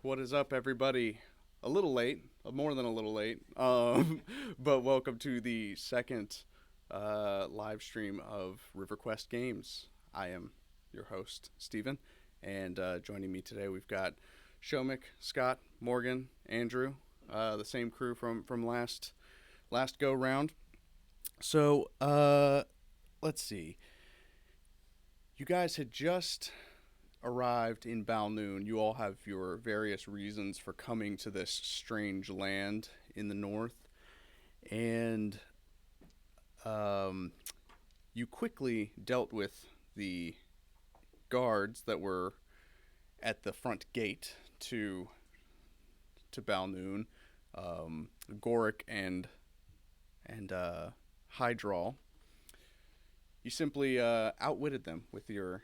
What is up, everybody? A little late, more than a little late, but welcome to the second live stream of RiverQuest games. I am your host, Steven, and joining me today we've got Shomik, Scott, Morgan, Andrew, the same crew from last go round. So let's see. You guys had just arrived in Balnuhn. You all have your various reasons for coming to this strange land in the north, and you quickly dealt with the guards that were at the front gate to Balnuhn, Goric and Hydral. You simply outwitted them with your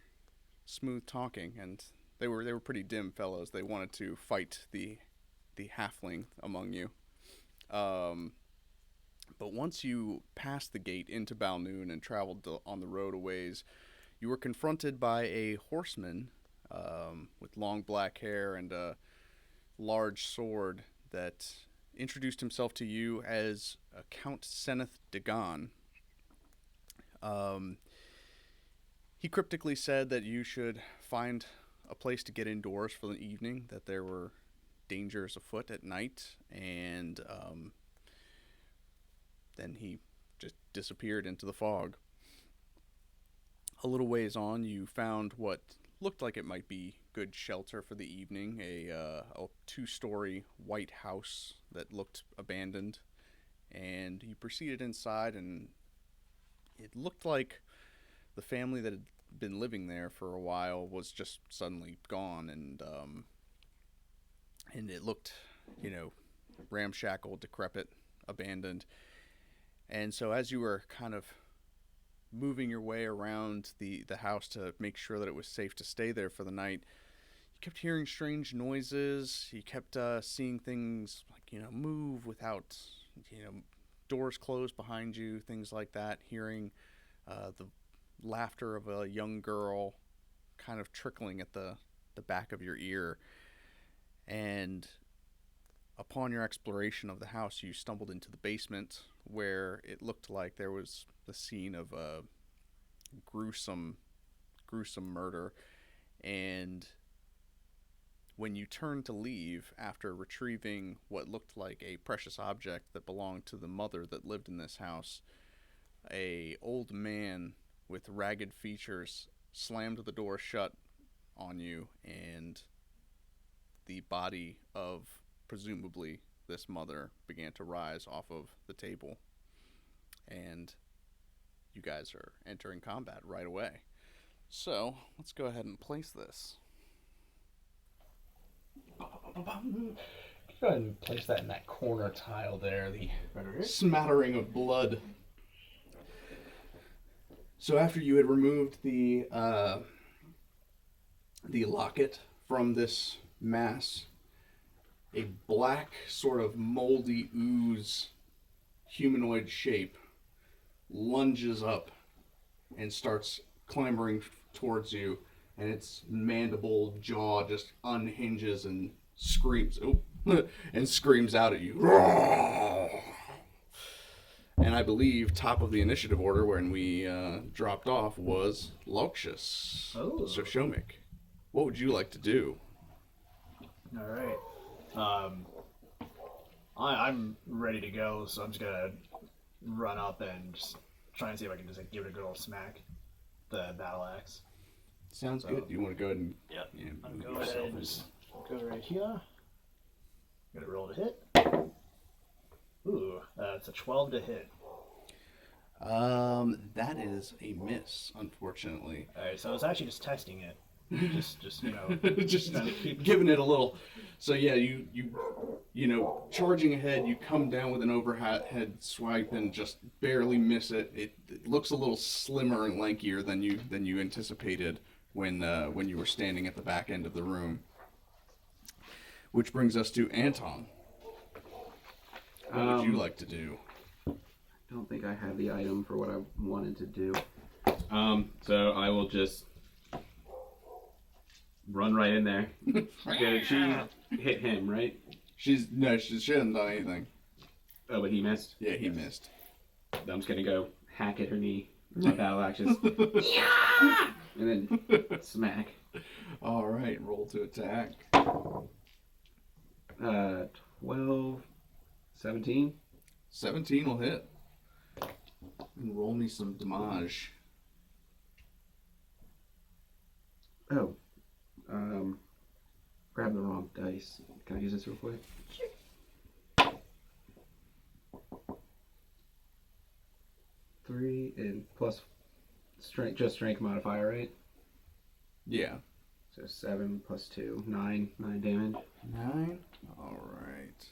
smooth talking, and they were pretty dim fellows. They wanted to fight the halfling among you. But once you passed the gate into Balnuhn and traveled on the road a ways, you were confronted by a horseman with long black hair and a large sword that introduced himself to you as Count Seneth Dagan. He cryptically said that you should find a place to get indoors for the evening, that there were dangers afoot at night, and then he just disappeared into the fog. A little ways on, you found what looked like it might be good shelter for the evening, a two-story white house that looked abandoned, and you proceeded inside, and it looked like the family that had been living there for a while was just suddenly gone, and it looked, ramshackle, decrepit, abandoned. And so as you were kind of moving your way around the house to make sure that it was safe to stay there for the night, you kept hearing strange noises. You kept seeing things like, move without, doors closed behind you, things like that, hearing the laughter of a young girl kind of trickling at the back of your ear. And upon your exploration of the house, you stumbled into the basement, where it looked like there was the scene of a gruesome murder. And when you turned to leave after retrieving what looked like a precious object that belonged to the mother that lived in this house, a old man with ragged features slammed the door shut on you, and the body of presumably this mother began to rise off of the table. And you guys are entering combat right away. So let's go ahead and place this. Go ahead and place that in that corner tile there, the smattering of blood. So after you had removed the locket from this mass, a black sort of moldy ooze humanoid shape lunges up and starts clambering towards you, and its mandible jaw just unhinges and screams and screams out at you. And I believe top of the initiative order when we dropped off was Loxious. Oh. So Shomik, what would you like to do? All right. I'm ready to go, so I'm just gonna run up and just try and see if I can just give it a good old smack. The battle axe. Sounds good. You want to go ahead and I'm going ahead and just go right here. Gonna roll to hit. Ooh, it's a 12 to hit. That is a miss, unfortunately. All right, so I was actually just testing it. just just giving it a little. So yeah, you charging ahead, you come down with an overhead swipe and just barely miss it. It looks a little slimmer and lankier than you anticipated when you were standing at the back end of the room. Which brings us to Anton. What would you like to do? I don't think I have the item for what I wanted to do. So I will just run right in there. Did she hit him, right? She hasn't done anything. Oh, but he missed? Yeah, he missed. I'm just gonna go hack at her knee with my battle axes. And then smack. All right, roll to attack. 12, 17. 17 will hit. And roll me some damage. Oh, grab the wrong dice. Can I use this real quick? Three and plus strength, just strength modifier, right? Yeah. So 7 plus 2, 9 damage. 9? All right.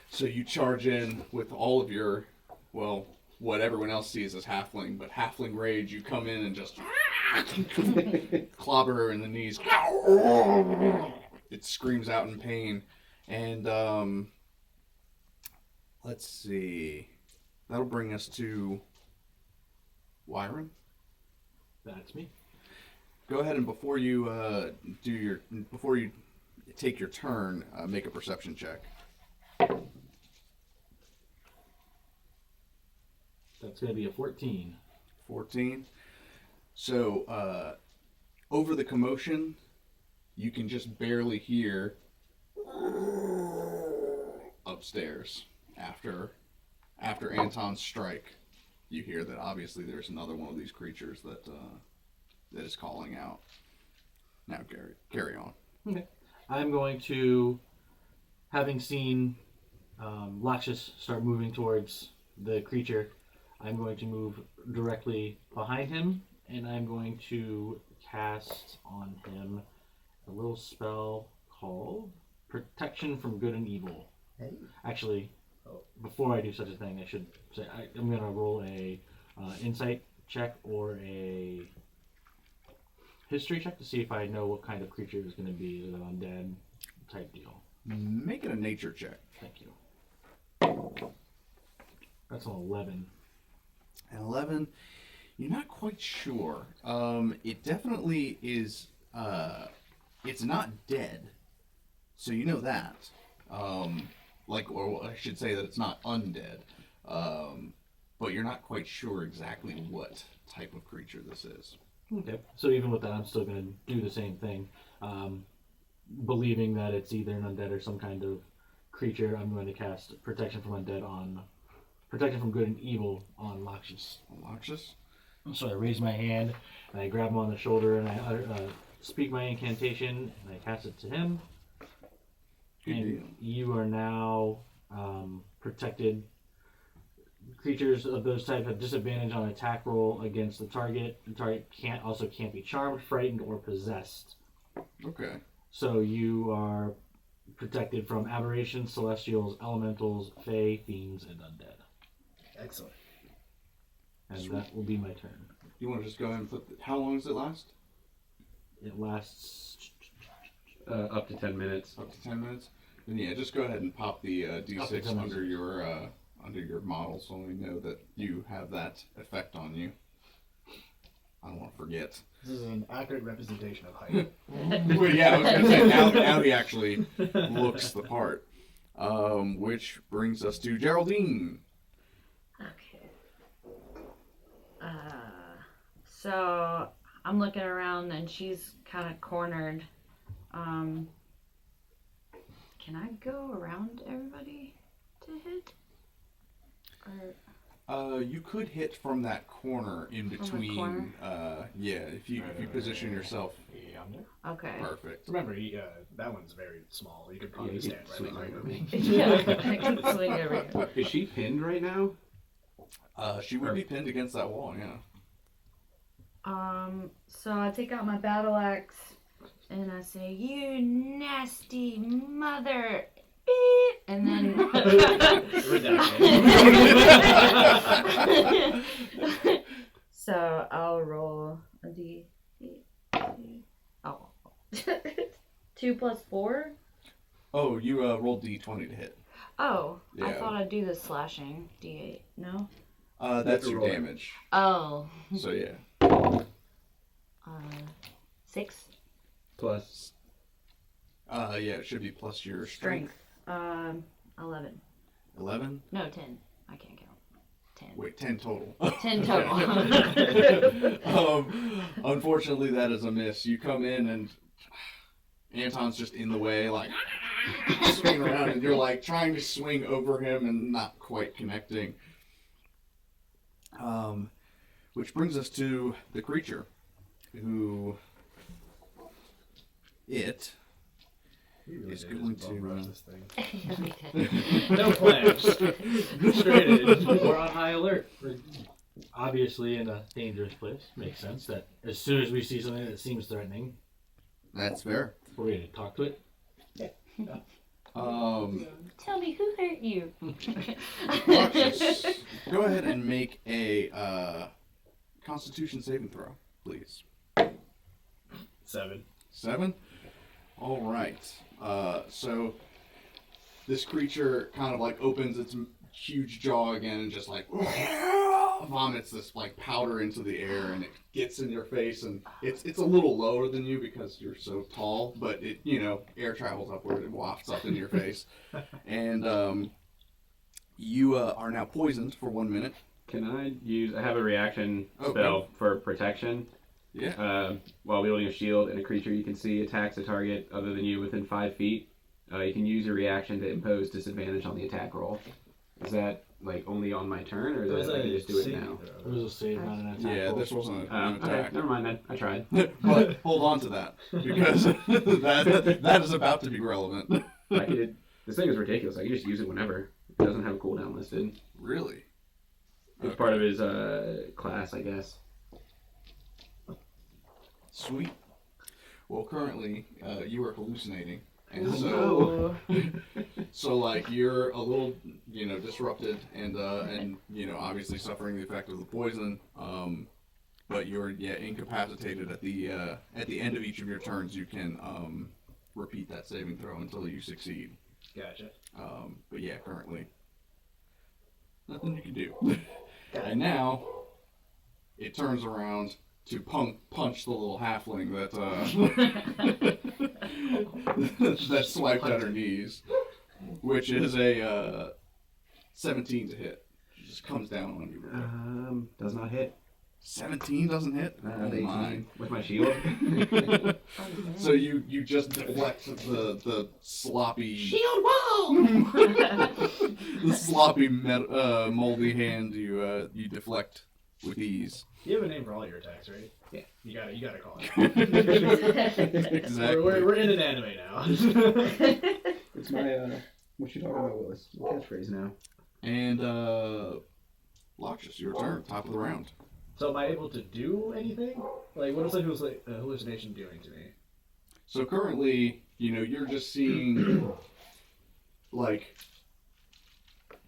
So you charge in with all of your, well, what everyone else sees as halfling, but halfling rage, you come in and just clobber her in the knees. It screams out in pain. And, let's see. That'll bring us to Wyran. That's me. Go ahead and before you take your turn, make a perception check. That's going to be a 14. 14. So over the commotion, you can just barely hear upstairs after Anton's strike. You hear that obviously there's another one of these creatures that is calling out. Now carry on. Okay. I'm going to, having seen Loxious start moving towards the creature, I'm going to move directly behind him, and I'm going to cast on him a little spell called Protection from Good and Evil. Hey. Actually, before I do such a thing, I should say I'm going to roll a insight check or a history check to see if I know what kind of creature it's going to be. Is it an undead type deal? Make it a nature check. Thank you. That's an 11. An 11, you're not quite sure. It definitely is, it's not dead. So you know that. Or I should say that it's not undead. But you're not quite sure exactly what type of creature this is. Okay. So even with that, I'm still going to do the same thing. Believing that it's either an undead or some kind of creature, I'm going to cast Protection from Good and Evil on Loxious. Loxious? So I raise my hand and I grab him on the shoulder and I speak my incantation and I cast it to him. Good and deal. You are now protected. Creatures of those types have disadvantage on attack roll against the target. The target can't be charmed, frightened, or possessed. Okay. So you are protected from aberrations, celestials, elementals, fae, fiends, and undead. Excellent. And Sweet. that will be my turn. You want to just go ahead and how long does it last? It lasts Up to 10 minutes. Up to 10 minutes? Then yeah, just go ahead and pop the Up to D6 10 under your model so we know that you have that effect on you. I don't want to forget. Mm-hmm. This is an accurate representation of height. Well, yeah, I was going to say, now he actually looks the part. Which brings us to Geraldine. Okay. So I'm looking around and she's kind of cornered. Can I go around everybody to hit? Or You could hit from that corner in the between. corner? Yeah, if you position yourself Yonder. okay. perfect. Remember, that one's very small. You could probably you stand could right swing behind over me. Yeah, I can swing everywhere. Is she pinned right now? She would be pinned against that wall. Yeah. So I take out my battle axe and I say, "You nasty mother." Beep, and then so I'll roll a d8. Oh. 2 plus 4? Oh, you rolled D20 to hit. Oh, I Yeah. thought I'd do the slashing d8. No? That's to your roll it. damage. Oh. So yeah. 6. Plus. Yeah, it should be plus your Strength. 11. 11? No, 10. I can't count. 10. Wait, 10 total. 10 total. Unfortunately, that is a miss. You come in and Anton's just in the way, like swinging around, and you're like trying to swing over him and not quite connecting. Which brings us to the creature, who it We really is did going just bum to. rush this thing. No plans. Straight in. We're on high alert. We're obviously in a dangerous place. Makes sense that as soon as we see something that seems threatening, That's fair. we're going to talk to it. Tell me who hurt you. Loxious, go ahead and make a Constitution saving throw, please. 7. 7? All right. So this creature kind of like opens its huge jaw again and just like vomits this like powder into the air, and it gets in your face, and it's a little lower than you because you're so tall, but it, you know, air travels upward, it wafts up into your face, and you are now poisoned for 1 minute. Can I have a reaction Oh, spell for protection. Yeah. While wielding a shield and a creature you can see attacks a target other than you within 5 feet, you can use your reaction to impose disadvantage on the attack roll. Is that like only on my turn, or is that I can just do it now? It was a save, not an attack. Yeah, roll. this wasn't an Okay, attack. never mind then. I tried. But hold on to that, because that is about to be relevant. This thing is ridiculous. I can just use it whenever. It doesn't have a cooldown listed. Really? It's part of his class, I guess. Sweet. Well, currently, you are hallucinating, and Oh. so like you're a little, you know, disrupted, and you know, obviously suffering the effect of the poison. But you're incapacitated at the end of each of your turns. You can repeat that saving throw until you succeed. Gotcha. But yeah, currently, nothing you can do. And now, it turns around to punch the little halfling that swiped at her knees, which is a 17 to hit. She just comes down on you. Does not hit. 17 doesn't hit? Oh 18 my. with my shield. So you just deflect the sloppy Shield wall! the sloppy moldy hand you deflect with ease. You have a name for all your attacks, right? Yeah. You gotta call it. Exactly. We're in an anime now. It's my what you talking about, Willis? Catchphrase now. And Loxious, your turn, top of the round. So am I able to do anything? Like, what is the hallucination doing to me? So currently, you know, you're just seeing like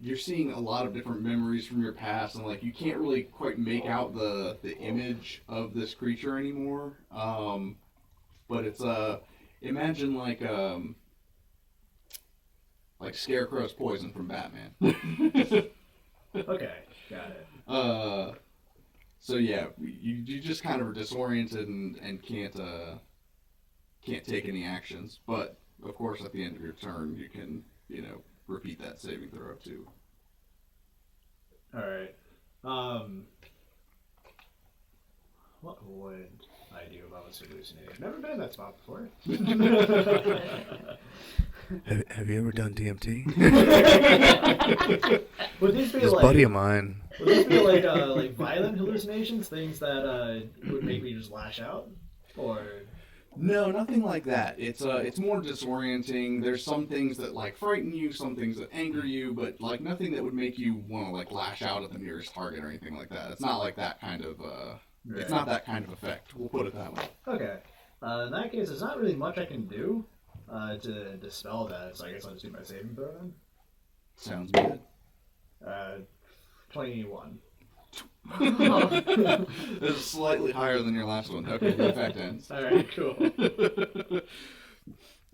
you're seeing a lot of different memories from your past, and like you can't really quite make out the image of this creature anymore. But it's imagine like Scarecrow's poison from Batman. Okay, got it. So yeah, you just kind of are disoriented and can't take any actions. But of course, at the end of your turn, you can, you know, repeat that saving throw too. All right. What would I do if I was hallucinating? I've never been in that spot before. Have you ever done DMT? Would these be This like? buddy of mine. Would these be like violent hallucinations? Things that would make me just lash out, or? No, nothing like that. It's more disorienting. There's some things that like frighten you, some things that anger you, but like nothing that would make you want to like lash out at the nearest target or anything like that. It's not like that kind of it's not that kind of effect. We'll put it that way. Okay. In that case, there's not really much I can do to dispel that. So I guess I'll just do my saving throw then. Sounds good. 21. It's slightly higher than your last one. Okay, the effect ends. All right, cool.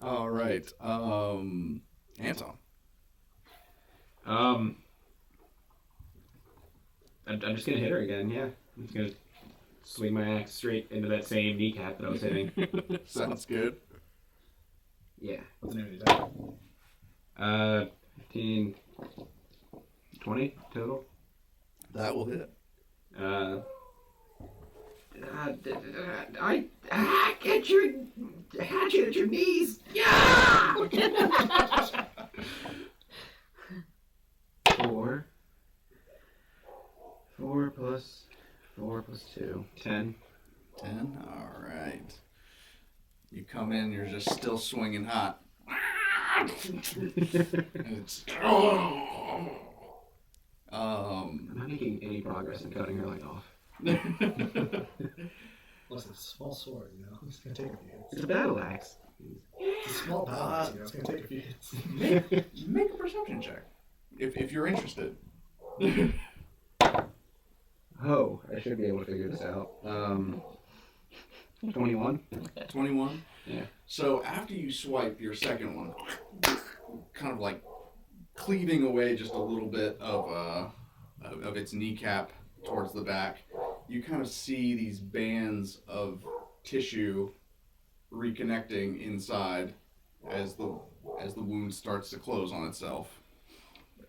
All right, Anton. I'm just gonna hit her again. Yeah, I'm just gonna swing my axe straight into that same kneecap that I was hitting. Sounds good. Yeah. What's the name of the attack? 15, 20 total. That will hit. Get your hatchet at your knees. Yeah. 4 plus 2. 10. 10. All right. You come in, you're just still swinging hot. And it's. I'm not making any progress in cutting her leg off. Listen, it's a small sword, you know? It's gonna take a few hits. It's a battle axe. It's a small battle, you know? It's gonna take a few hits. Make a perception check. If you're interested. Oh, I should be able to figure this out. 21. 21? Yeah. So after you swipe your second one, kind of like cleaving away just a little bit of its kneecap towards the back, you kind of see these bands of tissue reconnecting inside as the wound starts to close on itself.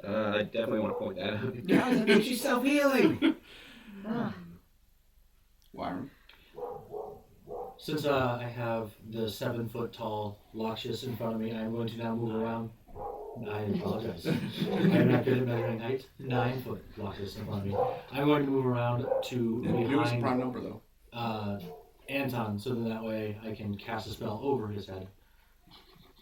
I definitely want to point that out. Guys, I think she's self-healing. Wyran? Since I have the 7-foot-tall Loxious in front of me, I'm going to now move around. I apologize. I'm not good at measuring height. 9-foot Loxious in front of me. I'm going to move around to It was a behind prime number, though. Anton, so that way I can cast a spell over his head.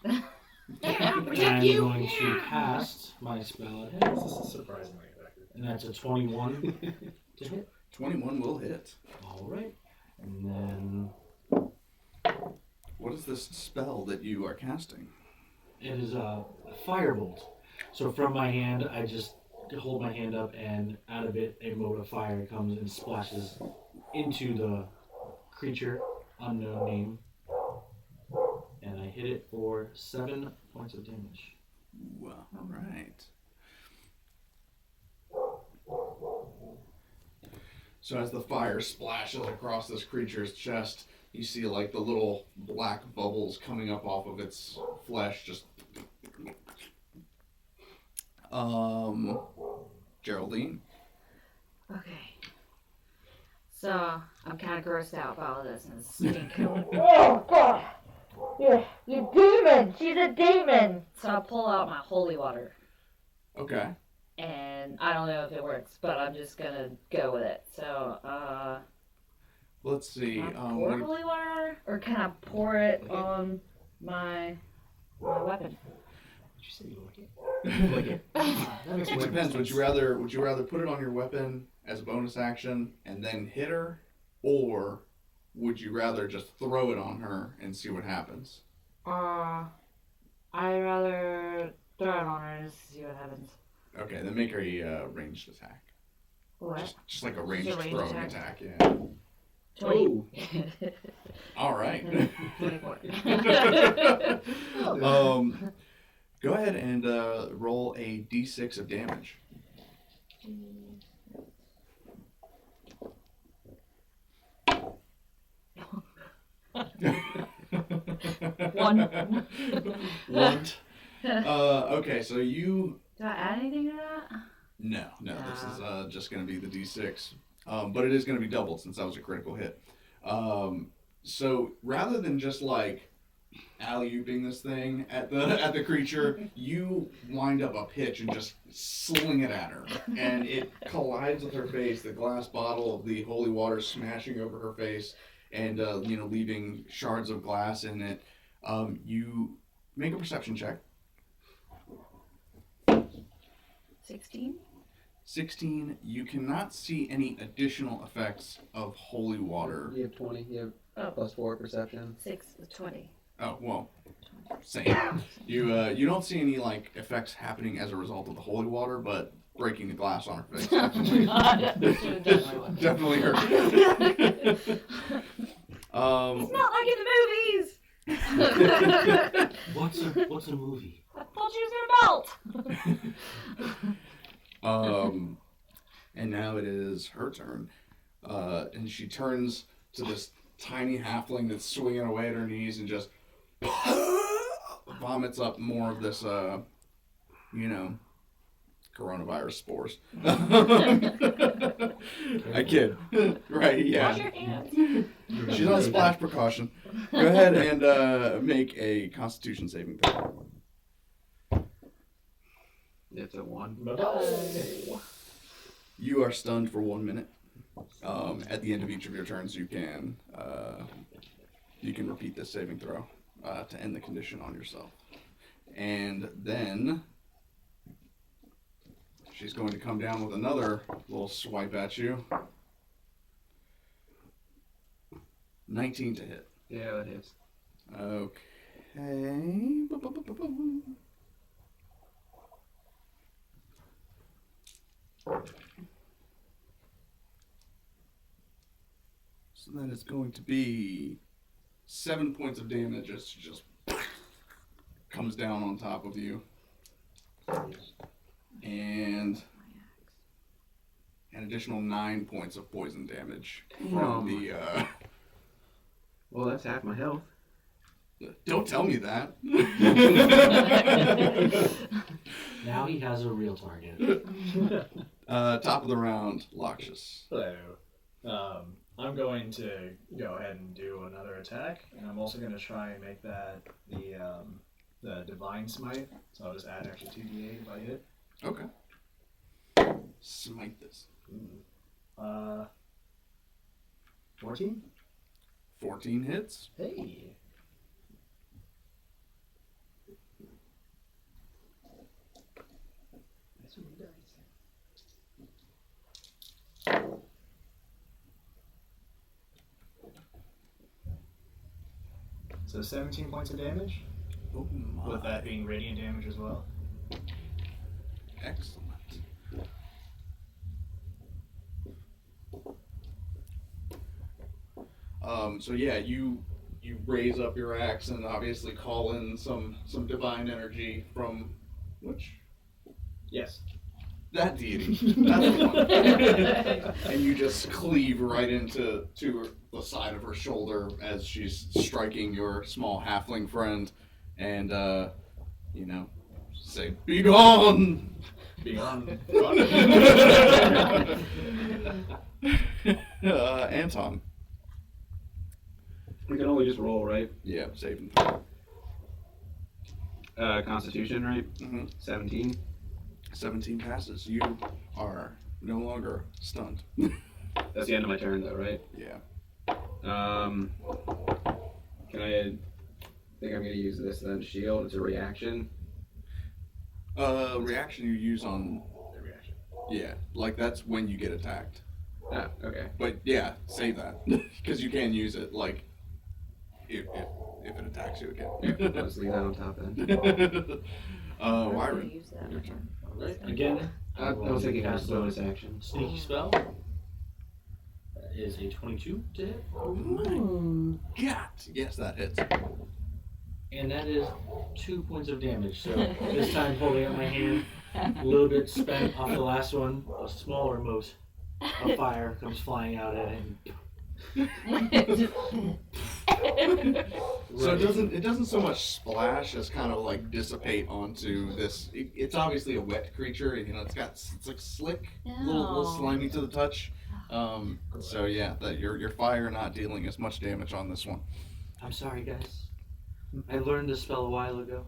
Protect I'm you. going to cast my spell at him, This is surprisingly effective. and that's a 21 to hit. 21 will hit. All right, and then What is this spell that you are casting? it is a firebolt. So from my hand, I just hold my hand up, and out of it, a mote of fire comes and splashes into the creature, unknown name, and I hit it for 7 points of damage. Ooh, all right. So as the fire splashes across this creature's chest, you see like the little black bubbles coming up off of its flesh. Just, Geraldine. Okay. So I'm kind of grossed out by all this and stinking. Oh, God! You demon! She's a demon! So I pull out my holy water, Okay. and I don't know if it works, but I'm just gonna go with it. So, Let's see. can I pour holy water, or can I pour it on my weapon? Did you say you like it? It depends. Would you rather put it on your weapon as a bonus action and then hit her, or would you rather just throw it on her and see what happens? I'd rather throw it on her and see what happens. Okay, then make her a ranged attack. What? Just like a ranged Just a ranged throwing attack? attack, yeah. 20. All right. 24. Go ahead and roll a d6 of damage. One. One. Okay, so you... Do I add anything to that? No, this is just going to be the d6. But it is going to be doubled since that was a critical hit. So rather than just like alley-ooping this thing at the creature, you wind up a pitch and just sling it at her, and it collides with her face. The glass bottle of the holy water smashing over her face, and leaving shards of glass in it. You make a perception check. 16. 16. You cannot see any additional effects of holy water. You have 20. You have plus 4 perception. 20. Oh, well, same. You don't see any like effects happening as a result of the holy water, but breaking the glass on her face definitely, definitely hurt. It's not like in the movies. What's a movie? I told you it was gonna melt. And now it is her turn. and she turns to this tiny halfling that's swinging away at her knees and just vomits up more of this, coronavirus spores. I kid. Right, yeah. Wash your hands. She's on splash precaution. Go ahead and make a Constitution saving throw. It's a 1. You are stunned for 1 minute. At the end of each of your turns, you can repeat this saving throw to end the condition on yourself. And then she's going to come down with another little swipe at you. 19 to hit. Yeah, that is. Okay. So then it's going to be 7 points of damage as she just comes down on top of you. And an additional 9 points of poison damage from the Well, that's half my health. Don't tell me that. Now he has a real target. Top of the round, Loxious. Hello. I'm going to go ahead and do another attack, and I'm also going to try and make that the Divine Smite. So I'll just add an extra 2d8 if I hit. Okay. Smite this. 14? 14 hits. Hey. That's what he does. So 17 points of damage, Oh my. with that being radiant damage as well. Excellent. So yeah, you raise up your axe and obviously call in some divine energy from which? Yes. That deity. That's the one. And you just cleave right into the side of her shoulder as she's striking your small halfling friend, and say, "Be gone!" Beyond. Anton. We can only just roll, right? Yeah, saving throw. Constitution, right? Mm-hmm. 17. 17 passes. You are no longer stunned. That's the end of my turn, though, right? Yeah. Can I think I'm going to use this then? Shield. It's a reaction. Reaction you use on. The reaction. Yeah, like that's when you get attacked. Ah, okay. But yeah, save that because you can use it like if it attacks you again. I'll just leave that on top then. Wyran, Use that. your turn. Alright, again, I was thinking as a bonus action. sneaky spell. That is a 22 to hit. Oh my god! Yes, that hits. And that is 2 points of damage. So this time holding up my hand, a little bit spent off the last one, a smaller mote of fire comes flying out at him. So it doesn't so much splash as kind of like dissipate onto this. It's obviously a wet creature. It's like slick, little slimy to the touch. So yeah, that your fire not dealing as much damage on this one. I'm sorry, guys. I learned this spell a while ago.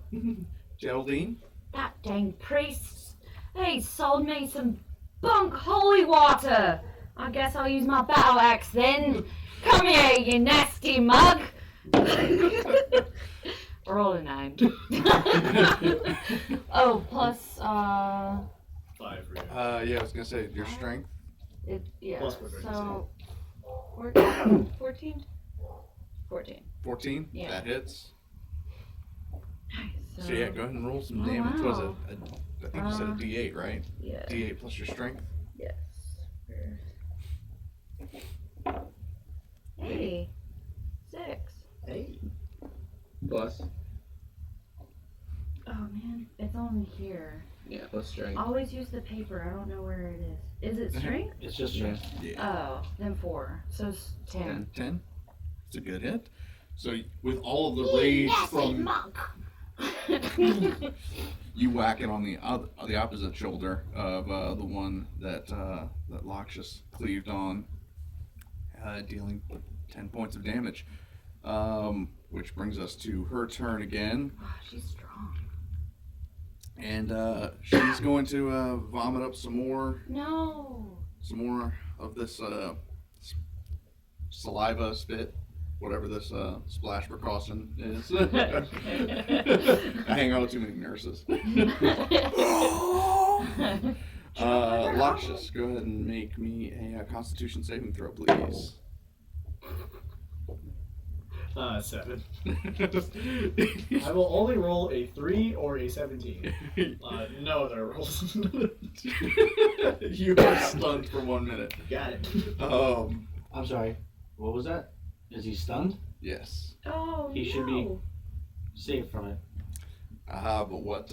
Geraldine. That dang priest, he sold me some bunk holy water. I guess I'll use my battle axe then. Come here, you nasty mug. Roll a 9. Oh, plus 5 for you. Yeah, I was gonna say your strength. yeah. Plus proficiency. So 14. 14. 14. Yeah. That hits. Nice. So yeah, go ahead and roll some Oh, damage. Was it? wow. I think you said a D8, right? Yeah. D8 plus your strength. Yes. Hey. 6. Hey. Plus. Oh man, it's on here. Yeah, plus strength. Always use the paper. I don't know where it is. Is it strength? It's just strength. Yeah. Oh, then 4. So it's 10. 10. It's a good hit. So with all of the rage from monk. you whack it on the opposite shoulder of the one that Loxious cleaved on, dealing 10 points of damage. Which brings us to her turn again. Oh, she's strong. And she's going to vomit up some more of this saliva spit, whatever this splash precaution is. I hang out with too many nurses. Loxious, go ahead and make me a Constitution saving throw, please. 7. I will only roll a 3 or a 17. No other rolls. You are stunned for 1 minute. Got it. I'm sorry. What was that? Is he stunned? Yes. Oh, He should be saved from it. But what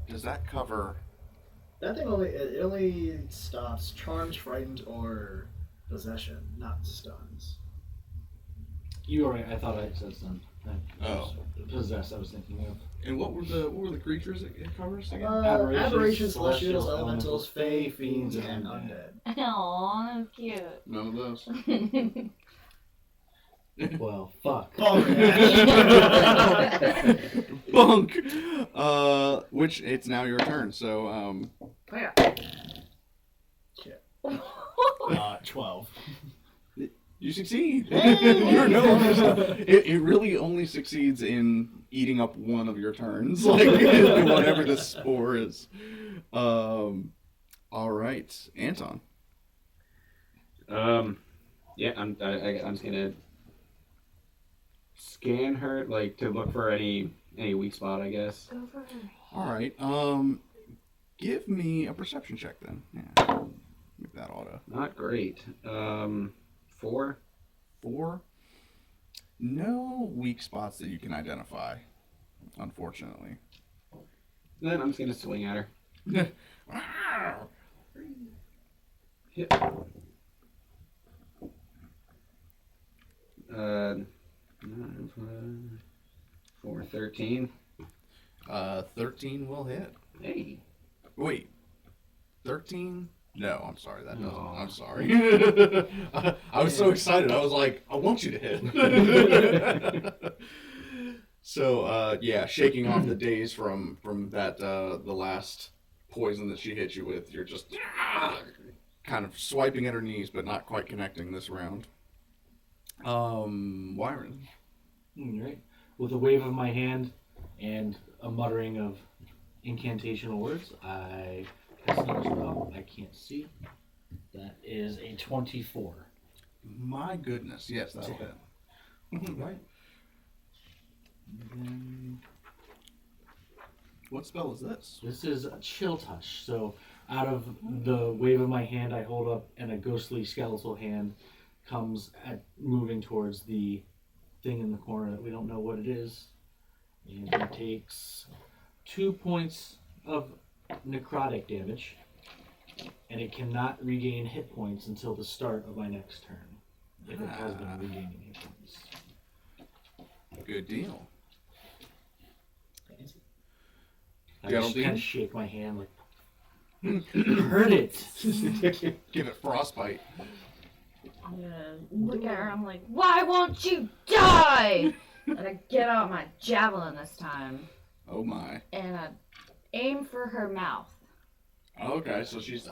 does that cover? That thing only stops charms, frightened, or possession, not stuns. You were right. I thought I said stunned. Oh. Possessed, I was thinking of. And what were the creatures it covers again? Aberrations, celestials, celestials, elementals, fae, fiends, and and undead. undead. Aw, that's cute. None of those. Well, fuck. Bunk. Which it's now your turn. So 12. you succeed. You're it really only succeeds in eating up one of your turns, like whatever the spore is. All right, Anton. Yeah, I'm just gonna scan her, like, to look for any weak spot, I guess. Go for her. All right. Give me a perception check then. Yeah. Make that auto. Not great. 4. 4. No weak spots that you can identify, unfortunately. Then I'm just gonna swing at her. Hit. 4, 13. 13 will hit. Hey. Wait. 13? No, I'm sorry. That doesn't. Aw. I'm sorry. I was so excited. I was like, I want you to hit. So, yeah, shaking off the daze from that the last poison that she hit you with, you're just kind of swiping at her knees, but not quite connecting this round. Wyran. Right. With a wave of my hand and a muttering of incantational words, I cast another spell. I can't see. That is a 24. My goodness, yes, that'll hit. Right. And then What spell is this? this is a chill touch. So out of the wave of my hand, I hold up, and a ghostly skeletal hand comes at moving towards the thing in the corner that we don't know what it is, and it takes 2 points of necrotic damage, and it cannot regain hit points until the start of my next turn, if it has been regaining hit points. Good deal. I just Geraldine? kind of shake my hand like, hurt it. Give it frostbite. I'm gonna look at her. I'm like, why won't you die? And I get out my javelin this time, Oh my. and I aim for her mouth. Okay, so she's.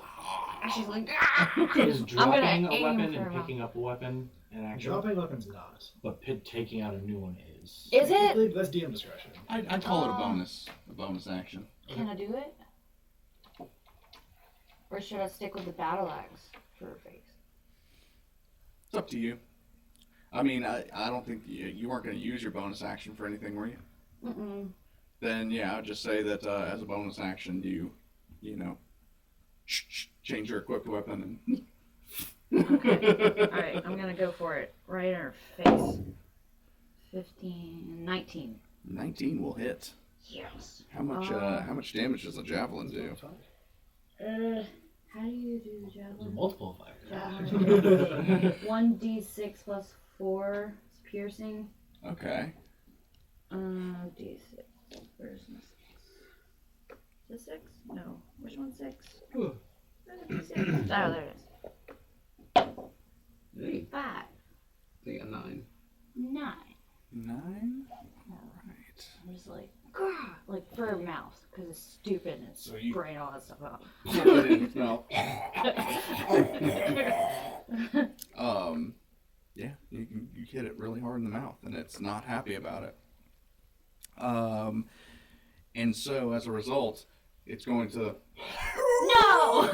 And she's like, "Ah!" Is dropping aim a weapon for and her picking up a weapon an action? Dropping weapons not. But taking out a new one is. Is it? That's DM discretion. I'd call it a bonus action. Can I do it? Or should I stick with the battle axe for her face? It's up to you. I mean, I don't think you weren't going to use your bonus action for anything, were you? Mm-mm. Then yeah, I'd just say that as a bonus action, you change your equipped weapon and. Alright, I'm gonna go for it. Right in her face. 15, 19. 19 will hit. Yes. How much damage does a javelin do? How do you do the There's javelin? multiple factors. Javelin. 1d6 plus 4 is piercing. Okay. D6. Where's my 6? Is it 6? No. Which one's 6? Where's the D6? Oh, there it is. Hey, 5. they got 9. 9. 9? Alright. I'm just like, grah, like for mouth, because it's stupid and it's So you- spraying all that stuff out. No. Yeah, you hit it really hard in the mouth, and it's not happy about it. And so as a result, it's going to No!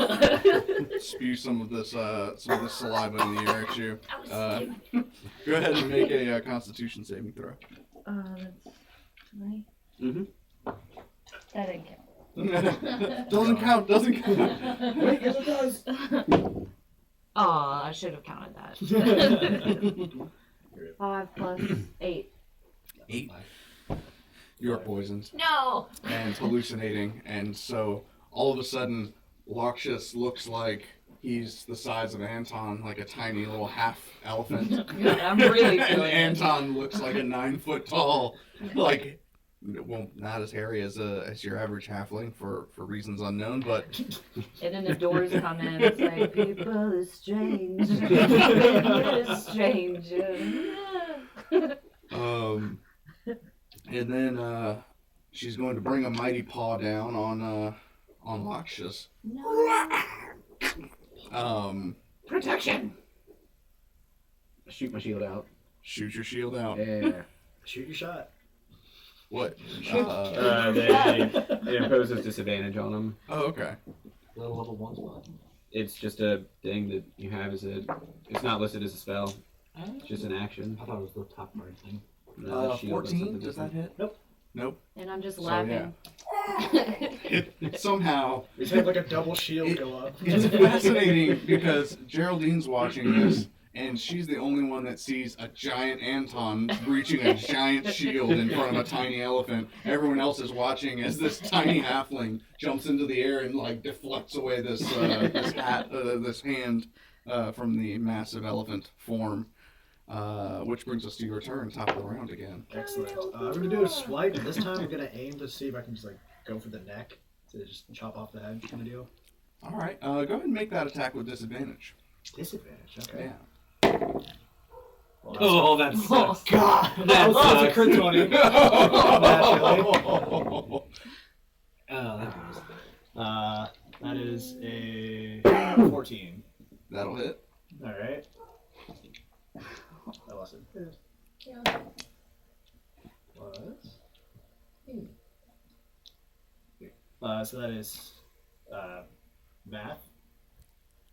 spew some of this saliva in the air at you. Go ahead and make a Constitution saving throw. That's 20. Mm-hmm. That didn't count. Doesn't count. Wait, yes it does. Oh, I should have counted that. 5 plus 8. 8. You're poisoned No! and hallucinating, and so all of a sudden, Loxious looks like he's the size of Anton, like a tiny little half elephant. God, I'm really And feeling it. Anton looks like a 9 foot tall, like, well, not as hairy as your average halfling for reasons unknown, but And then the doors come in. It's like, people is strange. People is strange. and then she's going to bring a mighty paw down on Loxious. No. Protection! Shoot my shield out. Shoot your shield out. Yeah. Shoot your shot. What? It imposes disadvantage on them. Oh, okay. Level 1 spot. It's just a thing that you have as a. It's not listed as a spell. It's just an action. I thought it was the top part thing. No, the shield is 14? something Does that different. hit? Nope. And I'm just So, laughing. It somehow We just have like a double shield go up. it's fascinating because Geraldine's watching this, and she's the only one that sees a giant Anton breaching a giant shield in front of a tiny elephant. Everyone else is watching as this tiny halfling jumps into the air and like deflects away this this hand from the massive elephant form. Which brings us to your turn, top of the round again. Excellent. I'm gonna do a swipe, and this time I'm gonna aim to see if I can just like go for the neck to just chop off the head kind of deal. All right, go ahead and make that attack with disadvantage. Disadvantage. Okay. Yeah. Well, That sucks. God, That that's a sucks. crit 20. That is a 14. That'll hit. All right. I lost it. So that is math.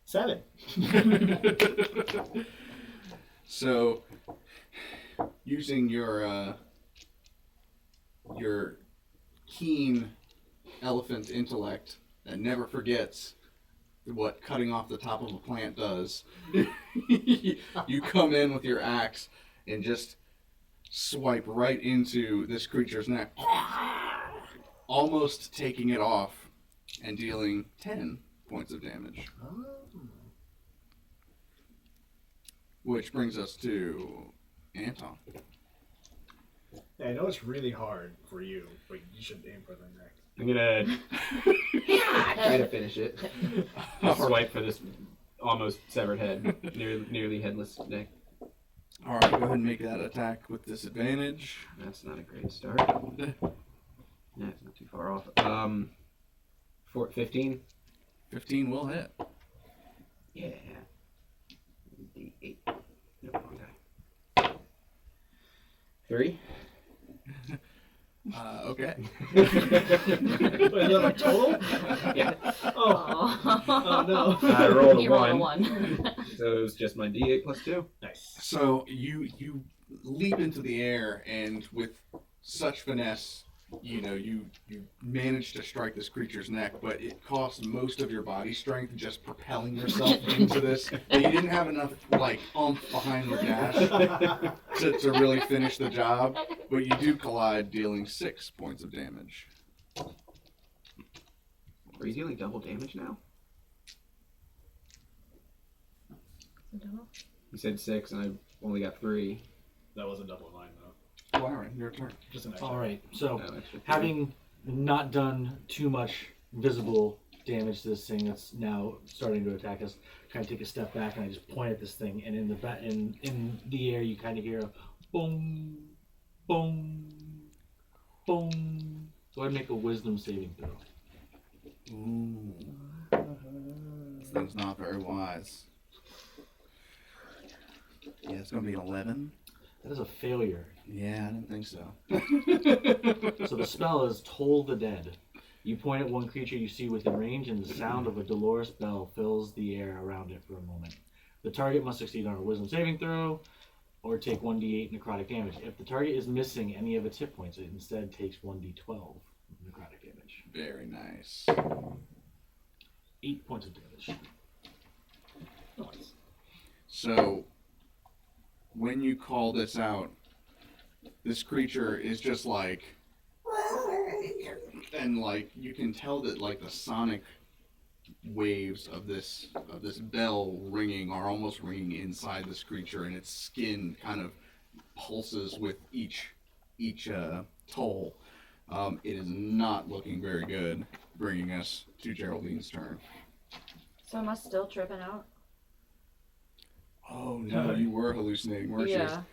7. So, using your keen elephant intellect that never forgets what cutting off the top of a plant does, you come in with your axe and just swipe right into this creature's neck, almost taking it off and dealing 10 points of damage. Which brings us to Anton. Yeah, I know it's really hard for you, but you should aim for the neck. I'm gonna try to finish it. Swipe for this almost severed head, nearly headless neck. All right, go ahead and make that attack with disadvantage. That's not a great start. Yeah, it's not too far off. 15. 15 will hit. Yeah. D8. No, wrong guy. 3. Okay. Wait, is that like total? Yeah. Oh no. I rolled You a rolled a 1. 1. So it was just my D8 plus 2. Nice. So you leap into the air and with such finesse you managed to strike this creature's neck, but it cost most of your body strength just propelling yourself into this. That you didn't have enough oomph behind the dash to really finish the job. But you do collide, dealing 6 points of damage. Are you dealing double damage now? You said 6, and I only got 3. That wasn't double mine though. Wyran, your turn. Just an extra. All right. So, No, extra 3. having not done too much visible damage to this thing that's now starting to attack us, kind of take a step back and I just point at this thing, and in the air you kind of hear a boom, boom, boom. Go ahead and make a wisdom saving throw. Ooh. This thing's not very wise. Yeah, it's gonna be an 11. That is a failure. Yeah, I didn't think so. So the spell is Toll the Dead. You point at one creature you see within range, and the sound of a dolorous bell fills the air around it for a moment. The target must succeed on a wisdom saving throw, or take 1d8 necrotic damage. If the target is missing any of its hit points, it instead takes 1d12 necrotic damage. Very nice. 8 points of damage. Nice. So, when you call this out, this creature is just and you can tell that the sonic waves of this bell ringing are almost ringing inside this creature, and its skin kind of pulses with each toll. It is not looking very good, bringing us to Geraldine's turn. So am I still tripping out? Oh no, you were hallucinating, weren't you? Yeah.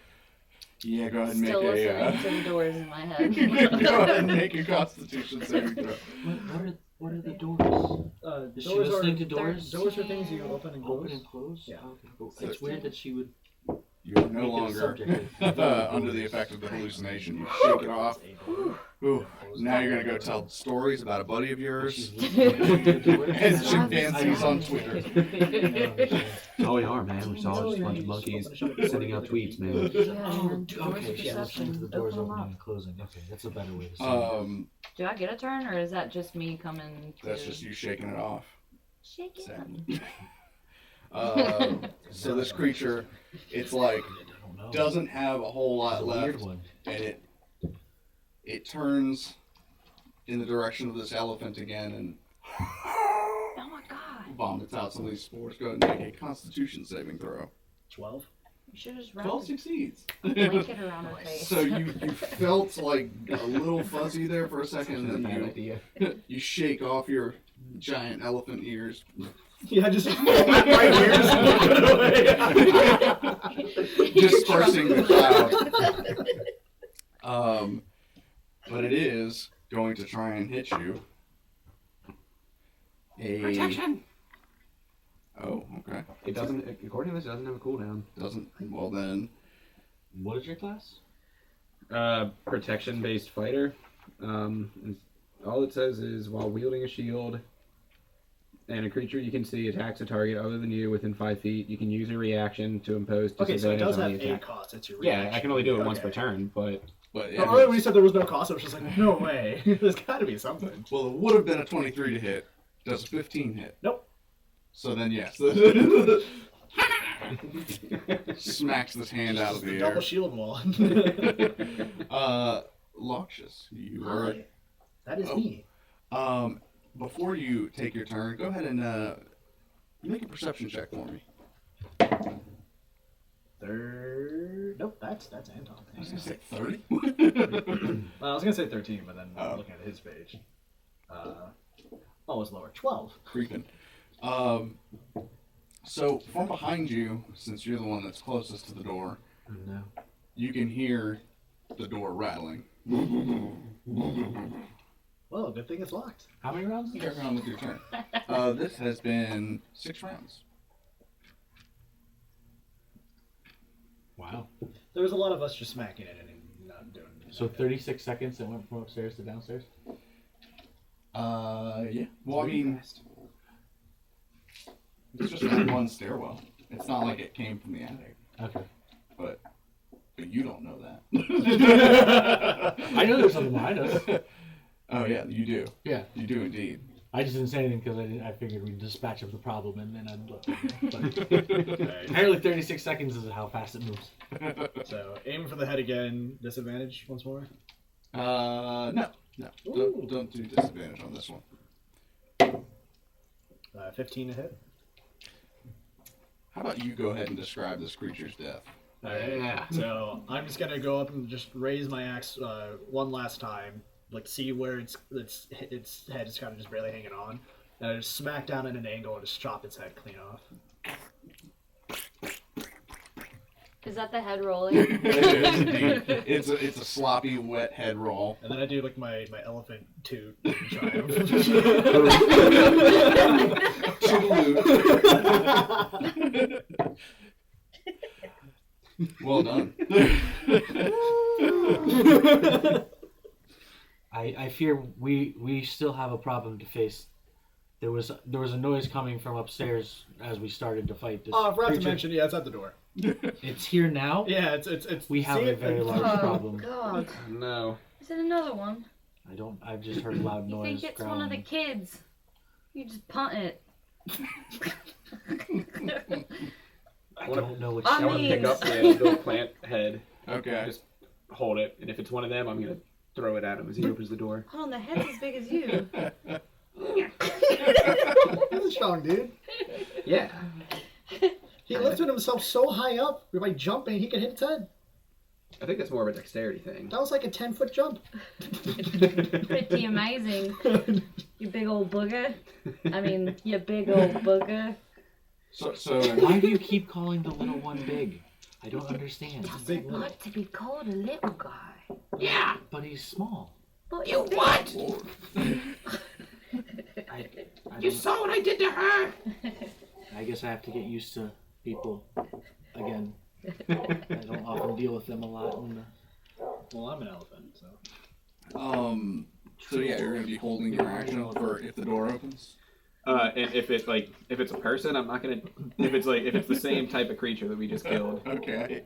Yeah, go ahead and Still make listening to the doors in my head. go ahead and make a Constitution saving throw. What are the doors? Is she listening to doors? Doors are things you open and close. Open and close? Yeah. Okay. Well, it's weird that she would... You are no Make it a longer subject. under the effect of the hallucination. You shake it off. Ooh, now you're gonna go tell stories about a buddy of yours and chimpanzees on Twitter. Oh, we are, man. We saw just a bunch of monkeys sending out tweets, man. Okay, she's listening to the doors opening and closing. Okay, that's a better way to say it. Do I get a turn, or is that just me coming to... That's just you shaking it off. Shake it. Sadly. So this creature, it's doesn't have a whole lot It's a weird left, one. and it turns in the direction of this elephant again and Oh my god. vomits out some of these spores. Go ahead and make a Constitution saving throw. 12. You should just 12 wrap succeeds. a blanket around her face. So you felt a little fuzzy there for a second, and Bad then idea. you shake off your giant elephant ears. Yeah, just my ears and put it away. Dispersing the cloud. But it is going to try and hit you. Protection! Oh, okay. It doesn't, according to this, it doesn't have a cooldown. Doesn't. Well then. What is your class? Protection-based fighter. And all it says is, while wielding a shield, and a creature you can see attacks a target other than you within 5 feet, you can use a reaction to impose Okay, so it disadvantage does on have the a attack. cost. It's your Yeah, reaction. I can only do it once Okay. per turn, but But Earlier when you said there was no cost, I was just like, no way. There's got to be something. well, it would have been a 23 to hit. Does a 15 hit? Nope. So then yes. Smacks this hand out of the Double air. shield wall. Loxious, you are. Hi. That is Oh. me. Before you take your turn, go ahead and make a perception check for me. Third. Nope, that's Anton. I was gonna say 30. Well, I was gonna say 13, but then Oh. looking at his page, it's lower. 12. Creeping. So from behind you, since you're the one that's closest to the door, No. you can hear the door rattling. Well, good thing it's locked. How many rounds? Carry on with your turn. This has been 6 rounds. Wow. There was a lot of us just smacking it and not doing. So 36 seconds it went from upstairs to downstairs? Yeah. Well, I mean, it's just that one stairwell. It's not like it came from the attic. Okay. But But you don't know that. I know there's something behind us. Oh yeah, you do. Yeah. You do indeed. I just didn't say anything because I figured we'd dispatch of the problem and then I'd let them know. But Right. apparently 36 seconds is how fast it moves. So aim for the head again. Disadvantage once more. No. Don't do disadvantage on this one. 15 to hit. How about you go ahead and describe this creature's death? Alright. Yeah. So I'm just gonna go up and just raise my axe one last time, like see where its head is kind of just barely hanging on, and I just smack down at an angle and just chop its head clean off. Is that the head rolling? It is indeed. It's a sloppy, wet head roll. And then I do like my elephant toot in triumph. Well done. I fear we still have a problem to face. There was a noise coming from upstairs as we started to fight this. Oh, I forgot to creature. mention, yeah, it's at the door. It's here now. Yeah, it's. We have see a it? very large Oh problem. God! No. Is it another one? I've just heard loud You noise. think it's one of the growling. kids? You just punt it. I don't know what. I I want to mean- pick up the little plant head. Okay. Just hold it, and if it's one of them, I'm gonna throw it at him as he opens the door. Hold on, the head's as big as you. That's a strong dude. Yeah. He lifted himself so high up by jumping, he could hit its head. I think that's more of a dexterity thing. That was like a 10-foot jump. Pretty amazing. You big old booger. I mean, you big old booger. So Why do you keep calling the little one big? I don't understand. Big little. Not to be called a little guy. Yeah, but he's small. But you what? I You don't- saw what I did to her. I guess I have to get used to people again. I don't often deal with them a lot. Well, I'm an elephant, so. So yeah, you're gonna be holding your action for if the door opens. And if it's a person, I'm not gonna. If it's the same type of creature that we just killed. Okay.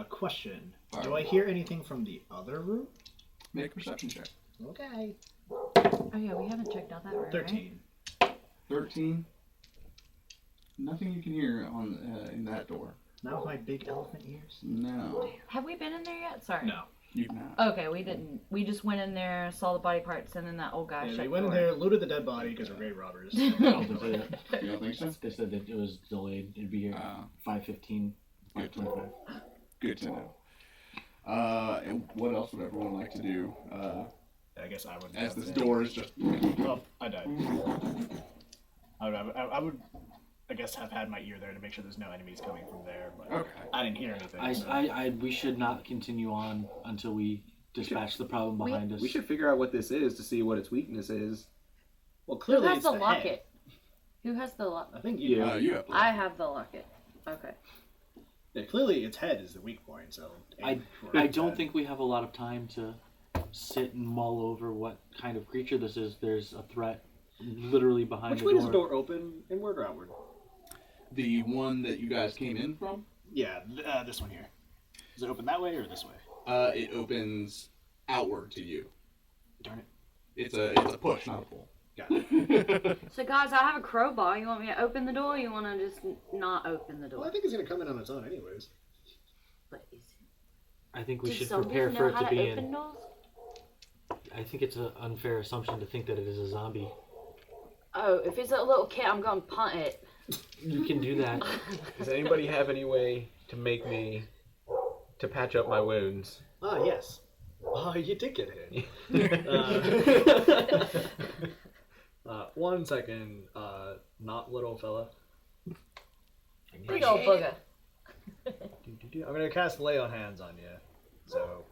Question. Do I hear anything from the other room? Make a perception check. Okay. Oh yeah, we haven't checked out that room, 13. 13. Nothing you can hear on in that door. Not with my big elephant ears? No, right? Have we been in there yet? Sorry. No. you've not. Okay, we didn't. We just went in there, saw the body parts, and then that old guy Yeah, shut we went in the there, looted the dead body because we're grave robbers. I don't think so. You don't think so? They said that it was delayed. It'd be here 5:15, Good. 5:25. Good to know. And what else would everyone like to do? I guess I would. As this door is just. Oh, I died. I would, I guess, have had my ear there to make sure there's no enemies coming from there, but Okay. I didn't hear anything. so. We should not continue on until we dispatch the problem behind us. We should figure out what this is to see what its weakness is. Well, Who clearly has it's the the locket? head. Who has the locket? I think Yeah. You have. I have the locket. Okay. Yeah, clearly its head is the weak point, so. I don't think we have a lot of time to sit and mull over what kind of creature this is. There's a threat literally behind Which the way door. does the door open, inward or outward? The one that you guys came in from. Yeah, this one here. Does it open that way or this way? It opens outward to you. Darn it. It's a push, not a pull. Got it. So guys, I have a crowbar. You want me to open the door? Or you want to just not open the door? Well, I think it's gonna come in on its own, anyways. But is I think we do should zombies prepare know for it how to be open in. doors? I think it's an unfair assumption to think that it is a zombie. Oh, if it's a little kid, I'm gonna punt it. You can do that. Does anybody have any way to make me to patch up my wounds? Ah, yes. Oh, you did get hit. 1 second, not little fella. Big old booger. I'm gonna cast Lay on Hands on you. So,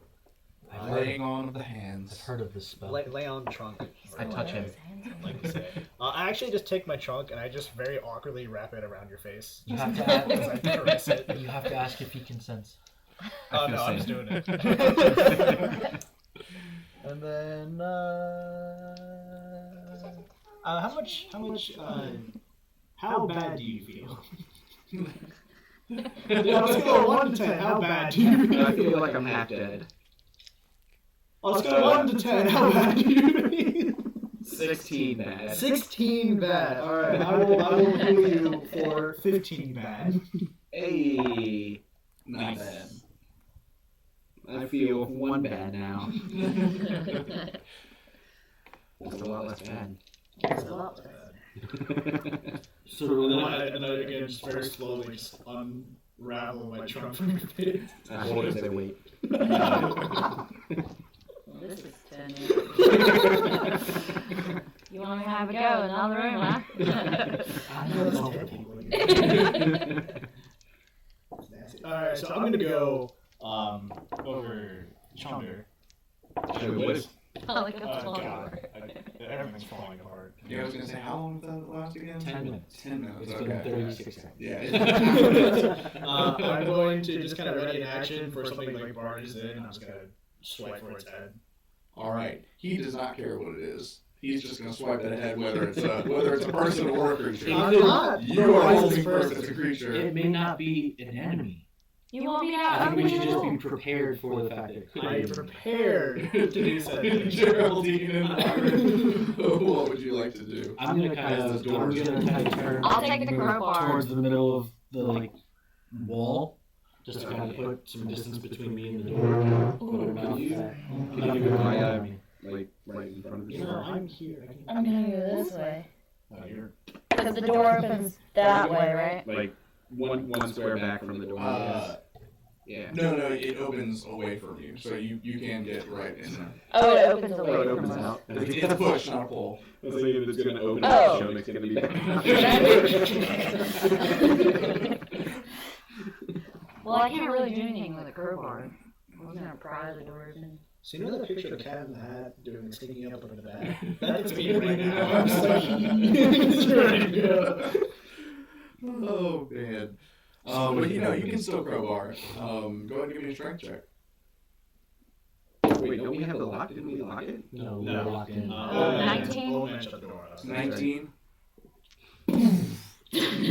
Laying on of the I've hands. heard of this spell. lay on trunk. I touch him. Like to say. I actually just take my trunk and I just very awkwardly wrap it around your face. You have to As I caress it. You have to ask if he consents. Oh no, I'm just doing it. And then, how bad do you feel? Yeah, let's go 1 to 10. How bad do you I feel? feel like I'm half dead. Let's go 1 to 10. How bad do you feel? 16 bad. 16 bad. Alright, I will heal you for 15 bad. Hey. Nice. Bad. I feel 1 bad now. That's a lot less bad. It's a lot less. So And then again, just very slowly just unravel my trunk from your face. I hold it as I wait. This is turning. You want me to have a go in another room, huh? Alright, so I'm gonna go over Chunder. What is Like a God, floor. everything's falling apart. Yeah, I was gonna say, how long was that last again? 10 minutes. 10 minutes. It's Okay. been 36 seconds. Yeah. I'm going to just kind of ready in action for something like barges in. I'm just gonna swipe for its head. All right. He does not care what it is. He's just gonna swipe it ahead, whether it's a person or a creature. I'm not. You are holding first as a creature. It may not be an enemy. You want me to I think we should just open be prepared for the fact that it could I am be. prepared to do something. Geraldine and Wyran, what would you like to do? I'm gonna kind As of the door- turn I'll take the crowbar. towards the middle of the wall, just to kind of put some distance between me and the door. But enough that enough of my, my me. like right in front of you? No, I'm here. I'm gonna go this way. Oh, you're. Because the door opens that way, right? Like one square back from the door. Yeah. No, it opens away from you, so you can get right in there. Oh, it opens Oh, away it from opens us. out. It's a push, not a pull. I was thinking it's gonna open Oh. up, show it's gonna be back. Well, I can't really do anything with a crowbar. I was gonna pry the door open. So you know that picture of the cat in the hat doing the sticking up over the back? That's me right now. I'm just like, it's ready to go. Oh man. But you can still crowbar. Go ahead and give me a strength check. Wait, don't we have the lock? Didn't we lock it? No, No. we're locked in. 19? Old man shut the door. 19.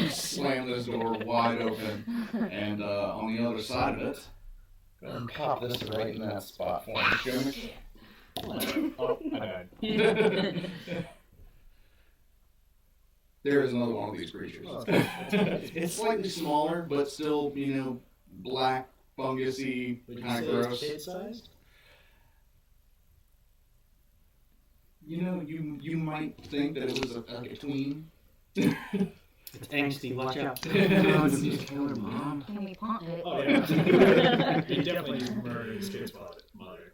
Slam this door wide open, and on the other side of it, go ahead and pop this right in that spot for me, Jimmy. Oh, I died. There is another one of these creatures. It's slightly smaller, but still, black, fungusy, kind of gross. Kid-sized? You might think that it was a tween. It's angsty, watch out. Kill her, Mom. Can we punt it? Oh, yeah. He definitely murdered his kid's mother.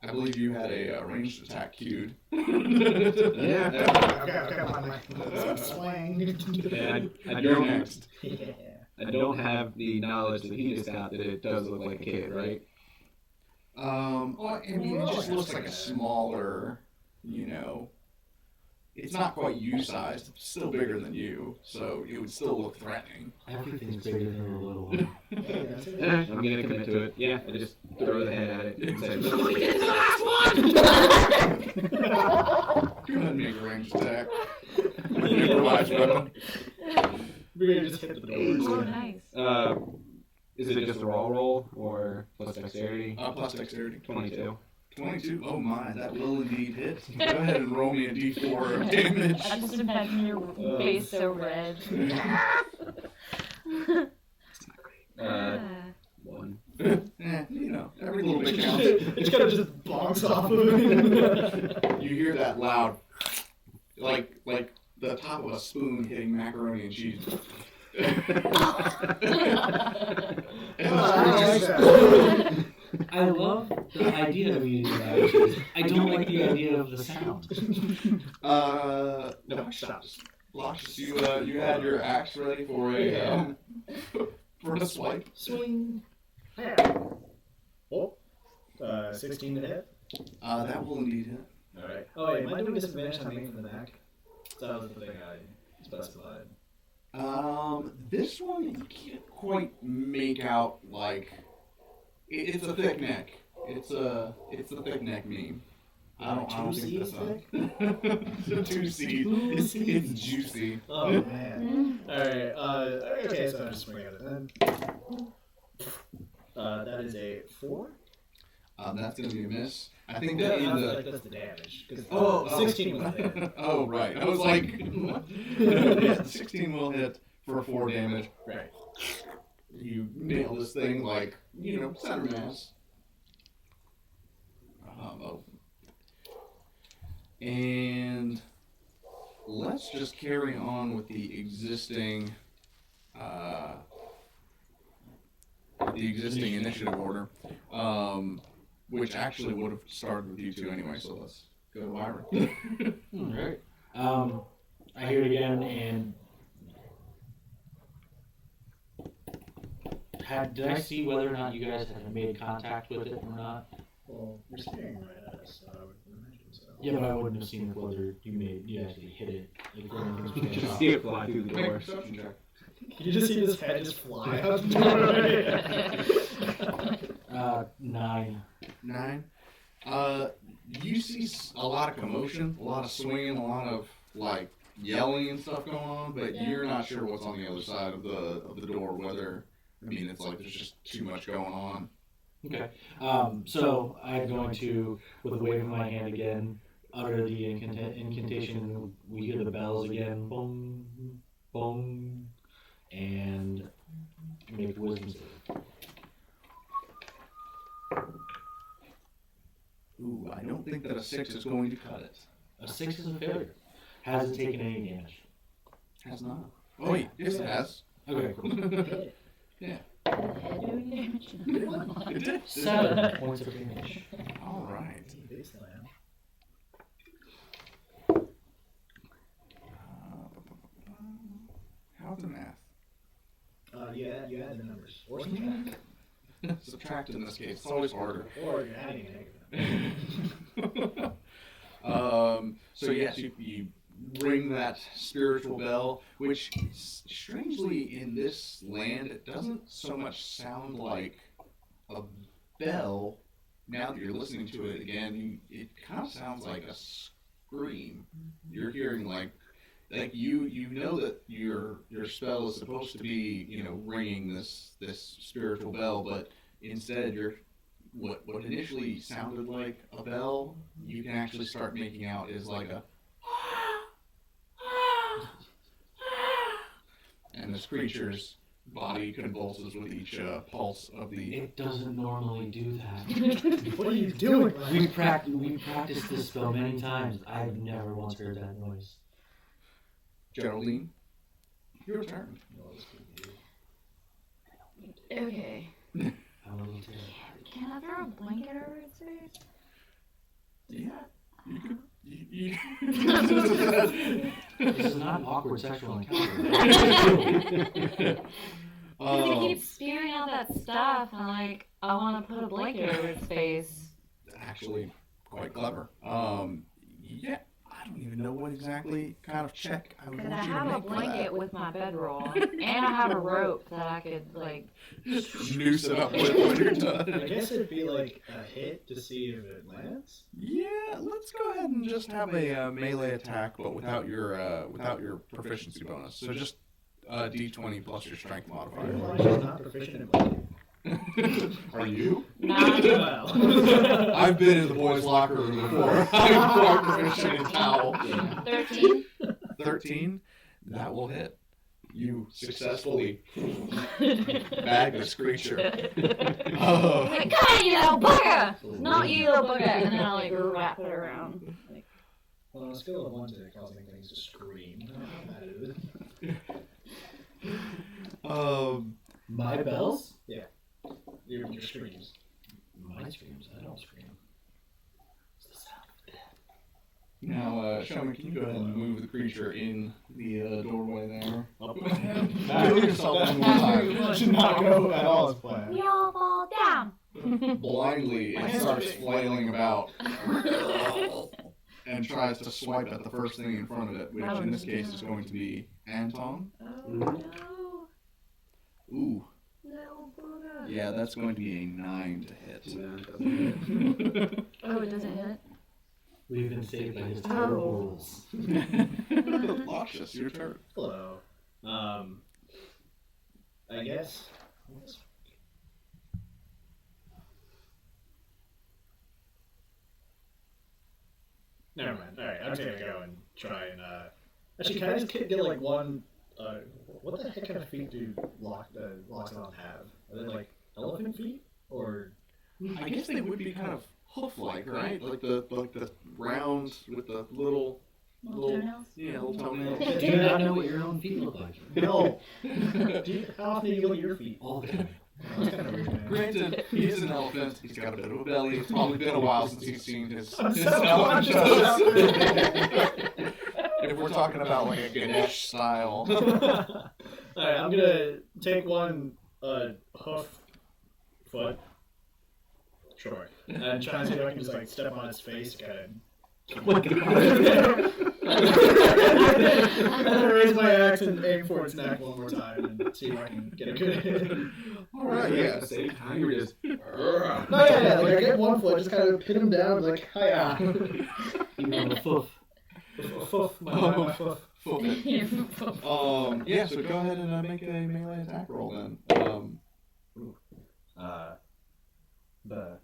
I believe you had a ranged attack queued. Yeah. Okay, my swing. Yeah, I You're don't. next. Yeah. I don't have the knowledge that he just got that it does look like a kid, right? Well, it just looks like a smaller, it's not quite you-sized, it's still bigger than you, so it would still look threatening. Everything's bigger than a little one. Yeah, I'm gonna commit to it. Yeah, I just throw the head at it and say, Go ahead and make a ranged attack. Improvised weapon. We're gonna just hit the Oh, door. nice. Is it just a raw roll or plus dexterity? Plus dexterity. 22. 22? Oh my, that will indeed hit. Go ahead and roll me a d4 of damage. I just imagine your face so red. Ah. 1. Every little bit counts. It kind of just bonks off of him. You hear that loud, like the top of a spoon hitting macaroni and cheese. I love the idea of using that. I don't like the idea of the sound. Loxious, you had your axe ready for a for a swipe. Swing. Oh, 16 to hit. That will indeed hit. Alright. Oh, wait, am I doing disadvantage on aiming from the back? That was the thing I specified. This one you can't quite make out it's a thick neck. It's the thick neck meme. I don't Two think seeds that's a 2 seed. It's juicy. Oh man. Alright, okay, so I'm just swinging out a 10. That is a 4. That's gonna be a miss. I think Yeah, that in that's the damage. 'Cause, Oh, 16 was the hit. Oh, right. I was like, what? Yeah, 16 will hit for 4 damage. Right. You nail this thing like, center mass. Oh. And let's just carry on with the existing initiative order, which actually would have started with you two anyway. So let's go to Wyran. All right. I hear it again, and did I see whether or not you guys had made contact with it or not? Well, you're staring right at us, so I would imagine so. Yeah, but I wouldn't have seen whether you actually hit it. Like, if anything was You being just shot. see it fly through the Make a door. perception check. You just see this head just fly out the door. 9. 9. You see a lot of commotion, a lot of swinging, a lot of like yelling and stuff going on, but you're not sure what's on the other side of the door. Whether it's like there's just too much going on. Okay. So I'm going to, with a wave of my hand again, utter the incantation. We hear the bells again, boom, boom, and make a wisdom save. Ooh, I don't think that a 6 is going to cut it. A 6 is a failure. Hasn't taken any damage. Has not. Oh wait, yes it has. Okay, cool. Yeah. Damage. It did. 7 points of damage. All right. Baseline. How's the math? You add the numbers. Or subtract. Subtract in this case. It's always harder. Or you're adding a negative. So yes, you ring that spiritual bell, which strangely in this land it doesn't so much sound like a bell. Now that you're listening to it again, it kind of sounds like a scream. You're hearing like you know that your spell is supposed to be ringing this spiritual bell, but instead you're what initially sounded like a bell, you can actually start making out is like a and this creature's body convulses with each pulse of the. It doesn't normally do that. What are you doing? We practiced this spell many times. I've never once heard that noise. Geraldine, your turn. Okay. I'm a little terrible. Can I throw a blanket over its face? Yeah, you could. You This is not an awkward sexual encounter. Because he keeps spewing out that stuff, and I want to put a blanket over its face. Actually, quite clever. Yeah, I don't even know what exactly kind of check I would Because I want you to have a make for blanket that. with my bedroll, and I have a rope that I could Noose it up with when you're I done. guess it'd be like a hit to see if it lands. Yeah, let's go ahead and just have a melee attack, but without your proficiency bonus. So just D20 plus your strength modifier. She's not proficient in blanket. Are you? not. Well. I've been in the boys' locker room before. I'm quite proficient in towel. 13. 13. That will hit. You successfully bag this creature. Oh. Come on, you little bugger! Not you, little bugger! And then I wrap it around. Well, on a scale of 1 to causing things to scream, I don't know how that is. My bells? Yeah. Your screams. My screams. I don't scream. It's the sound of death. Now, Showman, can you go ahead and move the creature in the doorway there? Back. Move yourself one more time. Should not go at all as planned. We all fall down. Blindly, it starts flailing about and tries to swipe at the first thing in front of it, which in this case is going to be Anton. Oh no. Ooh, Little bugger. yeah, that's going to be a 9 to hit. Yeah, it doesn't hit. Oh, it doesn't hit? We've been saved by his terrible rules. Loxious, your turn. Hello. I guess. Never mind. All right, I'm just gonna go and try and. Actually, can I just get like one? What the heck kind of feet do Loxodon have? Are they like elephant feet or? I guess they would be kind of hoof-like, right? Like the round with the little Toenails? yeah, little toenails. Do you not know what your own feet look like? No. How often do you look at your feet? All the time. That's kind of weird, man. Granted, he's an elephant. He's got a bit of a belly. It's probably been a while since he's seen his elephant self-conscious. toes. If we're talking about like a Ganesh style. Alright, I'm gonna take one hoof foot. Sure. And try and see if I can just like step on its face, kind of. Oh my god. And then raise my axe and aim for its neck one more time and see if I can get a good hit. Alright, yeah. At the same time, you're just. No, yeah. Like I get one foot, just kind of pin him down, like, hiya. You have a foof. My foot. Yeah, so go ahead and make a melee attack roll then. The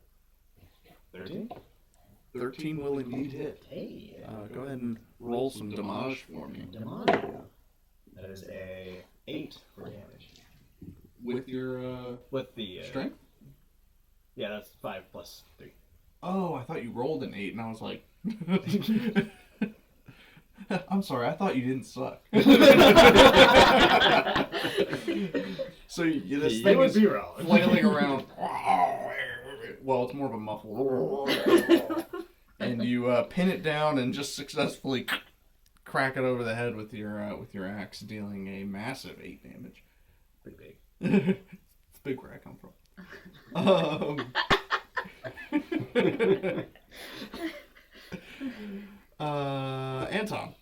13? 13 will indeed hit. Hey. Go ahead and roll some damage for me. That is a 8 for damage. With your With the strength? Yeah, that's 5 plus 3. Oh, I thought you rolled an 8, and I was like... I'm sorry, I thought you didn't suck. So this thing is flailing around. Well, it's more of a muffled. And you pin it down and just successfully crack it over the head with your axe, dealing a massive 8 damage. Pretty big. It's big where I come from. Anton.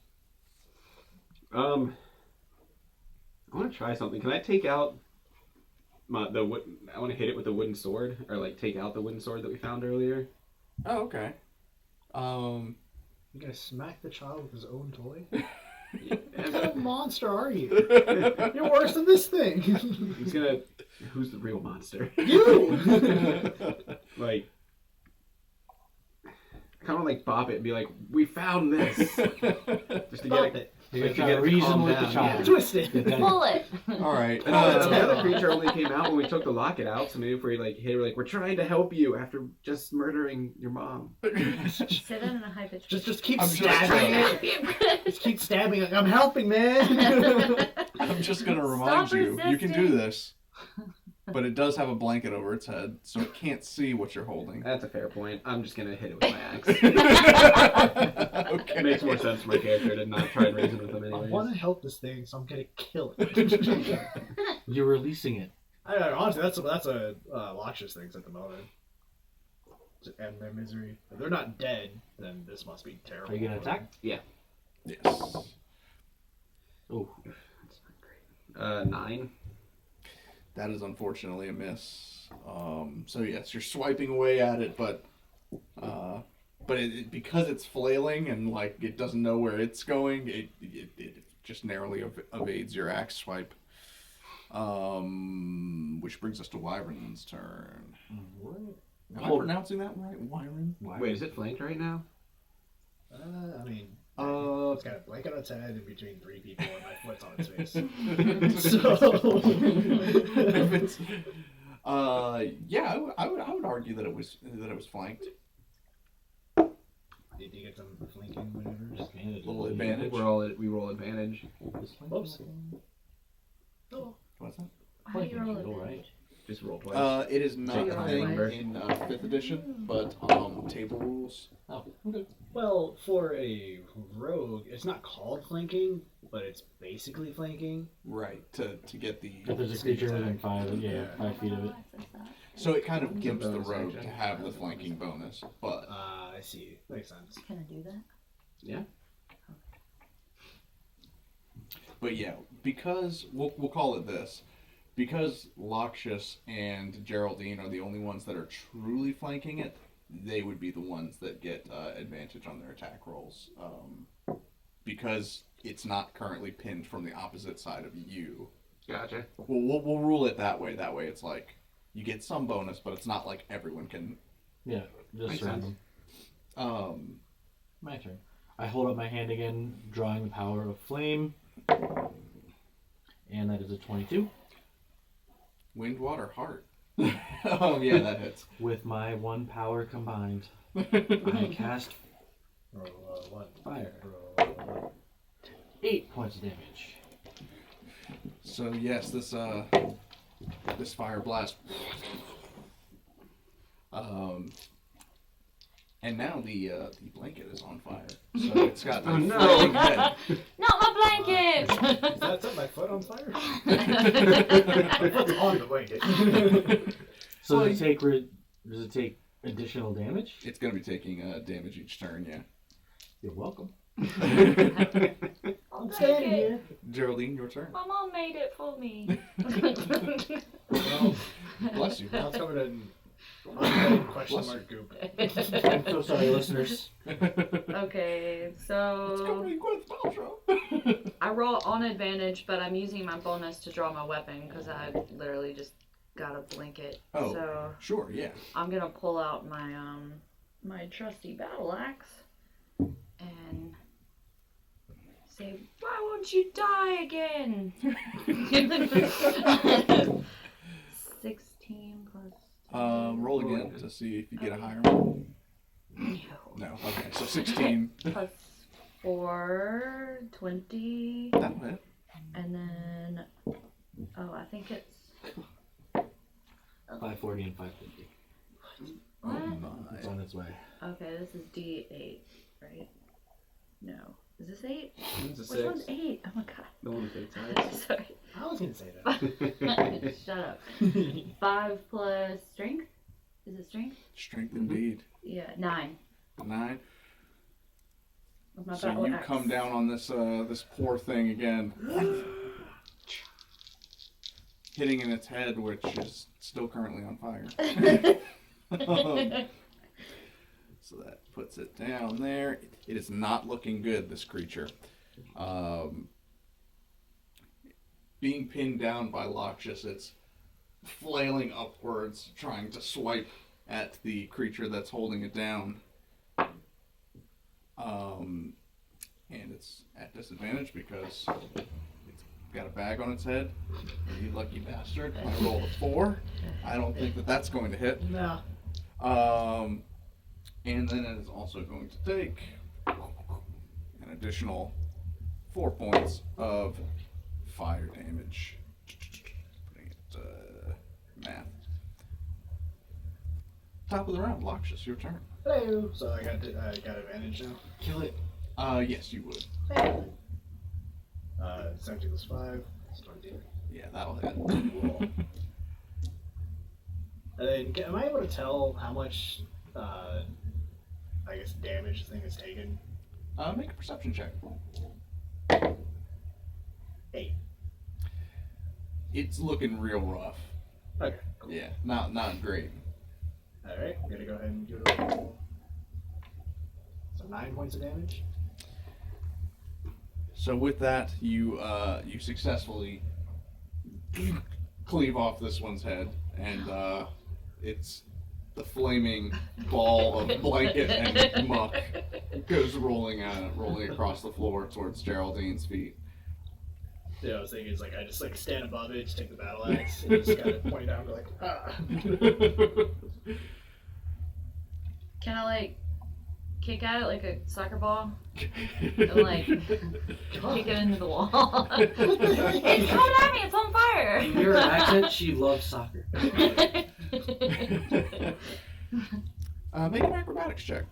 I want to try something. Can I take out I want to hit it with a wooden sword, or like take out the wooden sword that we found earlier. Oh, okay. You gonna smack the child with his own toy? Yeah. What kind of monster are you? You're worse than this thing. He's gonna. Who's the real monster? You. Like, kind of like bop it and be like, "We found this." Just to Stop get it. You're to trying get to it to reason calm with the down. child. Twist it. Pull it. All right. The other creature only came out when we took the locket out, so maybe if we like hit her, like, we're trying to help you after just murdering your mom. Say that in a high pitch. Just keep I'm stabbing it. Just keep stabbing it. I'm helping, man. I'm just gonna remind Stop you, you can do resisting. this, but it does have a blanket over its head, so it can't see what you're holding. That's a fair point. I'm just gonna hit it with my axe. Okay. It makes more sense for my character to not try and reason with him I anyways. want to help this thing, so I'm gonna kill it. You're releasing it. I don't know, honestly, that's a Loxious things at the moment. To end their misery. If they're not dead, then this must be terrible. Are you gonna attack? Yes. Oh, 9. That is unfortunately a miss. So yes, you're swiping away at it, but because it's flailing and like it doesn't know where it's going, it just narrowly evades your axe swipe. Which brings us to Wyran's turn. what? Am I pronouncing that right? Wyran? Wait, is it flanked right now? I mean, Uh, it's got a blanket on its head in between 3 people, and my foot's on its face. if it's, yeah, I would argue that it was flanked. Did you get some flanking maneuvers? Little advantage. We roll advantage. Whoops. What's that? How do you roll it? Right. Just roll twice. It is not Take a a high thing number. in 5th edition, but table rules. Oh, okay. Well, for a rogue, it's not called flanking, but it's basically flanking. Right, to get the... If there's a creature within 5 feet of it. So it kind of gives the bonus rogue to action. have the flanking bonus, but... I see. Makes sense. Can I do that? Yeah. But yeah, because... We'll call it this. Because Loxious and Geraldine are the only ones that are truly flanking it, they would be the ones that get advantage on their attack rolls. Because it's not currently pinned from the opposite side of you. Gotcha. We'll rule it that way. That way it's like, you get some bonus, but it's not like everyone can... Yeah, just Makes random. sense. My turn. I hold up my hand again, drawing the power of flame. And that is a 22. Wind, water, heart. Oh, yeah, that hits. With my 1 power combined, I cast Roll 1. fire. Roll 1. 8 points of damage. So, yes, this fire blast. And now the blanket is on fire. So it's got Oh, no. flaming head. Not my blanket! Does that set my foot on fire? My foot's on the blanket. So Well, does it take additional damage? It's going to be taking damage each turn, yeah. You're welcome. I'll take standing it. here. Geraldine, your turn. My mom made it for me. Well, Bless you. now it's covered in unpaid question mark goop. I'm so sorry, listeners. Okay, It's so covering Gwyneth Paltrow. I roll on advantage, but I'm using my bonus to draw my weapon because I literally just got a blanket. Oh. So Sure, yeah. I'm gonna pull out my my trusty battle axe and say, "Why won't you die again?" 16 plus. Roll again to see if you get a higher one. No. No. Okay, so 16. Plus 4, 20, That'll hit. and then I think it's 540 and 550. Oh what? It's on its way. Okay, this is D8, right? No. Is this 8? It's a Which one's 6. 8? Oh my god. The one with 8 sides. Sorry. I was gonna say that. Shut up. 5 plus strength? Is it strength? Strength indeed. Yeah, 9. 9. With my So battle you axe. come down on this this poor thing again, hitting in its head, which is still currently on fire. So that puts it down there. It is not looking good, this creature. Being pinned down by Loxious, it's flailing upwards, trying to swipe at the creature that's holding it down. And it's at disadvantage because it's got a bag on its head. You lucky bastard. I rolled a 4. I don't think that that's going to hit. No. And then it is also going to take an additional 4 points of fire damage. Putting it, math. Top of the round, Loxious, your turn. Hello. So I got advantage now. Kill it. Yes, you would. 17 plus 5. That's 20. Yeah, that'll hit. Cool. And then, am I able to tell how much, I guess, damage the thing has taken? Make a perception check. 8. It's looking real rough. Okay. Cool. Yeah, not great. All right. I'm gonna go ahead and give it a roll. So 9 points of damage. So with that, you successfully cleave off this one's head, and it's the flaming ball of blanket and muck goes rolling across the floor towards Geraldine's feet. Yeah, I was thinking is like I just like stand above it, just take the battle axe, and just kind of point down, and go like, ah. Can I like kick at it like a soccer ball and like kick it into the wall? It's coming at me! It's on fire! Your accent, she loves soccer. Make an acrobatics check.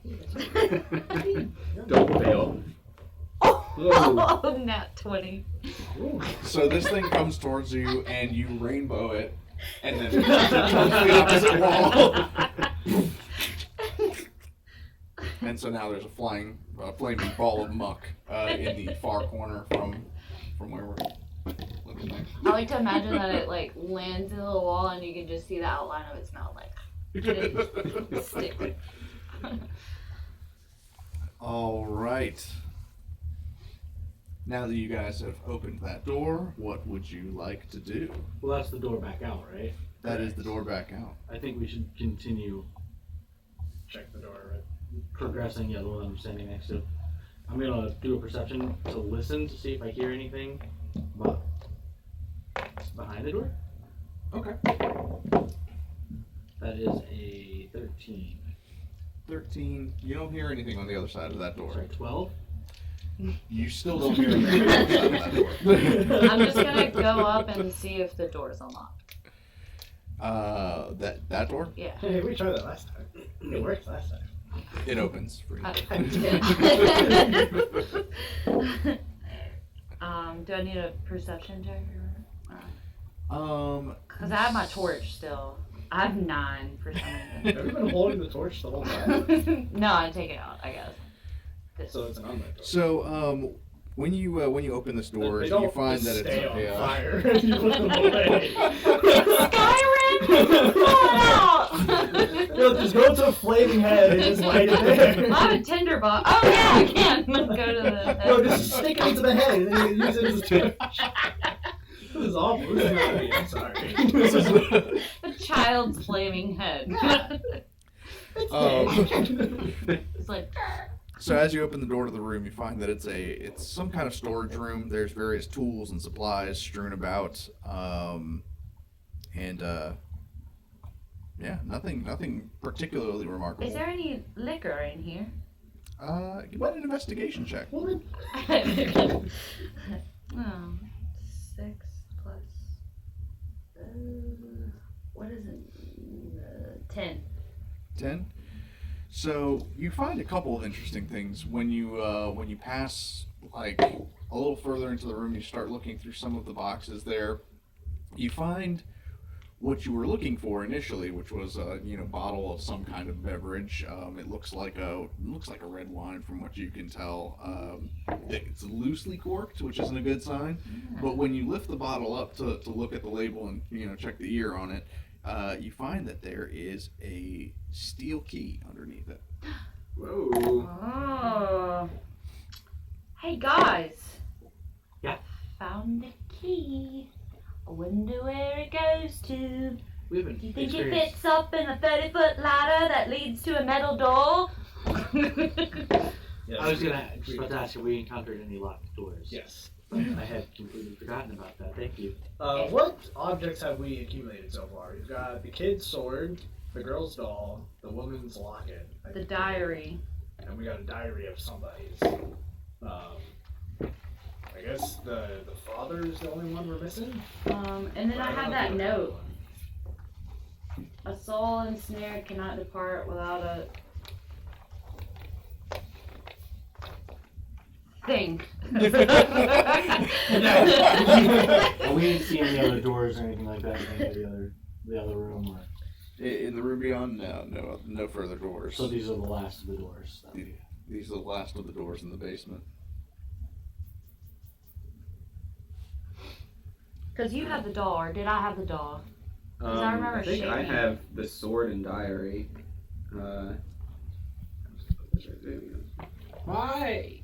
Don't fail. Oh, nat 20. So this thing comes towards you, and you rainbow it, and then it jumps the opposite wall. And so now there's a flaming ball of muck in the far corner from where we're looking at. I like to imagine that it like lands into the wall and you can just see the outline of its mouth like stick. right. Now that you guys have opened that door, what would you like to do? Well, that's the door back out, right? That is the door back out. I think we should continue Check the door, right? progressing. Yeah, the one I'm standing next to. I'm gonna do a perception to listen to see if I hear anything, but behind the door. Okay. That is a 13. 13. You don't hear anything on the other side of that door. Sorry, 12. You still don't hear anything on the other side of that door. I'm just gonna go up and see if the door's unlocked. That door? Yeah. Hey, we tried that last time. It worked last time. It opens for you. Do I need a perception check? Um, Because I have my torch still. I have 9 for some Have you been holding the torch the whole time? reason. No, I take it out, I guess. So it's an unlit door. so, when you open this door, They you don't find just that stay it's on a, fire. You put them away. Skyrim! Pull it out! No, just go to a flaming head and just light it there. I have a tinderbox. Oh yeah, I can go to the head. No, just stick it into the head and then you use it as a torch. This is awful. This is not me. I'm sorry. This is A child's flaming head. It's like, So as you open the door to the room, you find that it's some kind of storage room. There's various tools and supplies strewn about, yeah, nothing particularly remarkable. is there any liquor in here? Give me an investigation check. Woman. Oh, 6 plus. What is it? 10. 10. So you find a couple of interesting things when you pass like a little further into the room. You start looking through some of the boxes there. You find what you were looking for initially, which was a bottle of some kind of beverage. It looks like a red wine from what you can tell. It's loosely corked, which isn't a good sign. But when you lift the bottle up to look at the label and check the ear on it, you find that there is a steel key underneath it. Whoa. Oh. Hey guys. Yeah? Found the key. I wonder where it goes to. We haven't Do you think it experienced- fits up in a 30-foot ladder that leads to a metal door? Yes. I was just about to ask if we encountered any locked doors. Yes. But I had completely forgotten about that. Thank you. What objects have we accumulated so far? We've got the kid's sword, the girl's doll, the woman's locket, The diary. and we got a diary of somebody's. I guess the father is the only one we're missing. And then I have that note. A soul ensnared cannot depart without a thing. Well, we didn't see any other doors or anything like that in any of the other room. Or... In the room beyond, no further doors. So these are the last of the doors. These are the last of the doors in the basement. Because you have the doll, or did I have the doll? I remember I think I shaking. have the sword and diary. Why?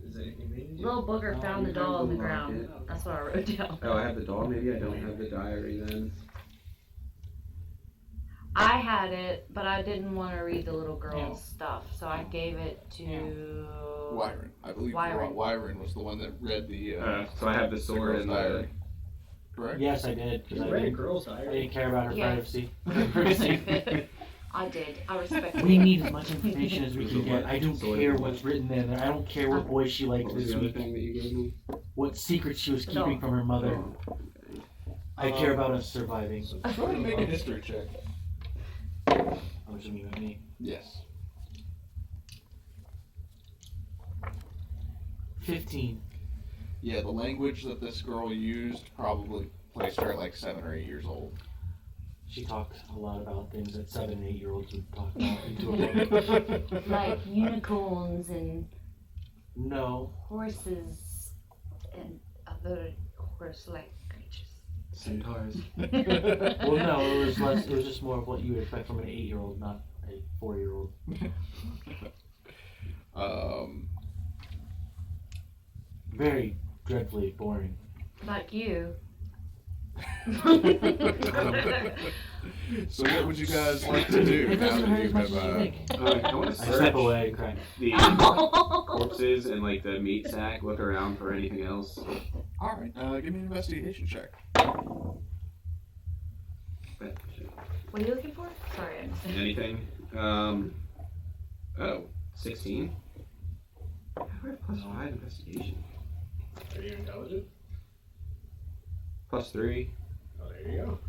Is there anything we need to do? Little booger found the you doll have in the the ground. locket. That's what I wrote down. Oh, I have the doll. Maybe I don't have the diary then. I had it, but I didn't want to read the little girl's stuff, so I gave it to Wyran. I believe Wyran. Wyran was the one that read the. So I have the sword girl's and diary. Correct? Yes, I did. You Because read a girl's I diary. didn't care about her Yeah. privacy. I did. I respect We it. need as much information as we can get. I don't care what's written in there. I don't care what boy she liked What was this the other week. thing that you gave me? What secrets she was No. keeping from her mother. Oh, I care about us surviving. Go ahead and make a history check. I'm assuming that me. Yes. 15. Yeah, the language that this girl used probably placed her at like 7 or 8 years old. She talked a lot about things that 7 and 8 year olds would talk about into a book. Like unicorns and No. horses and other horse-like creatures. centaurs. Well, no, it was less. It was just more of what you would expect from an 8 year old, not a 4 year old. very dreadfully boring. Like you. So what would you guys like to do It now doesn't that hurt you as much have as you think. I want to I step search away and cry. the corpses and like the meat sack. Look around for anything else. all right, give me an investigation check. What are you looking for? Sorry, I missed it. Anything? 16. How do I have +5 investigation? Are you intelligent? +3. Oh, there you go.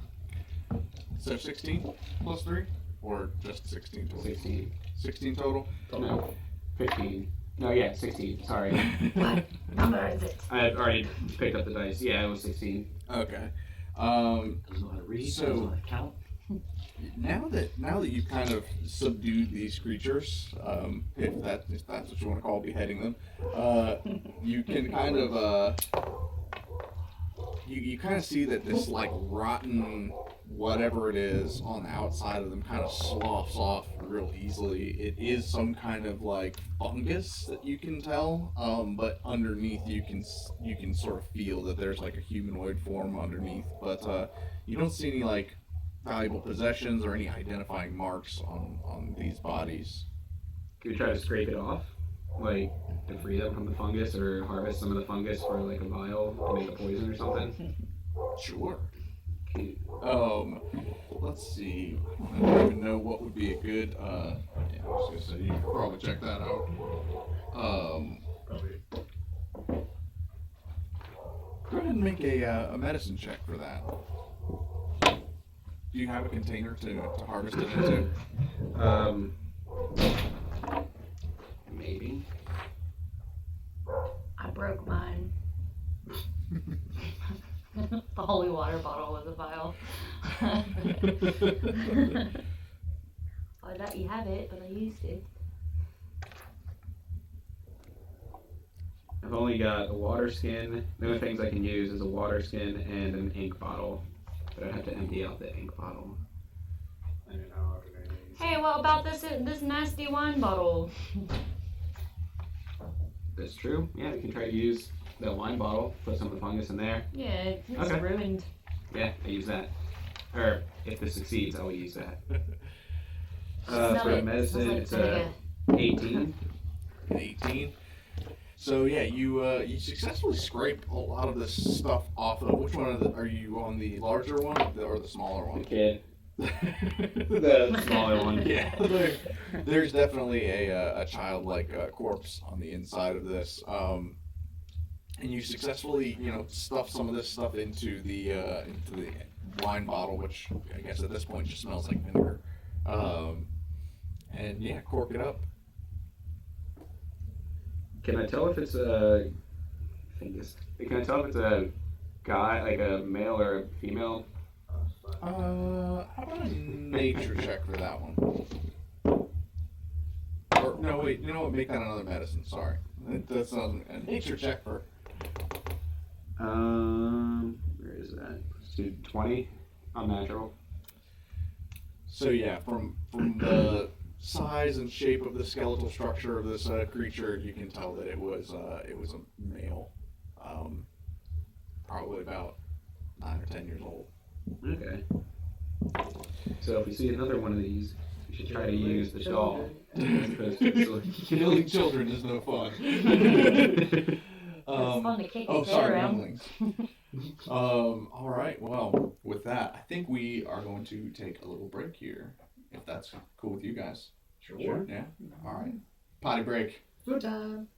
So 16 plus 3? Or just 16 total? 16. 16 total? No. 15. No, yeah, 16. Sorry. What number is it? I had already picked up the dice. Yeah, it was 16. Okay. Doesn't know how to read, So- doesn't know how to count. Now that you've kind of subdued these creatures, if that's what you want to call beheading them, you can kind of you kind of see that this like rotten whatever it is on the outside of them kind of sloughs off real easily. It is some kind of like fungus that you can tell, but underneath you can sort of feel that there's like a humanoid form underneath, but you don't see any like valuable possessions or any identifying marks on these bodies. Can we try to scrape it off? Like, to free them from the fungus or harvest some of the fungus for like a vial to make a poison or something? Sure. Okay. Let's see. I don't even know what would be a good. Yeah, I was gonna say you could probably check that out. Probably. Go ahead and make a medicine check for that. Do you have a container to harvest it into? Maybe. I broke mine. The holy water bottle was a vial. I let you have it, but I used it. I've only got a water skin. The only things I can use is a water skin and an ink bottle. But I'd have to empty out the ink bottle. I don't know how to name Hey, what about this nasty wine bottle? That's true. Yeah, we can try to use the wine bottle, put some of the fungus in there. Yeah, it's Okay. ruined. Yeah, I use that. Or if this succeeds, I will use that. Smell For it. medicine, Smells like it's vinegar. 18. An 18. So yeah, you successfully scrape a lot of this stuff off of. Which one are you on, the larger one or the smaller The one? kid. The smaller one. Yeah, there's definitely a childlike corpse on the inside of this, and you successfully stuff some of this stuff into the wine bottle, which I guess at this point just smells like vinegar, and yeah, cork it up. Can I tell if it's a fungus? Can I tell if it's a guy, like a male or a female? How about a nature check for that one? Or no, wait. You know what? Make that another medicine. Sorry, that's not a nature check for. Where is that? Let's do 20. Unnatural. So yeah, from the size and shape of the skeletal structure of this creature, you can tell that it was a male, probably about 9 or 10 years old. Okay. So if we see another one of these, we should try to use the shawl. As opposed to the sword. Killing children is no fun. It's fun to kick your tail sorry, around. younglings. All right. Well, with that, I think we are going to take a little break here, if that's cool with you guys. Sure. Yeah. All right. Potty break. Good time.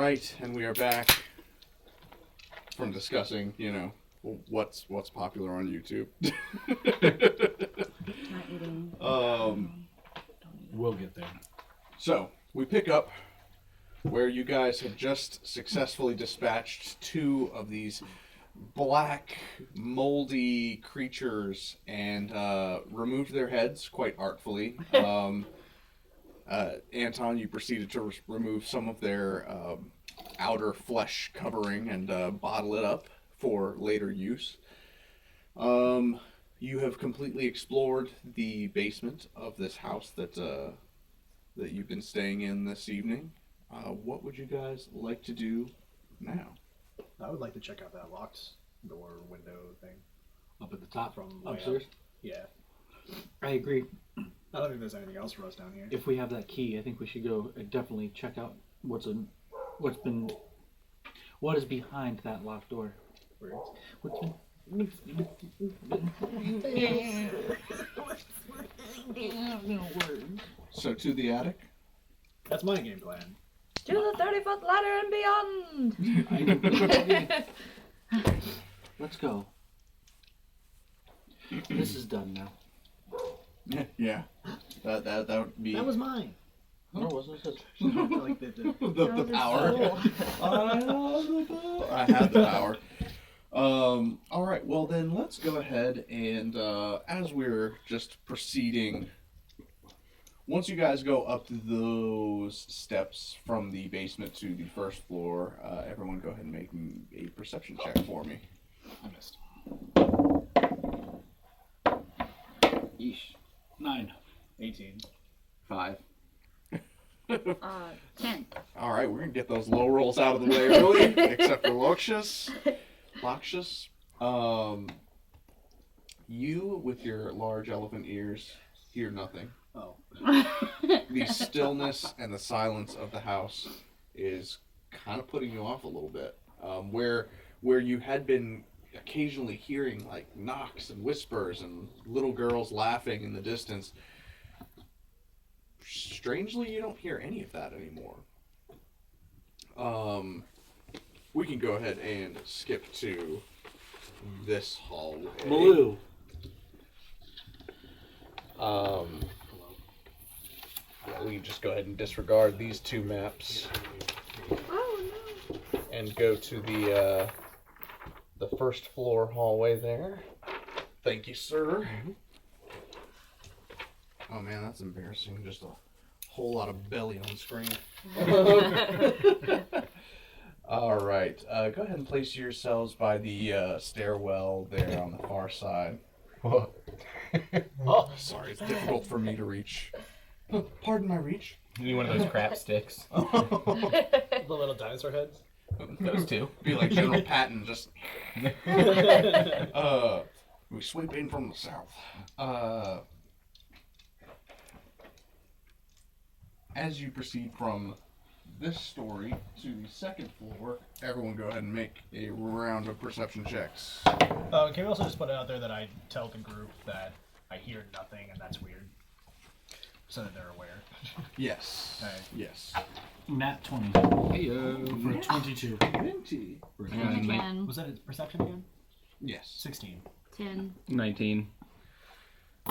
right, and we are back from discussing, what's popular on YouTube. Not eating. We'll get there. So, we pick up where you guys had just successfully dispatched 2 of these black, moldy creatures and removed their heads quite artfully. Anton, you proceeded to remove some of their outer flesh covering and bottle it up for later use. You have completely explored the basement of this house that you've been staying in this evening. What would you guys like to do now? I would like to check out that locked door window thing. Up at the top, From way upstairs. up. Yeah. I agree. I don't think there's anything else for us down here. If we have that key, I think we should go and definitely check out what is behind that locked door. What's been So to the attic? That's my game plan. To the 30-foot ladder and beyond! Let's go. This is done now. Yeah. That would be... That was mine. No, wasn't it? Like the the power. I have the power. All right, well then let's go ahead and as we're just proceeding, once you guys go up those steps from the basement to the first floor, everyone go ahead and make a perception check for me. I missed. Yeesh. 9. 18. 5. 10. All right, we're gonna get those low rolls out of the way early, except for Loxious. You with your large elephant ears hear nothing. Oh. The stillness and the silence of the house is kind of putting you off a little bit. Where you had been occasionally hearing like knocks and whispers and little girls laughing in the distance, strangely you don't hear any of that anymore. We can go ahead and skip to this hallway. Blue. We can just go ahead and disregard these 2 maps Oh no. and go to the first floor hallway there. Thank you, sir. Oh man, that's embarrassing. Just a whole lot of belly on screen. All right, go ahead and place yourselves by the stairwell there on the far side. Oh, sorry, it's difficult for me to reach. Oh, pardon my reach. You need one of those crap sticks. The little dinosaur heads? Those 2. Be like General Patton, just. We sweep in from the south. As you proceed from this story to the second floor, everyone go ahead and make a round of perception checks. Can we also just put it out there that I tell the group that I hear nothing and that's weird? So that they're aware. Yes. Alright. Yes. Nat 20. Heyo. For a 22. 20. 10. Was that a perception again? Yes. 16. 10. 19.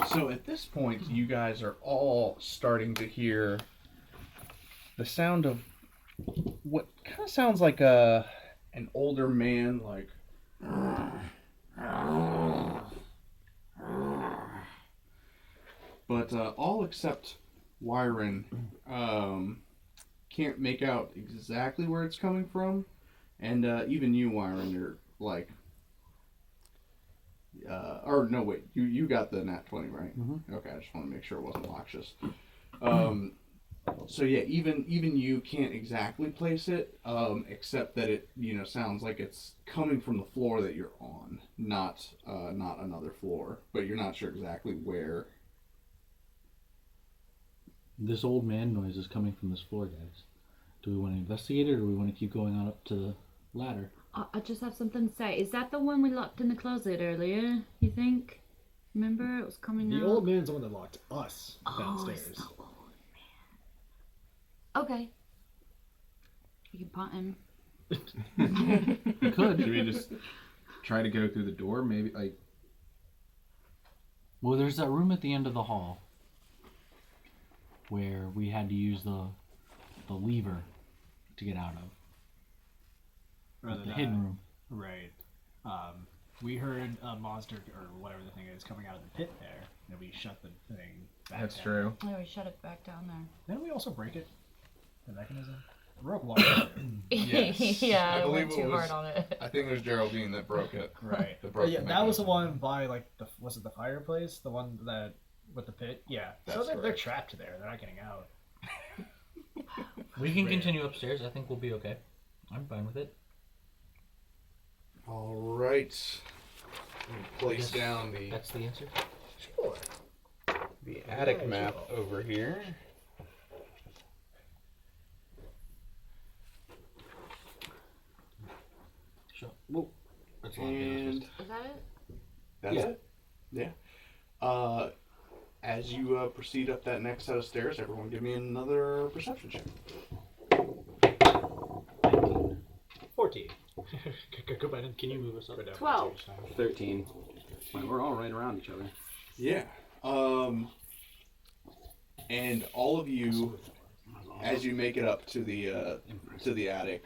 So at this point, you guys are all starting to hear the sound of what kind of sounds like an older man, like. But all except Wyran can't make out exactly where it's coming from, and even you, Wyran, you're like, or no, wait, you got the nat 20, right? Mm-hmm. Okay, I just want to make sure it wasn't Loxious. So yeah, even you can't exactly place it, except that it sounds like it's coming from the floor that you're on, not another floor, but you're not sure exactly where. This old man noise is coming from this floor, guys. Do we want to investigate it, or do we want to keep going on up to the ladder? I just have something to say. Is that the one we locked in the closet earlier, you think? Remember? It was coming out. The old man's the one that locked us Oh, downstairs. it's the old man. Okay. We can punt him. We could. Should we just try to go through the door? Maybe like. Well, there's that room at the end of the hall where we had to use the lever to get out of. Rather The hidden room. Right. We heard a monster or whatever the thing is coming out of the pit there, and we shut the thing back That's down. true. Yeah, we shut it back down there. Didn't we also break it? The mechanism? Broke one. There. Yes. Yeah, I I believe went it too was- hard on it. I think it was Geraldine that broke it. Right. That broke Yeah, the that was the mechanism. one by like was it the fireplace? The one that with the pit? Yeah. So That's they're correct. trapped there. They're not getting out. We can continue upstairs. I think we'll be okay. I'm fine with it. All right. Place down That's the answer. Sure. the attic map over here. Sure. Whoa. That's a lot of And Is that it? that's Yeah. it. Yeah. As you proceed up that next set of stairs, everyone give me another perception check. 14. Go back and can you move us up or down? 12. 13. Well, we're all right around each other. Yeah. And all of you, as you make it up to the attic,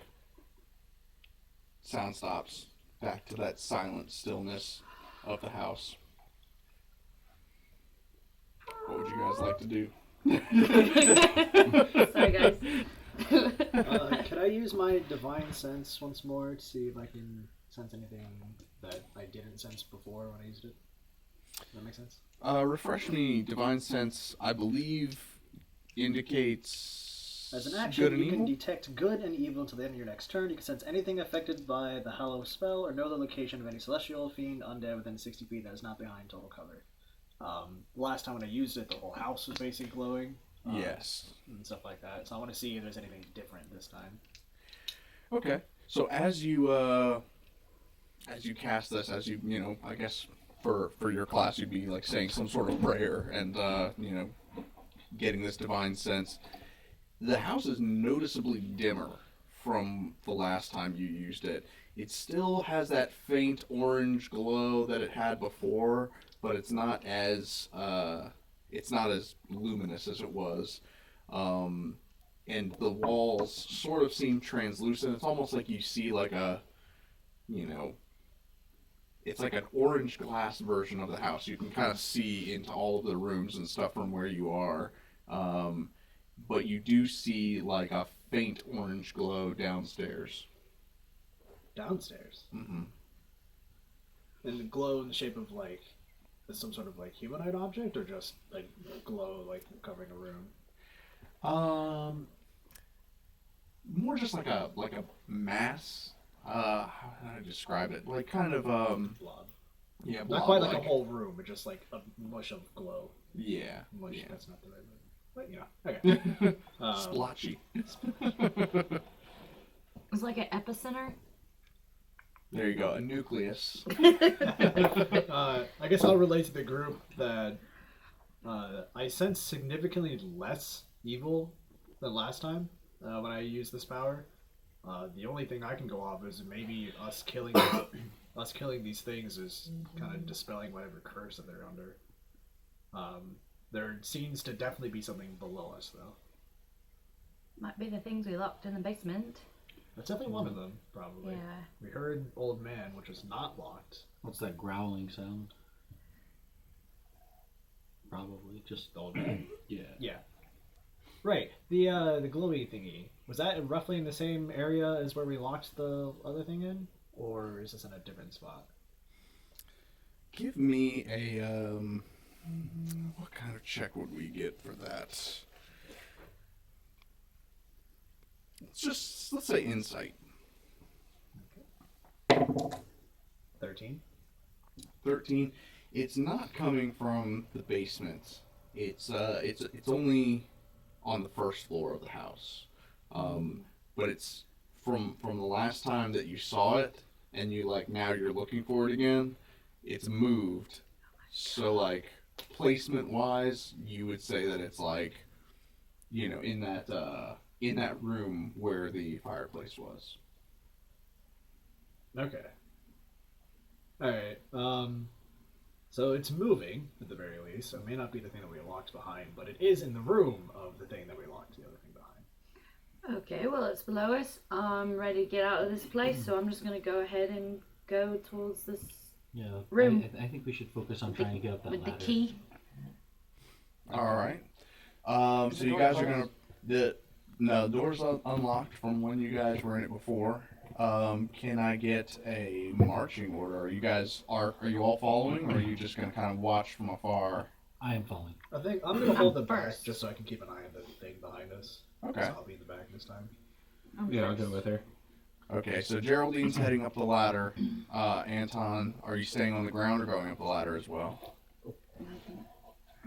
sound stops. Back to that silent stillness of the house. What would you guys like to do? Sorry, guys. Could I use my divine sense once more to see if I can sense anything that I didn't sense before when I used it? Does that make sense? Refresh me. Divine sense, I believe, indicates As an action, good and you can evil. detect good and evil until the end of your next turn. You can sense anything affected by the Hallow spell or know the location of any celestial, fiend, undead within 60 feet that is not behind total cover. Last time when I used it, the whole house was basically glowing. Yes. And stuff like that. So I want to see if there's anything different this time. Okay. So as you cast this, I guess for your class, you'd be like saying some sort of prayer and getting this divine sense. The house is noticeably dimmer from the last time you used it. It still has that faint orange glow that it had before, but it's not as luminous as it was. And the walls sort of seem translucent. It's almost like you see like it's like an orange glass version of the house. You can kind of see into all of the rooms and stuff from where you are. But you do see like a faint orange glow downstairs. Downstairs. Mm-hmm. And the glow in the shape of like some sort of like humanoid object, or just like glow like covering a room. More just like a mass. How do I describe it? Like kind of Blob. yeah, Not quite like a blob-like. whole room, but just like a mush of glow. Yeah, Mush. yeah. That's not the right word. But okay. Splotchy. It's like an epicenter. There you go, a nucleus. I guess I'll relate to the group that I sense significantly less evil than last time when I used this power. The only thing I can go off is maybe us killing these things is kind of dispelling whatever curse that they're under. There seems to definitely be something below us, though. Might be the things we locked in the basement. That's definitely one of them, probably. Yeah. We heard Old Man, which was not locked. What's that growling sound? Probably just Old Man. yeah. Yeah. Right. The glowy thingy. Was that roughly in the same area as where we locked the other thing in? Or is this in a different spot? Give me a what kind of check would we get for that? Let's say insight. 13. 13. It's not coming from the basement. It's only on the first floor of the house. But it's from the last time that you saw it, and now you're looking for it again. It's moved. So like placement wise, you would say that it's like, in that in that room where the fireplace was. Okay. Alright, so it's moving, at the very least, so it may not be the thing that we locked behind, but it is in the room of the thing that we locked the other thing behind. Okay, well, it's below us. I'm ready to get out of this place, so I'm just going to go ahead and go towards this room. I think we should focus on trying to get up that with ladder. the key. All right. So you guys are gonna the door's unlocked from when you guys were in it before. Can I get a marching order? Are you all following, or are you just gonna kind of watch from afar? I am following. I think I'm gonna hold them back first. just so I can keep an eye on the thing behind us. Okay. So I'll be in the back this time. Yeah, I'll go with her. Okay. So Geraldine's heading up the ladder. Anton, are you staying on the ground or going up the ladder as well?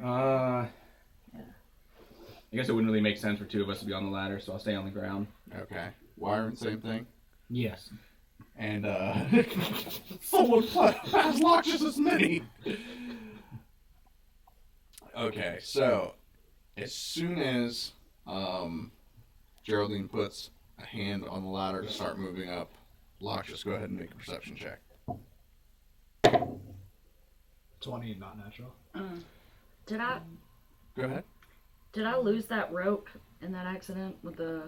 I guess it wouldn't really make sense for two of us to be on the ladder, so I'll stay on the ground. Okay. Wyran, same thing. Yes. And someone has Loxious as many. Okay, so as soon as Geraldine puts a hand on the ladder to start moving up, Loxious, go ahead and make a perception check. 20, not natural. Did I Go ahead. lose that rope in that accident with the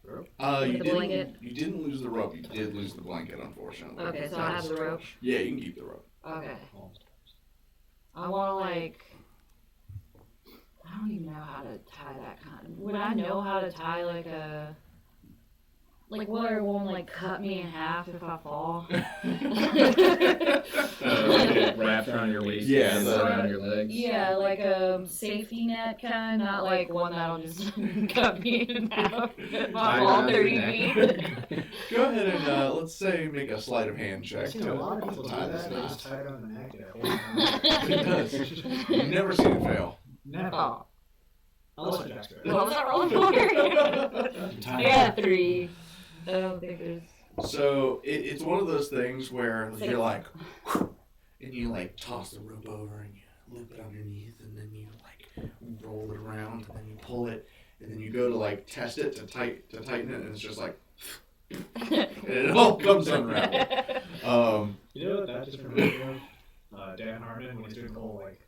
Rope? You the didn't. blanket? You didn't lose the rope. You did lose the blanket, unfortunately. Okay, so I have the rope. Yeah, you can keep the rope. Okay. I want to I don't even know how to tie that kind. Would I know how to tie like a where it won't cut me in half if I fall? Wrapped around your waist, Yeah, and around your legs. Yeah, like a safety net kind, not like one that'll just cut me in half if I fall 30 feet. Go ahead and let's say make a sleight of hand check I've seen a lot of people do tie this that. They just knot. tie it on the neck. And It does. You've never seen it fail. Never. Oh, Unless it's extra. what was I rolling for? Yeah, 3. I don't think there's. So it's one of those things where you're like, and you like toss the rope over and you loop it underneath, and then you like roll it around, and then you pull it, and then you go to like test it to tighten it, and it's just like, and it all comes unraveled. You know what that just reminded me of? Dan Harmon when he's doing the whole like.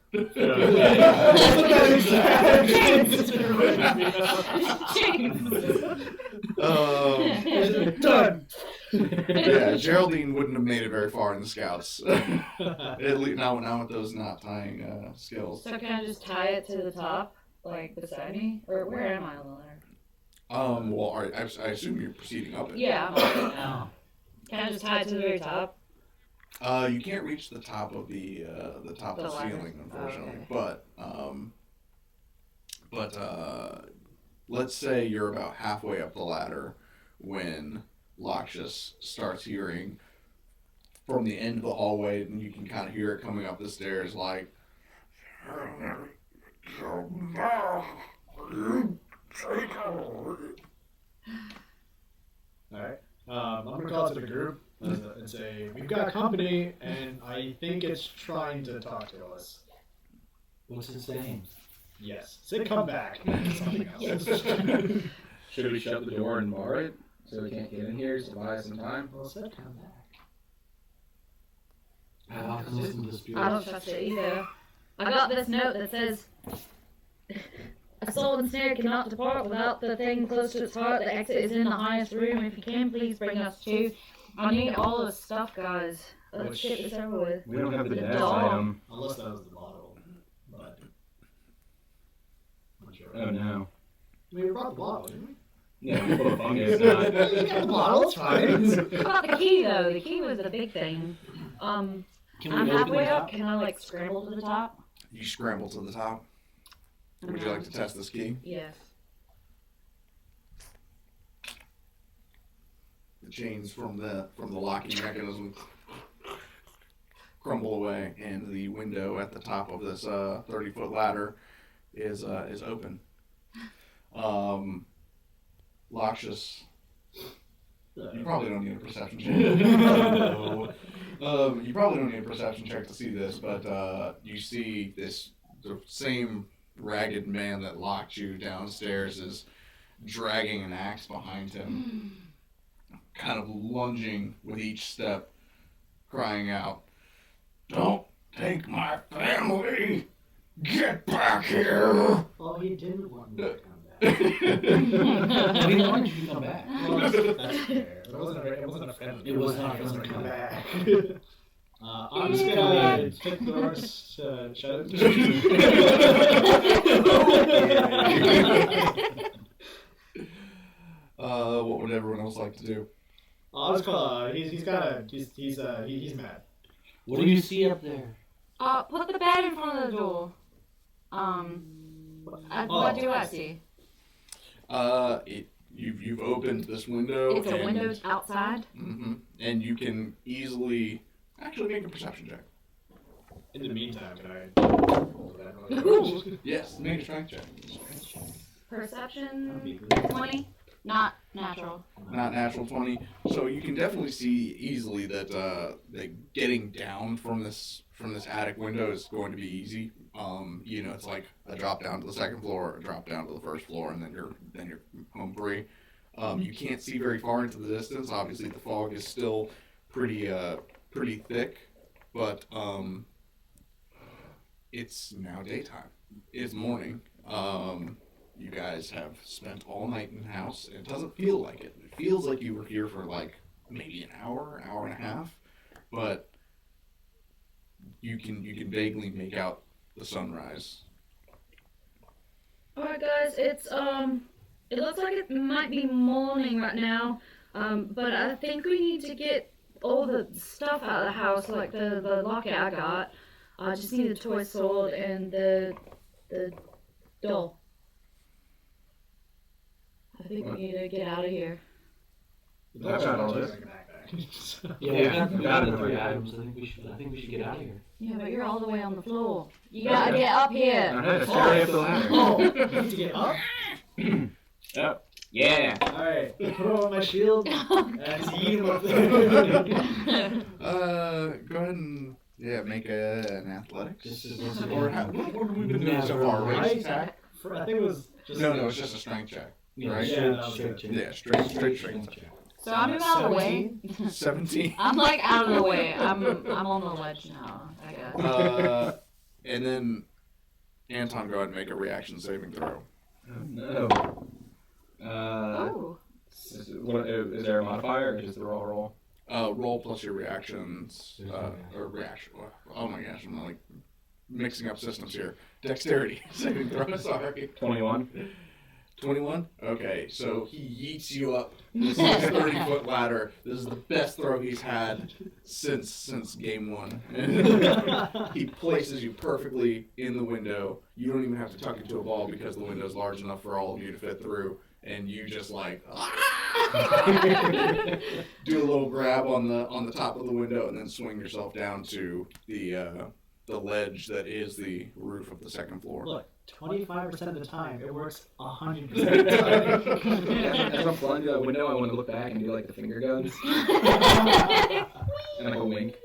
Done. Yeah, Geraldine wouldn't have made it very far in the scouts. At least not with those knot tying skills. So can I just tie it to the top, like beside me, or where am I on the ladder? Well, I assume you're proceeding up it. Yeah, I'm on it now. Can I just tie it to the very top? You can't reach the top of the top of the ladder? ceiling, unfortunately. Okay. But let's say you're about halfway up the ladder when Loxious starts hearing from the end of the hallway, and you can kind of hear it coming up the stairs, like. Alright. I'm gonna call it to the group and say, we've got company, and I think it's trying to talk to us. What's his name? Yes. Say come back. Something else. Should we shut the door and bar it so we can't get in here to buy some time? Well, said come back. I'll have to listen to the spirit. I don't trust it either. I got this note that says, "A soul ensnared cannot depart without the thing close to its heart. The exit is in the highest room. If you can, please bring us to. I need all the stuff, guys. Let's get this over with." We don't have the The dash doll. item. Unless that was the bottle. But. I'm not sure. Oh no. I mean, we brought the bottle, didn't we? Yeah, we both fungus, not. You got the bottle, it's fine. What about the key, though? The key was the big thing. Can we I'm open halfway the up. top? Can I, scramble to the top? You scramble to the top. Would you like to test this key? Yes. The chains from the locking mechanism crumble away, and the window at the top of this 30-foot ladder is open. Loxious, you probably don't need a perception check. You probably don't need a perception check to see this, but you see the same ragged man that locked you downstairs is dragging an axe behind him, kind of lunging with each step, crying out, "Don't take my family! Get back here!" Oh, he didn't want me to come back. We didn't want you to come back. Well, that's fair. It wasn't a friendly. It was not a friendly friendly come come back. I'm just gonna kick the doors shut. What would everyone else like to do? I'll just call. He's mad. What do you see up there? Put the bed in front of the door. What do I see? You've opened this window. It's a window outside. And you can easily actually make a perception check. In the meantime, can I? Yes, make a strength check. Perception 20, not natural. Not natural 20. So you can definitely see easily that getting down from this attic window is going to be easy. It's like a drop down to the second floor, a drop down to the first floor, and then you're home free. You can't see very far into the distance. Obviously, the fog is still pretty thick, but it's now daytime. It's morning. You guys have spent all night in the house, and it doesn't feel like it. It feels like you were here for like maybe an hour and a half, but you can vaguely make out the sunrise. Alright guys, it looks like it might be morning right now, but I think we need to get all the stuff out of the house, like the locket I got. I just need the toy sword and the doll. I think we need to get out of here. I've got all this. Yeah, we got it. the 3 items. I think we should get out of here. Yeah, but you're all the way on the floor. You gotta get up here. I had to carry up the ladder. Oh, you need to get up. Yep. Yeah. All right, put on my shield and eat him up there. Go ahead and make an athletics. Just Or what have we been doing so far? Race attack? I think it was just. No, it's just a strength check. Right? Yeah, that was straight good. Yeah, straight strength check. So I'm out of the way. 17. I'm like out of the way. I'm on the ledge now, I guess. And then Anton, go ahead and make a reaction saving throw. No. Oh. Is there a modifier or just the raw roll? Roll plus your reactions, or reaction. Oh my gosh, I'm like mixing up systems here. Dexterity saving throw. Sorry. 21. 21? Okay, so he yeets you up this 30-foot ladder. This is the best throw he's had since game 1. He places you perfectly in the window. You don't even have to tuck into a ball because the window's large enough for all of you to fit through. And you just like do a little grab on the top of the window and then swing yourself down to the ledge that is the roof of the second floor. Look, 25% of the time, it works 100% of the time. As I'm flying to that window, I want to look back and do like the finger guns. And like a wink.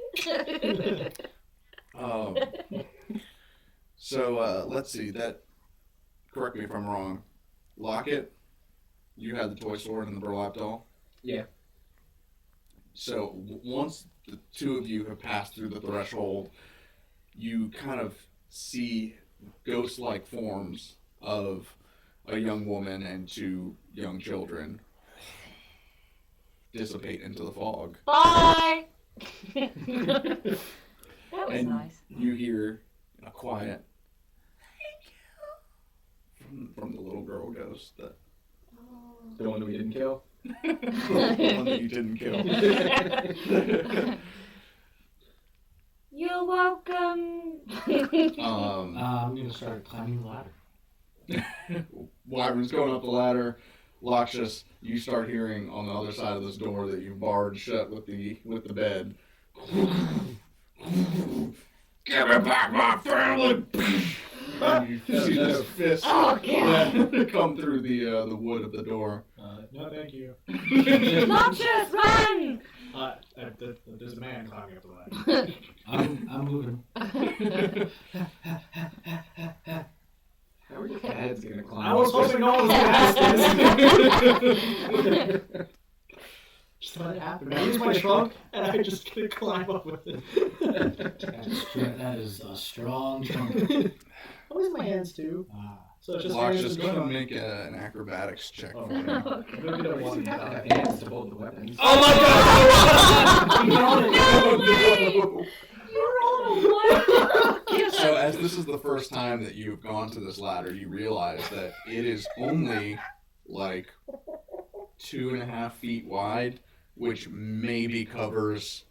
So let's see. Correct me if I'm wrong. Locket, you had the toy sword and the burlap doll? Yeah. So once the two of you have passed through the threshold, you kind of see ghost-like forms of a young woman and 2 young children dissipate into the fog. Bye! That was And nice. you hear a quiet "Thank you" from the little girl ghost that The one that we didn't kill? the one that you didn't kill. You're welcome. I'm gonna start climbing the ladder. Wyran's going up the ladder. Loxious, you start hearing on the other side of this door that you've barred shut with the bed. Give me back my family! And you see this fist come through the wood of the door. No, thank you. Loxious, run! There's a man climbing up the ladder. I'm moving. How are your pads gonna climb? I was hoping no one was gonna ask this. Just let it happen. I use my trunk and I just gonna climb up with it. That is a strong trunk. I use my hands too. So it's just Loxious, go ahead and make an acrobatics check for me. I'm gonna get a You one. have to have hands to hold the weapons. Oh my god! So as this is the first time that you've gone to this ladder, you realize that it is only like 2.5 feet wide, which maybe covers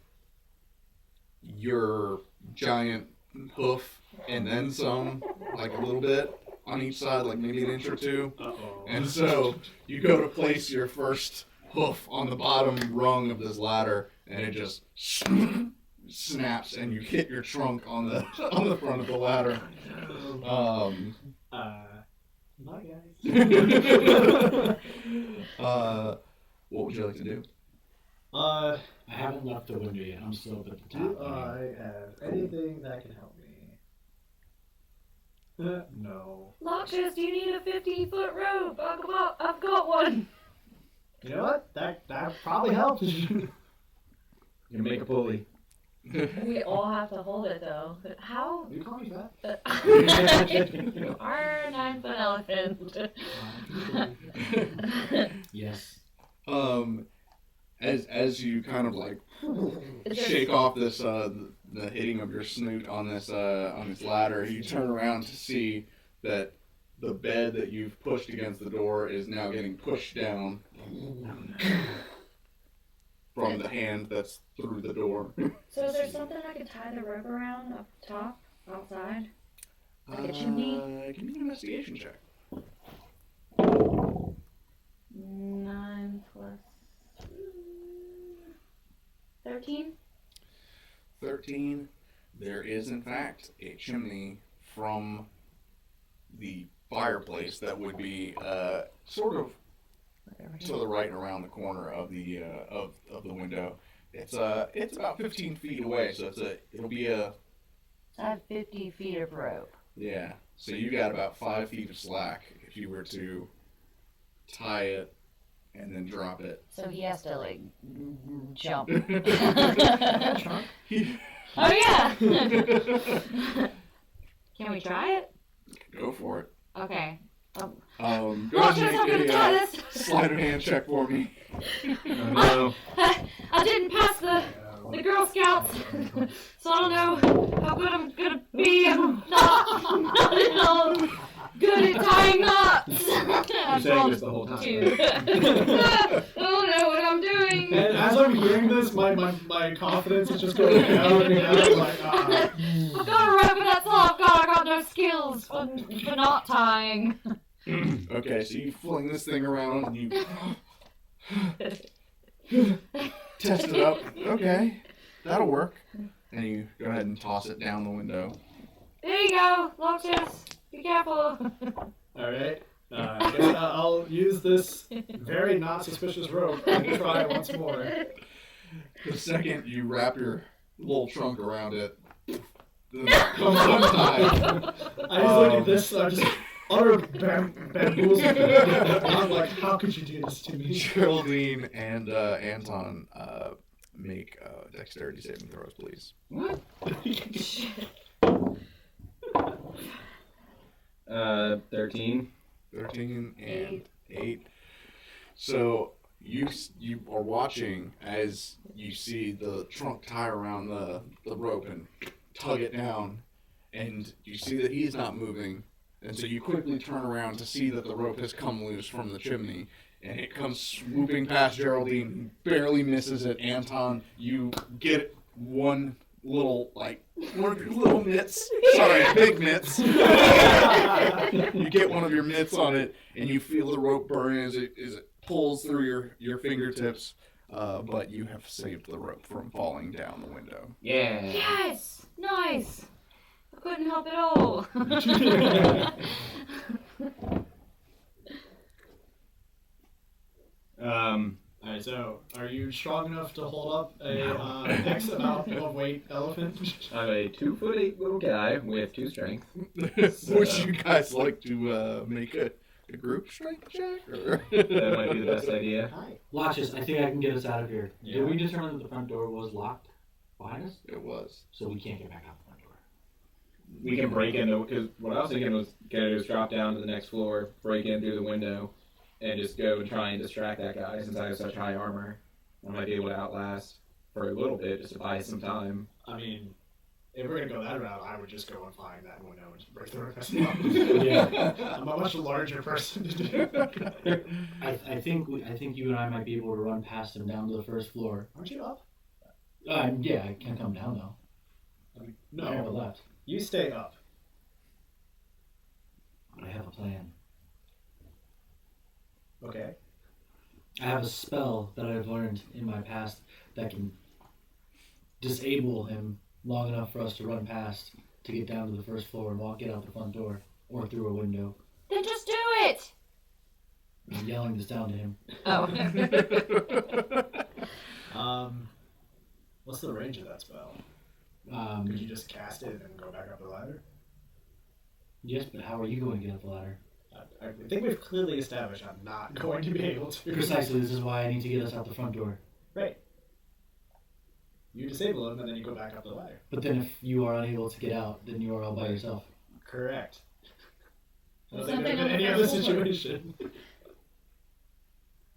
your giant hoof and then some, like a little bit on each side, like maybe an inch or two. Uh-oh. And so you go to place your first hoof on the bottom rung of this ladder, and it just snaps, and you hit your trunk on the front of the ladder. Bye guys. What would you like to do? I haven't left the window yet. I'm still up at the Do top. I have anything that can help me? No. Loxious, do you need a 50-foot rope? I've got one. You know what? That probably helps. You can make a pulley. We all have to hold it though. How? You call me that? You are a 9-foot elephant. Yes. As you kind of like shake off this the hitting of your snoot on this ladder, you turn around to see that the bed that you've pushed against the door is now getting pushed down from the hand that's through the door. So is there something I could tie the rope around up top, outside? Like a chimney? Give me an investigation check. 9 plus 13? 13. There is, in fact, a chimney from the fireplace that would be sort of to the right and around the corner of the window. It's about 15 feet away, so it'll be a I have 50 feet of rope. yeah. So you got about 5 feet of slack if you were to tie it and then drop it. So he has to like jump. He- Oh yeah! Can we try it? Go for it. Okay. Go Loxious, ahead I'm gonna and try make this. a sleight of hand check for me. No. I didn't pass the Girl Scouts, so I don't know how good I'm gonna be. I'm not at all good at tying knots. You're saying this the whole time. Two. I don't know what I'm doing. And as I'm hearing this, my confidence is just going down and down. Like, I've got a rope, but that's all I've got. I got no skills for knot tying. Okay, so you fling this thing around and you test it up. Okay, that'll work. And you go ahead and toss it down the window. There you go, Loxious. Be careful. alright. I guess I'll use this very not suspicious rope and try once more. The second you wrap your little trunk around it, it comes untied. I just look at this, I'm just utter bamboozled. I'm like, how could you do this to me? Geraldine and Anton make dexterity saving throws, please. What? 13. 13 and 8. So you are watching as you see the trunk tie around the rope and tug it down, and you see that he's not moving, and so you quickly turn around to see that the rope has come loose from the chimney, and it comes swooping past Geraldine, barely misses it. Anton, you get one of your little mitts. Sorry, big mitts. You get one of your mitts on it, and you feel the rope burn as it pulls through your fingertips. But you have saved the rope from falling down the window. Yeah. Yes! Nice! I couldn't help at all. I Alright, so are you strong enough to hold up a X amount of weight elephant? I'm a 2'8" little guy with 2 strength. Would you guys like to make a group strength check? Or? That might be the best idea. Hi. Loxious, I think I can get us out of here. Yeah. Did we determine that the front door was locked behind us? It was. So we can't get back out the front door. We can break into, because what I was thinking was just drop down to the next floor, break in through the window, and just go and try and distract that guy since I have such high armor. I might be able to outlast for a little bit just to buy some time. I mean, if we're gonna go that route, I would just go and find that window and just break through it myself. Yeah. I'm a much larger person to do. I think you and I might be able to run past him down to the first floor. Aren't you up? Yeah, I can come down though. I mean, I have a no. left. You stay up. But I have a plan. Okay. I have a spell that I've learned in my past that can disable him long enough for us to run past to get down to the first floor and get out the front door or through a window. Then just do it! I'm yelling this down to him. Oh. What's the range of that spell? Could you just cast it and go back up the ladder? Yes, but how are you going to get up the ladder? I think we've clearly established I'm not going to be able to. Precisely, this is why I need to get us out the front door. Right. You disable him and then you go back up the ladder. But then if you are unable to get out, then you are all by yourself. Correct. I don't Something think on in any the other first floor. situation.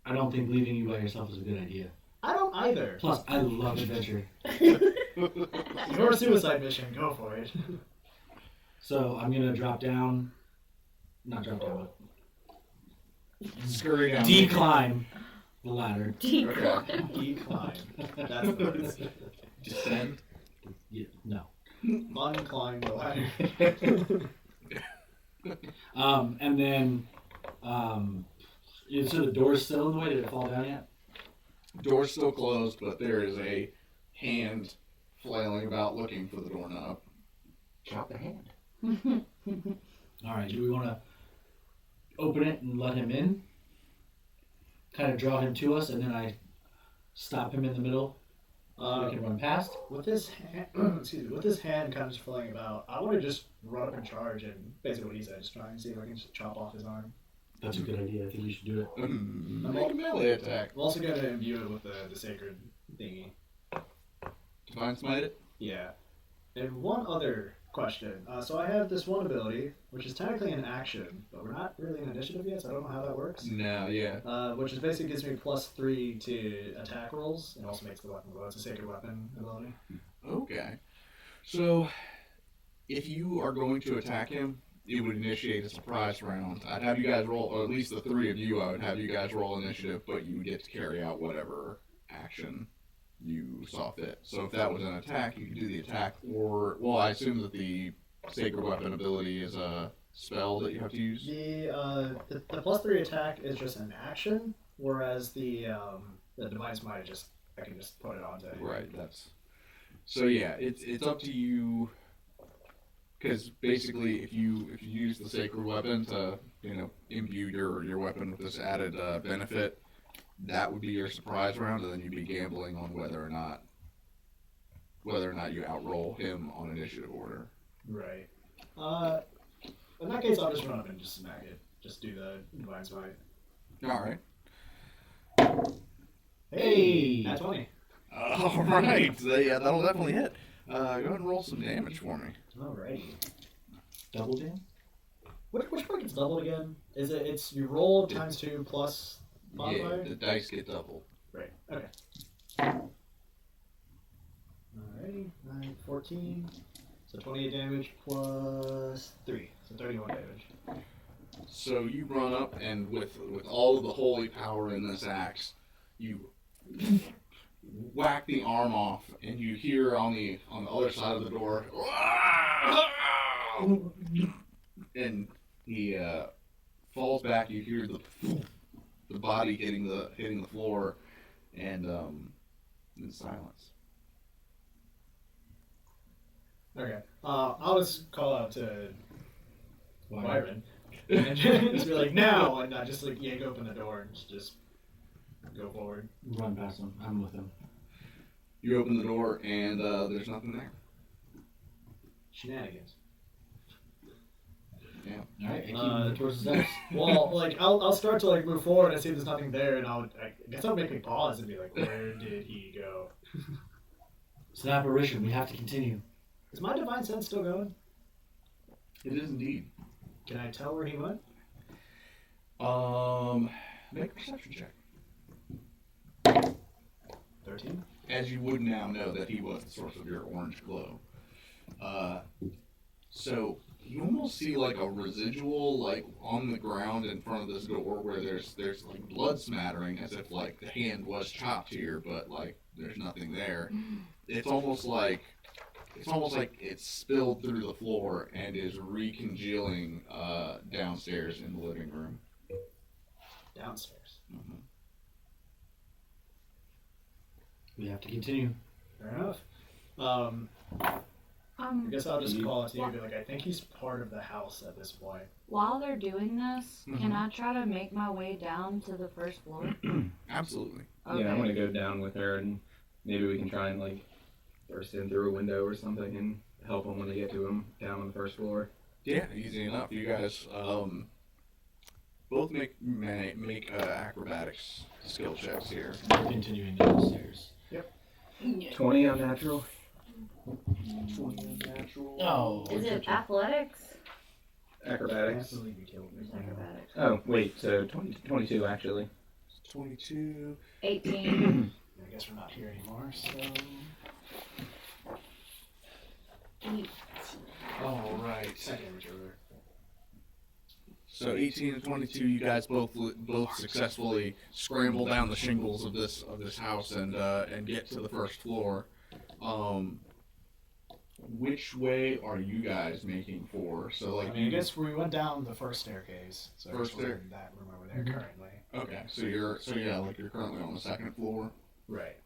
I don't think leaving you by yourself is a good idea. I don't either. Plus, I love adventure. Your suicide mission, go for it. So I'm going to drop down. Not drop down, Scurry but down. declimb the ladder. Decline. Decline. That's the word. Descend. Yeah, no. Unclimb the ladder. And then, so the door's still in the way. Did it fall down yet? Door's still closed, but there is a hand flailing about looking for the doorknob. Chop the hand. All right. Do we want to open it and let him in? Kind of draw him to us, and then I stop him in the middle so we can run past. With this hand, excuse me, with this hand kind of just flailing about, I want to just run up and charge and basically what he said, just try and see if I can just chop off his arm. That's a good idea. I think you should do it. Make a melee attack. I'm also going to imbue it with the sacred thingy. Divine Smite it? Yeah. And one other question. So I have this one ability, which is technically an action, but we're not really in initiative yet, so I don't know how that works. No, yeah. Which is basically gives me +3 to attack rolls, and also makes the weapon glow. It's a sacred weapon ability. Okay. So, if you are going to attack him, it would initiate a surprise round. I'd have you guys roll, or at least the three of you, I would have you guys roll initiative, but you would get to carry out whatever action you saw fit. So if that was an attack, you could do the attack, or, well, I assume that the sacred weapon ability is a spell that you have to use? The +3 attack is just an action, whereas the divine smite I can just put it onto. Right, that's... So yeah, it's up to you, because basically if you use the sacred weapon to, imbue your weapon with this added benefit, that would be your surprise round, and then you'd be gambling on whether or not you outroll him on initiative order. Right. In that case, I'll just run up and just smack it. Just do the divine smite. All right. Hey, that's 20. All right. Yeah, that'll definitely hit. Go ahead and roll some damage for me. Alrighty. Double jam? Which part gets doubled again? It's you roll times 2 plus modifier? Yeah, the dice get doubled. Right. Okay. Alrighty. 9, 14. So 28 damage plus 3. So 31 damage. So you run up, and with all of the holy power in this axe, you whack the arm off, and you hear on the other side of the door, and he falls back. You hear the body hitting the floor, and in silence. Okay. I'll just call out to Wyran. And just be like, now! And I just yank open the door and just go forward. Run past him. I'm with him. You open the door, and there's nothing there. Shenanigans. Yeah. All right. I keep moving towards the steps. Well, like I'll start to like move forward and see if there's nothing there, and I guess that would make me pause and be like, where did he go? It's an apparition. We have to continue. Is my divine sense still going? It is indeed. Can I tell where he went? Make a perception check. 13. As you would now know that he was the source of your orange glow. So you almost see like a residual like on the ground in front of this door where there's like blood smattering as if like the hand was chopped here, but like there's nothing there. It's almost like it's spilled through the floor and is recongealing downstairs in the living room. Downstairs. Mm-hmm. We have to continue. Fair enough. I guess I'll just call it to you and be like, I think he's part of the house at this point. While they're doing this, can I try to make my way down to the first floor? Absolutely. Okay. Yeah, I'm gonna go down with her, and maybe we can try and like burst in through a window or something and help them when they get to him down on the first floor. Yeah, easy enough. You guys both make acrobatics skill checks here. We're continuing downstairs. 20 unnatural. 20 natural. Oh. Is it athletics? Acrobatics. Where's acrobatics? Oh, wait, so 22 actually. 22. 18. I guess we're not here anymore, so... All right. Second whichever. So 18 and 22, you guys both successfully scramble down the shingles of this house and get to the first floor. Which way are you guys making for? So like, I mean, I guess we went down the first staircase. So First we're stair- in that room over there currently. okay, so you're currently on the second floor. Right.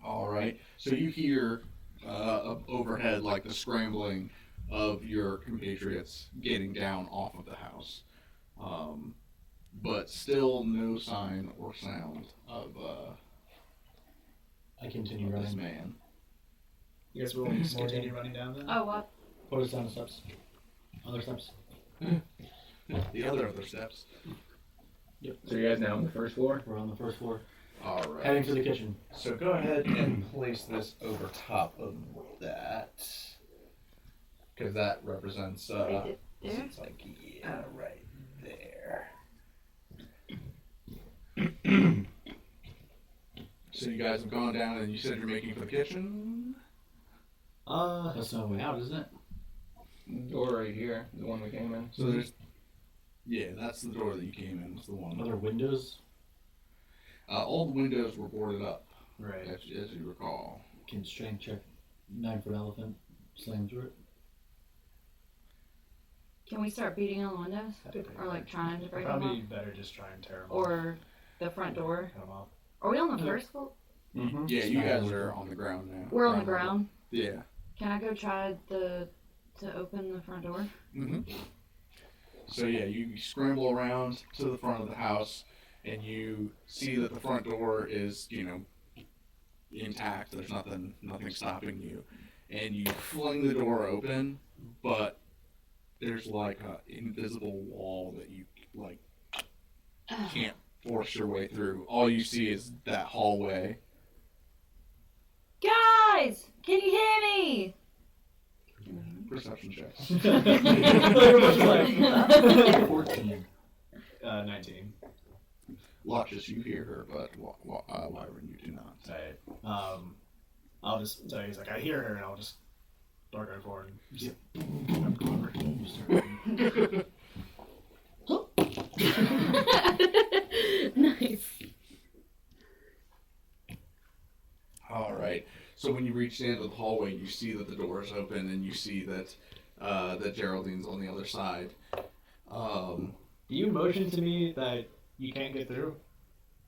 All right. So you hear overhead like the scrambling of your compatriots getting down off of the house, but still no sign or sound of I continue this running. man. You guys will just continue running down then? Oh, what? Put us down the steps. Other steps. The other steps. Yep. So you guys now on the first floor? We're on the first floor. All right. Heading to the kitchen. So go ahead and place this over top of that, because that represents. There? It's like right there. So you guys have gone down, and you said you're making for the kitchen. That's no way out, isn't it? Door right here, the one we came in. So there's. Yeah, that's the door that you came in. Was the one. Other windows? All the windows were boarded up, Right. as you recall. Can strength check 9-foot elephant slam through it. Can we start beating on the windows? That'd be pretty Or like good. trying to break them Probably up? better just try and tear them Or the front door? Cut 'em off. Are we on the first floor? Mm-hmm. Yeah, you guys are on the ground now. We're on the ground. Yeah. Can I go try to open the front door? Mm-hmm. So yeah, you scramble around to the front of the house, and you see that the front door is, intact. There's nothing stopping you, and you fling the door open, but there's like an invisible wall that you can't force your way through. All you see is that hallway. Guys! Can you hear me? Perception checks. 14. 19. Loxious, you hear her, but Wyran, you do not. Right. I'll just tell you, he's like, I hear her, and I'll just start going forward. Nice. All right. So when you reach the end of the hallway, you see that the door is open, and you see that that Geraldine's on the other side. Do you motion to me that you can't get through?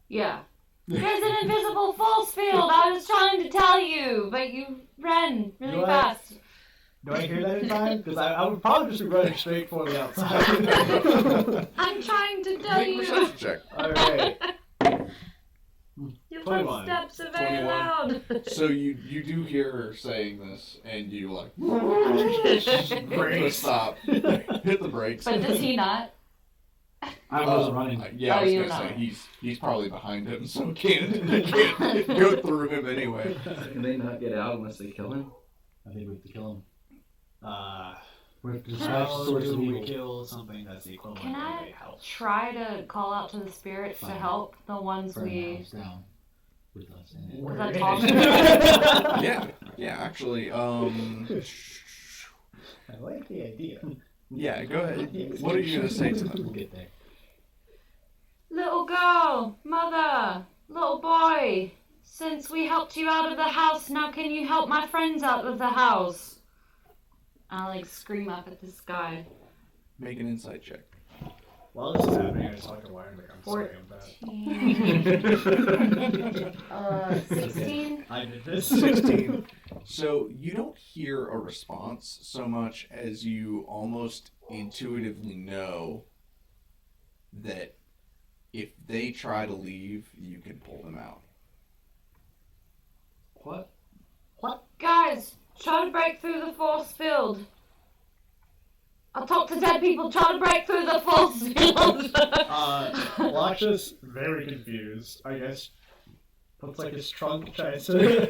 Yeah. There's an invisible force field. I was trying to tell you, but you ran really What? fast. Do I hear that in time? Because I would probably just be running straight for the outside. I'm trying to tell Make a you. perception check. Alright. 21. footsteps are very 21. loud. So you do hear her saying this, and you like Brakes. stop, hit the brakes. But does he not? I wasn't running. Yeah, Oh, I was you're gonna say not. he's probably behind him, so it can't go through him anyway. Can they not get out unless they kill him? I think we have to kill him. How Source do of we evil. kill something that's the equivalent Can of I a house? try to call out to the spirits to Fine. help the ones Burn the we? house down with us in it. Was that talking? Yeah, actually, I like the idea. yeah, go ahead. What are you gonna say to them? We'll get there. Little girl, mother, little boy. Since we helped you out of the house, now can you help my friends out of the house? I like scream up at the sky. Make an insight check. While this is happening, I just talk to Wyran like I'm sorry about 16. I did this. 16. So you don't hear a response so much as you almost intuitively know that if they try to leave, you can pull them out. What? Guys, try to break through the force field. I'll talk to dead people, try to break through the force field. Loxious, very confused, I guess, puts like his trunk, tries to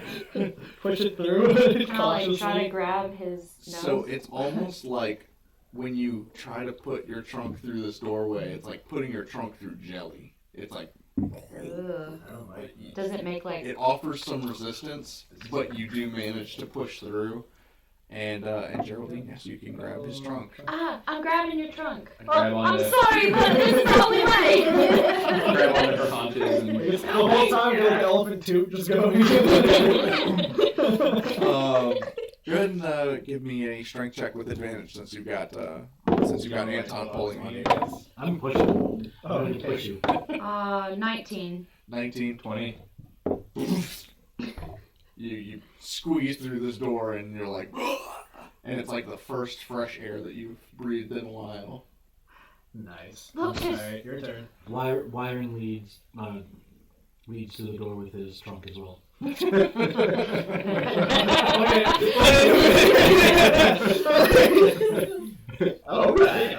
push it through I'll like try to cautiously. grab his nose. So it's almost like when you try to put your trunk through this doorway, it's like putting your trunk through jelly. It's like Ugh. Oh my. Does it make like? it offers some resistance, but you do manage to push through. And Geraldine, yes, you can grab his trunk. I'm grabbing your trunk. Grab on I'm the- sorry, but this is the only way. Grab one of her haunches and It's the whole time the elephant tube just going. Go ahead and give me a strength check with advantage since you've got Anton pulling on you. I'm pushing. Oh, I'm going to okay. push you. 19. 19. 20. You squeeze through this door and you're like, and it's like the first fresh air that you've breathed in a while. Nice. Loxious. Alright, your turn. Wyran leads to the door with his trunk as well. Alright.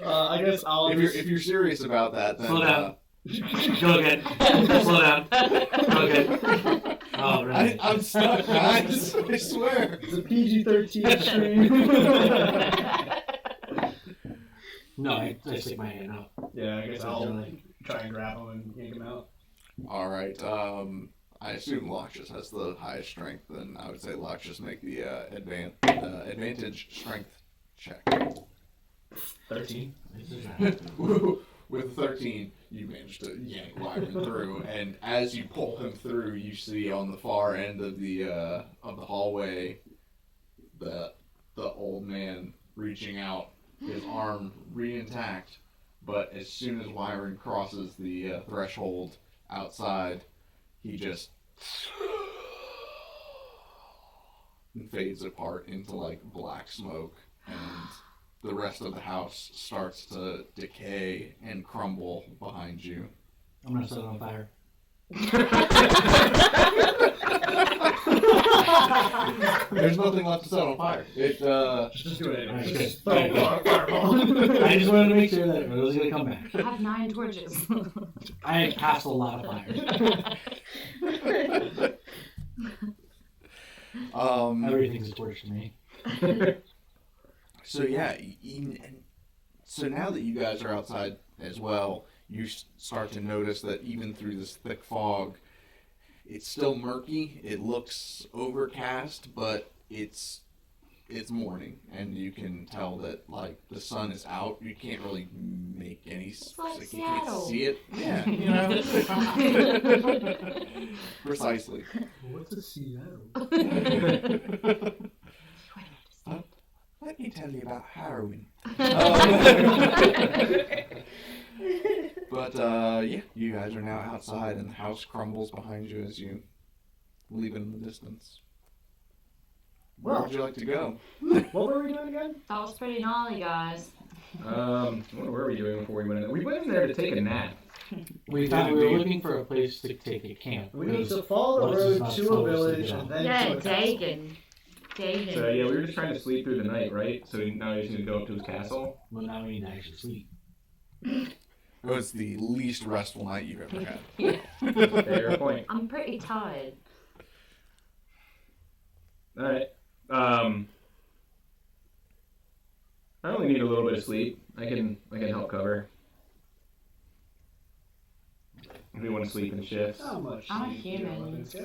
I guess I'll If you're serious about that, then Slow down. Go again. Slow down. Go again. Oh, right. I'm stuck, guys. I swear. It's a PG-13 stream. No, I stick my hand out. Yeah, I guess I'll try and grab him and yank him out. All right. I assume Loxious has the highest strength, then I would say Loxious make the advantage strength check. 13. With 13, you manage to yank Wyran through, and as you pull him through, you see on the far end of the hallway the old man reaching out, his arm re-intact, but as soon as Wyran crosses the threshold outside, he just fades apart into like black smoke, and the rest of the house starts to decay and crumble behind you. I'm going to set it on fire. There's nothing left to set on fire. Just do it anyway. Alright, Just good. throw a fireball. I just wanted to make sure that it was going to come back. I have 9 torches. I cast a lot of fire. Everything's a torch to me. So yeah, so now that you guys are outside as well, you start to notice that even through this thick fog, it's still murky. It looks overcast, but it's morning, and you can tell that like the sun is out. You can't really make any. like You can't Seattle. see it. Yeah, precisely. What's a Seattle? Let me tell you about heroin. But yeah, you guys are now outside, and the house crumbles behind you as you leave it in the distance. Where Well- would you like to go? What were we doing again? That was pretty gnarly, guys. What were we doing before we went in there? We went in there to take a nap. We were looking for a place to take a camp. We need to follow the road to a village and then Yeah, to a castle. Dagan. Dagan. So yeah, we were just trying to sleep through the night, right? So now we just need to go up to his castle. But now we need to actually sleep. It was the least restful night you've ever had. Fair point. I'm pretty tired. All right. I only need a little bit of sleep. I can help cover. If we want to sleep in shifts. How much? I'm a sleep do you human. want So...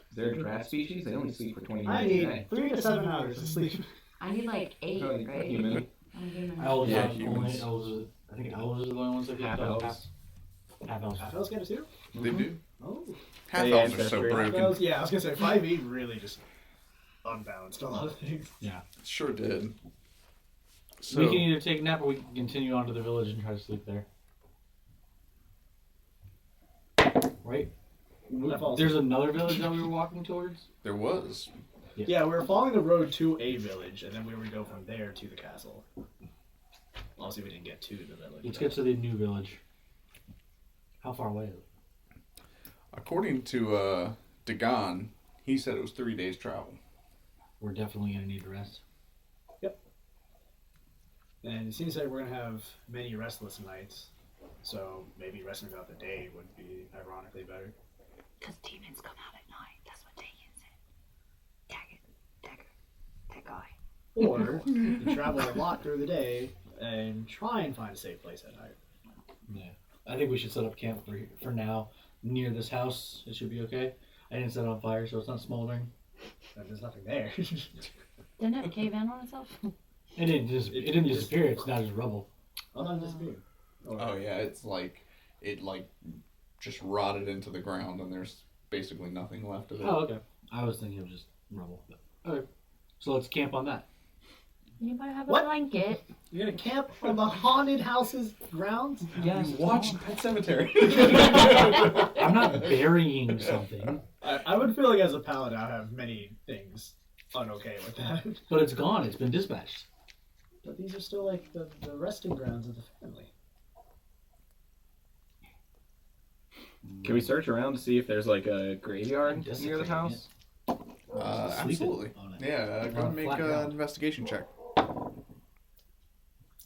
Is there a draft species? They only sleep for 20 I minutes a day. need 3 to 7 hours of sleep. I need like 8, Oh, right? human. I'm human. Elves, Yeah, are humans. only elves. I think elves are the only ones that get Half elves. Half elves. Half elves get it too? They do. Oh. Half They elves are so ancestry. broken. Yeah, I was gonna say 5e really just unbalanced a lot of things. Sure did. So We can either take a nap or we can continue on to the village and try to sleep there. Right? That falls. There's another village that we were walking towards. there was. Yeah, we were following the road to a village, and then we would go from there to the castle. Obviously, we didn't get to the village. Let's get to the new village. How far away is it? According to Dagan, he said it was 3 days travel. We're definitely gonna need to rest. And it seems like we're gonna have many restless nights, so maybe resting throughout the day would be ironically better. Because demons come out at night. That's what Dagan said. That guy. Or you travel a lot through the day and try and find a safe place at night. Yeah. I think we should set up camp for now near this house. It should be okay. I didn't set it on fire, so it's not smoldering. And there's nothing there. Didn't it cave in on itself? It didn't disappear. It's now just rubble. Oh, not just me. Oh yeah, it's like it just rotted into the ground, and there's basically nothing left of it. Oh, okay. I was thinking of just rubble. But, okay. So let's camp on that. Anybody have What? a blanket? You're gonna camp on the haunted house's grounds? Yes. You watched Pet Cemetery. I'm not burying something, I would feel like as a paladin, I have many things unokay with that. but it's gone. It's been dispatched. But these are still like the resting grounds of the family. Can we search around to see if there's like a graveyard near the Desecrating house? Absolutely. on it. Yeah, go On ahead and make flat an ground. investigation check.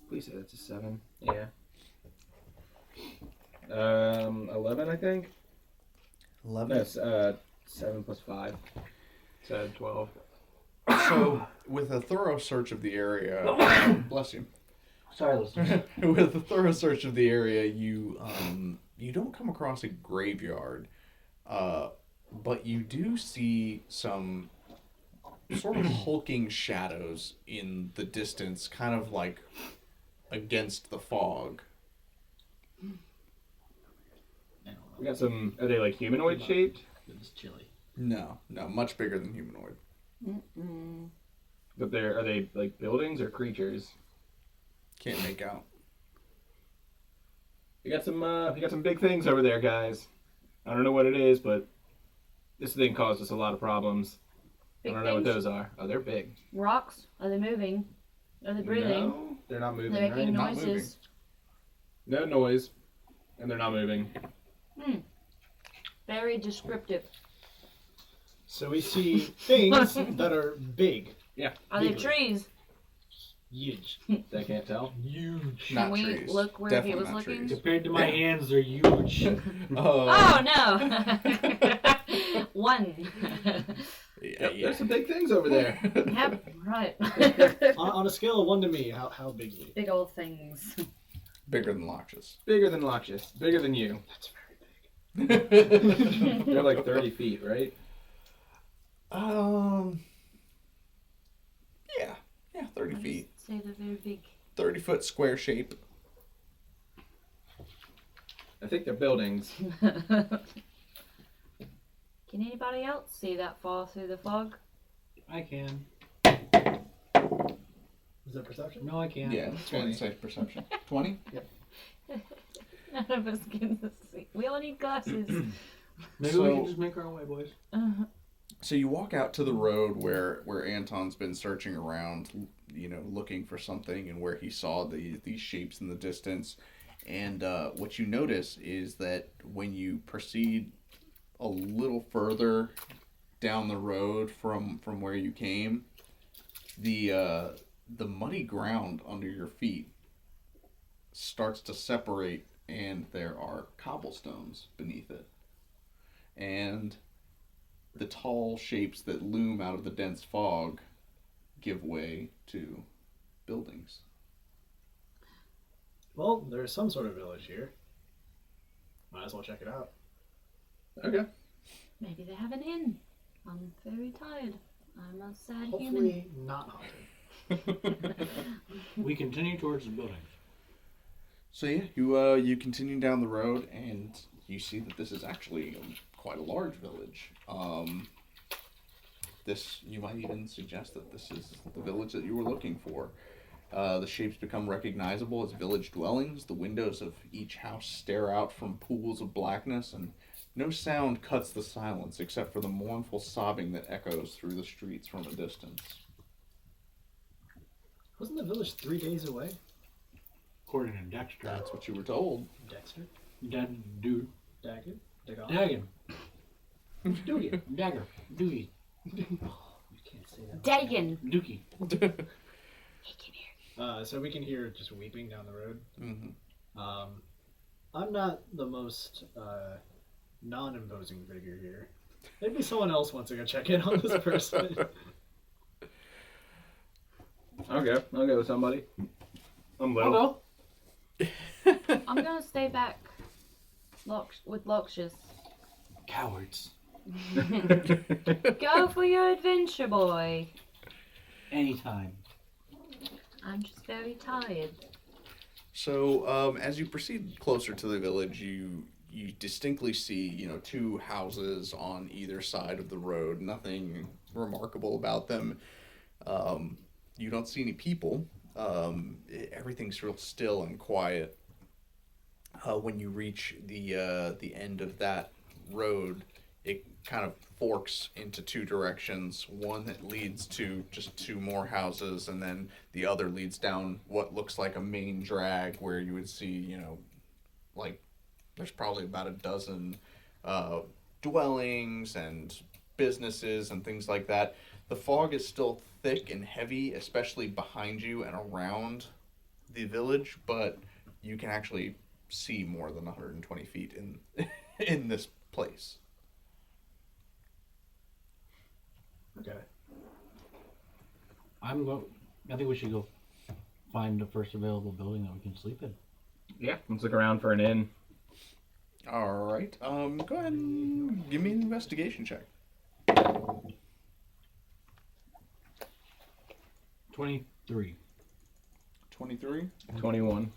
Please say that's a 7. Yeah. 11, I think. 11. That's 7 plus 5. So 12. So, with a thorough search of the area, bless you. Sorry, listeners. With a thorough search of the area, you don't come across a graveyard, but you do see some sort of hulking shadows in the distance, kind of like against the fog. We got some. Are they like humanoid shaped? It's chilly. No, much bigger than humanoid. But are they like buildings or creatures? Can't make out. We got some big things over there, guys. I don't know what it is, but this thing caused us a lot of problems. Big I don't know what things? those are. Oh, they're big. Rocks? Are they moving? Are they breathing? No, they're not moving. They're making Right? Not noises. No noise, and they're not moving. Very descriptive. So we see things that are big. Are they Bigger. trees? Huge. They can't tell. Huge. Can Not we trees. look where Definitely he was not looking? trees. Compared to my hands, they're huge. Oh no! One. Yeah, There's some big things over there. Yep, right. On a scale of 1 to me, how big is it? Big old things. Bigger than Loxious. Bigger than Loxious. Bigger than you. That's very big. They're like 30 feet, right? Yeah, 30 feet. Say they're very big. 30-foot square shape. I think they're buildings. Can anybody else see that far through the fog? I can. Is that perception? No, I can't. Yeah, 20 safe perception. 20? None of us can see. We all need glasses. Maybe So- we can just make our own way, boys. So you walk out to the road where Anton's been searching around, you know, looking for something, and where he saw these shapes in the distance. And what you notice is that when you proceed a little further down the road from where you came, the muddy ground under your feet starts to separate, and there are cobblestones beneath it. And the tall shapes that loom out of the dense fog give way to buildings. Well, there's some sort of village here. Might as well check it out. Okay. Maybe they have an inn. I'm very tired. I'm a sad human. Hopefully not haunted. We continue towards the building. So yeah, you continue down the road, and you see that this is actually quite a large village. You might even suggest that this is the village that you were looking for. The shapes become recognizable as village dwellings. The windows of each house stare out from pools of blackness, and no sound cuts the silence except for the mournful sobbing that echoes through the streets from a distance. Wasn't the village 3 days away? According to Dexter. That's what you were told. Dexter? Dude. Dagan? Dagan? Dagan. Doogie. Dagger. Doogie. You can't say that. Dagan. Dookie. He can hear. So we can hear just weeping down the road. Mm-hmm. I'm not the most non-imposing figure here. Maybe someone else wants to go check in on this person. Okay, I'll go with somebody. I'm I'll little. go. I'm gonna stay back with Loxious. Cowards. Go for your adventure, boy. Anytime. I'm just very tired. So as you proceed closer to the village, you distinctly see, you know, two houses on either side of the road. Nothing remarkable about them. You don't see any people. Everything's real still and quiet. When you reach the end of that road, it kind of forks into two directions. One that leads to just two more houses, and then the other leads down what looks like a main drag where you would see, you know, like there's probably about a dozen dwellings and businesses and things like that. The fog is still thick and heavy, especially behind you and around the village, but you can actually see more than 120 feet in this place. Okay. I think we should go find the first available building that we can sleep in. Yeah, let's look around for an inn. All right. Go ahead and give me an investigation check. 23. 23. 21.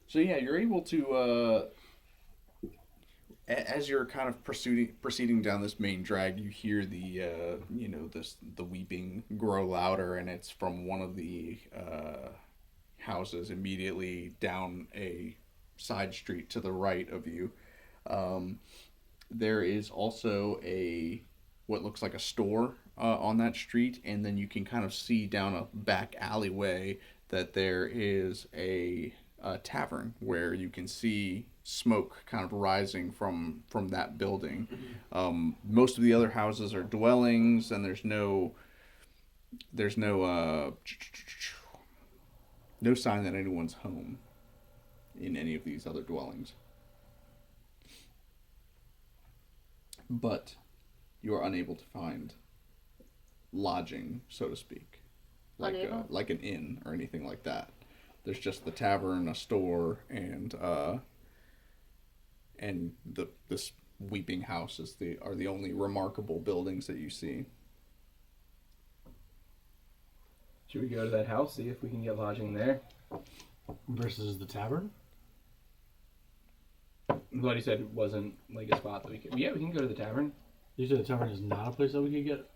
So yeah, you're able to, as you're kind of proceeding down this main drag, you hear the weeping grow louder, and it's from one of the houses immediately down a side street to the right of you. There is also what looks like a store on that street, and then you can kind of see down a back alleyway that there is a tavern where you can see smoke kind of rising from that building. Most of the other houses are dwellings, and there's no sign that anyone's home in any of these other dwellings. But you are unable to find lodging, so to speak, like an inn or anything like that. There's just the tavern, a store, and this weeping house are the only remarkable buildings that you see. Should we go to that house, see if we can get lodging there? Versus the tavern? I'm glad you said it wasn't like a spot that we could... Yeah, we can go to the tavern. You said the tavern is not a place that we could get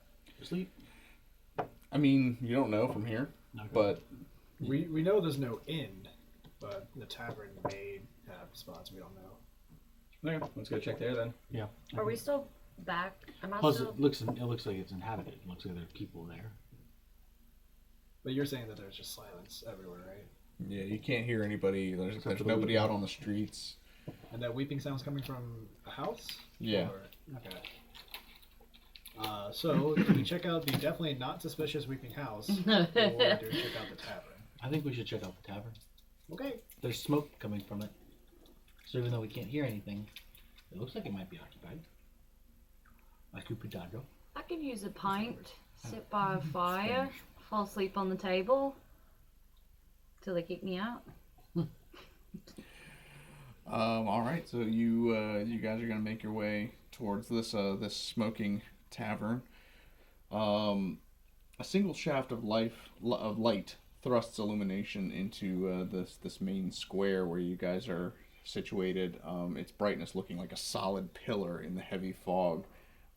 sleep? I mean, you don't know from here, but... We know there's no inn, but the tavern may have spots we don't know. Okay, let's go check there then. Yeah. Are we still back. Am I Plus, still... it looks like it's inhabited. It looks like there are people there. But you're saying that there's just silence everywhere, right? Yeah, you can't hear anybody. There's nobody out on the streets. And that weeping sound's coming from a house? Yeah. Okay. So, do we check out the definitely not suspicious weeping house, or do we check out the tavern? I think we should check out the tavern. Okay. There's smoke coming from it. So even though we can't hear anything, it looks like it might be occupied. Like Cupidago. I could use a pint, sit by a fire, fall asleep on the table, till they kick me out. All right, so you guys are gonna make your way towards this smoking tavern. A single shaft of light thrusts illumination into this main square where you guys are situated. Its brightness looking like a solid pillar in the heavy fog.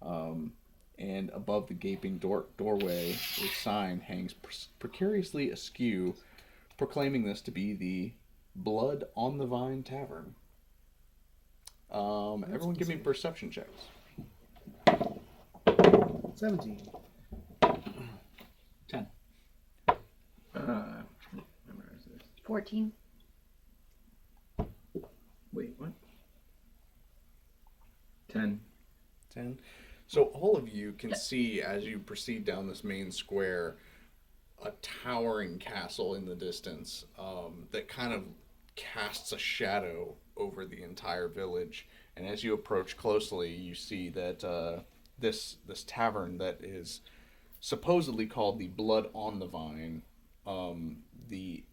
And above the gaping doorway, a sign hangs precariously askew, proclaiming this to be the Blood on the Vine Tavern. Everyone give me perception checks. 17. 10. Where is this? 14. Wait, what? 10. 10. So all of you can see as you proceed down this main square a towering castle in the distance that kind of casts a shadow over the entire village. And as you approach closely, you see that this tavern that is supposedly called the Blood on the Vine, the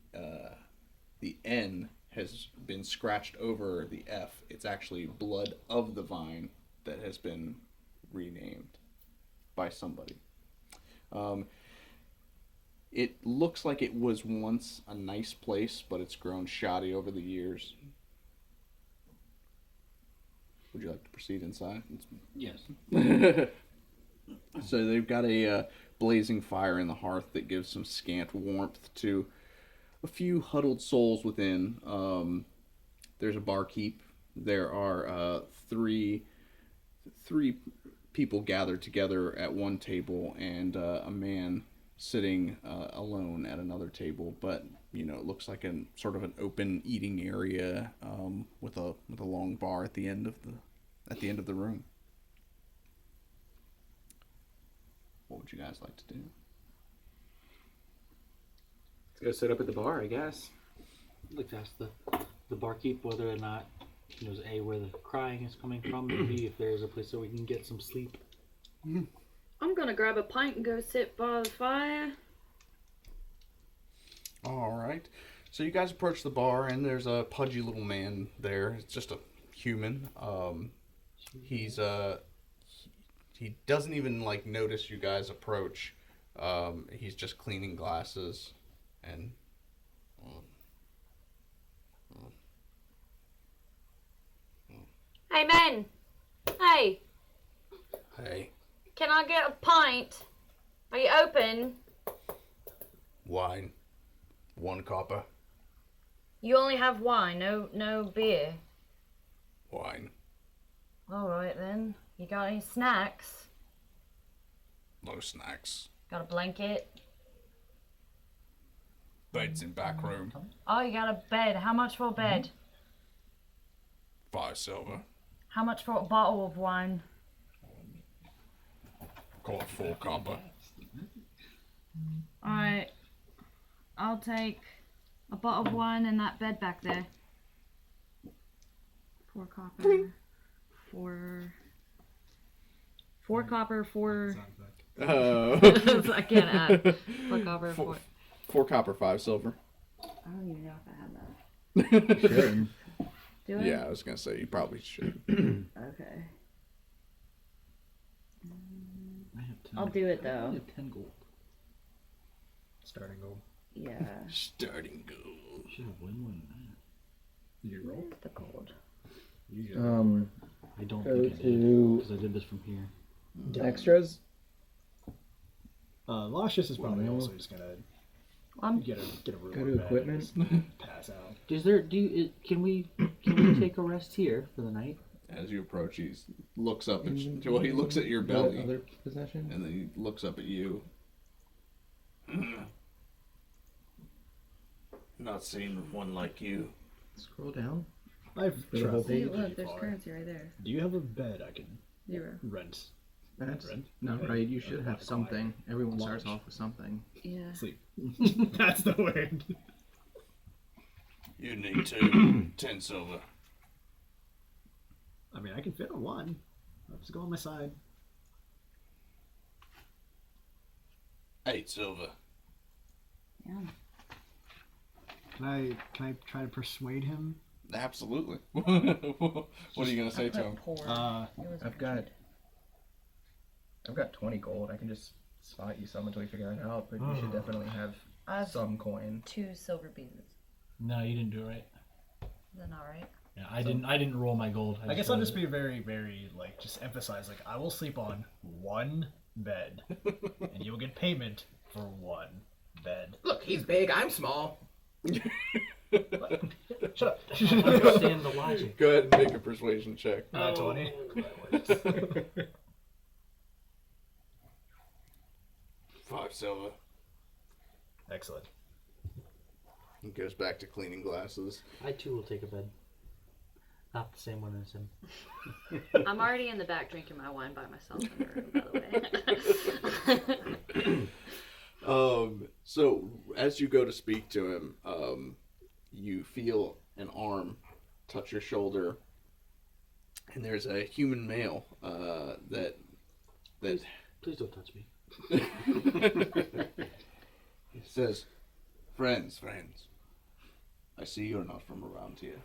N has been scratched over the F. It's actually Blood of the Vine that has been renamed by somebody. It looks like it was once a nice place, but it's grown shoddy over the years. Would you like to proceed inside? Yes. So they've got a blazing fire in the hearth that gives some scant warmth to a few huddled souls within. There's a barkeep. There are three people gathered together at one table, and a man sitting alone at another table. But it looks like a sort of an open eating area with a long bar at the end of the room. What would you guys like to do? Let's go sit up at the bar, I guess. I'd like to ask the barkeep whether or not he knows where the crying is coming from, and B, if there's a place that we can get some sleep. I'm gonna grab a pint and go sit by the fire. All right. So you guys approach the bar, and there's a pudgy little man there. It's just a human. He doesn't even notice you guys approach. He's just cleaning glasses and. Hey, men! Hey! Hey, Can I get a pint? Are you open? wine, 1 copper, You only have wine, no beer. wine, Alright then. You got any snacks? no snacks, Got a blanket? beds in back room, Oh, you got a bed. How much for a bed? 5 silver, How much for a bottle of wine? call it 4 copper. Alright. I'll take a bottle of wine and that bed back there. 4 copper. 4 copper, 4... I can't add. 4 copper, 4... 4 copper, 5 silver. I don't even know if I have that. Sure. Do I? Yeah, I was gonna say you probably should. Okay. I have 10. I'll do it I though. have 10 gold. Starting goal. Yeah. Starting goal. Should have win more than that. Did you roll? The gold. I don't Go think I did, to because I did this from here. extras. Loxious is probably also just gonna get a room. Go or to bed and equipment. just pass out. Can we take a rest here for the night? As you approach, he looks up at you. Well, he looks at your belly, Other possession? and then he looks up at you. Not seen one like you. Scroll down. I've For the whole traveled page? See, look, pretty there's far. currency right there. Do you have a bed I can 0. rent? That's Rent? not Okay. right. You should have Acquire. something. Everyone starts Launch. off with something. Yeah. Sleep. That's the word. You need 2. 10 silver. I mean, I can fit on one. I'll just go on my side. 8 silver. Yeah. Can I try to persuade him? Absolutely. What are you gonna say to him? Poor. It was I've got 20 gold. I can just spot you some until we figure it out, but you should definitely have I've some coin. 2 silver pieces. No, you didn't do it right. Is that not right? Yeah, I didn't roll my gold. I guess I'll just be very, very, like, just emphasize, like, I will sleep on one bed, and you will get payment for one bed. Look, he's big. I'm small. Shut up. I don't understand the logic. Go ahead and make a persuasion check. 20. 5 silver. Excellent. He goes back to cleaning glasses. I too will take a bed. Not the same one as him. I'm already in the back drinking my wine by myself in the room, by the way. So as you go to speak to him, you feel an arm touch your shoulder, and there's a human male that Please don't touch me. He says, friends, I see you're not from around here.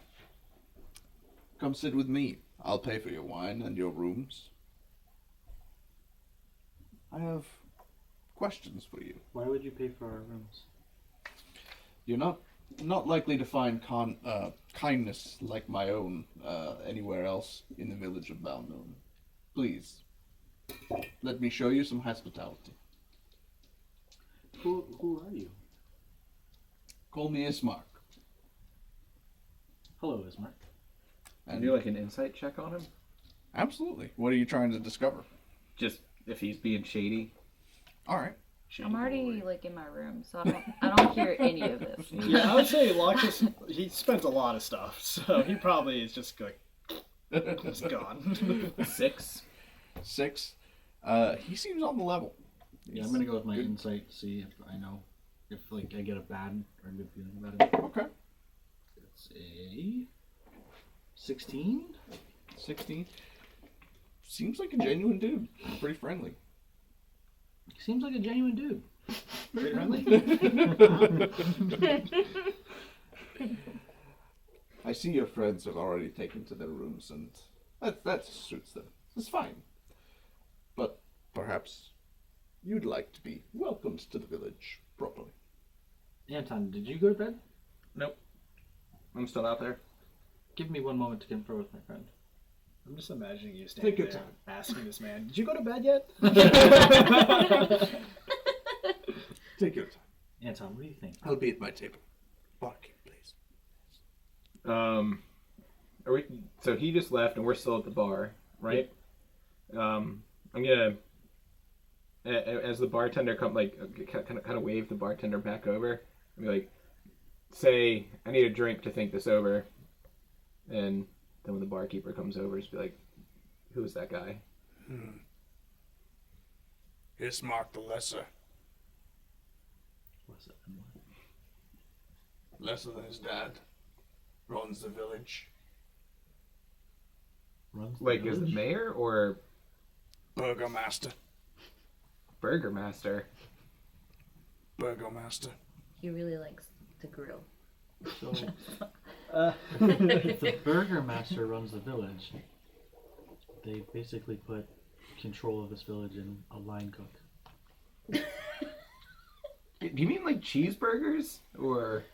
Come sit with me. I'll pay for your wine and your rooms. I have questions for you. Why would you pay for our rooms? You're not likely to find kindness like my own anywhere else in the village of Balnuhn. Please, let me show you some hospitality. Who are you? Call me Ismark. Hello, Ismark. Can you do like an insight check on him? Absolutely. What are you trying to discover? Just if he's being shady. All right. I'm already like in my room, so I don't hear any of this. Yeah, I would say Loxious, he spends a lot of stuff, so he probably is just like, just gone. 6. 6. He seems on the level. Yeah, I'm gonna go with my Good. insight to see if I know if like I get a bad or a good feeling about it. Okay. It's a 16. 16. Seems like a genuine dude. Pretty friendly. Seems like a genuine dude. Pretty friendly. I see your friends have already taken to their rooms, and that suits them. It's fine. But perhaps you'd like to be welcomed to the village properly. Anton, did you go to bed? Nope. I'm still out there. Give me one moment to confer with my friend. I'm just imagining you standing Take your there time. asking this man, did you go to bed yet? Take your time. Anton, what do you think? I'll be at my table. Barkeep, please. Are we? So he just left, and we're still at the bar, right? I'm gonna, as the bartender kind of wave the bartender back over, and be like, say, I need a drink to think this over, and then when the barkeeper comes over, just be like, who is that guy? Ismark the Lesser. What's it? Lesser than his dad. Runs the village. Runs the Like, is the village? mayor or Burgomaster. burgermaster? Burgomaster. He really likes to grill. So, if the burgermaster runs the village, they basically put control of this village in a line cook. Do you mean like cheeseburgers or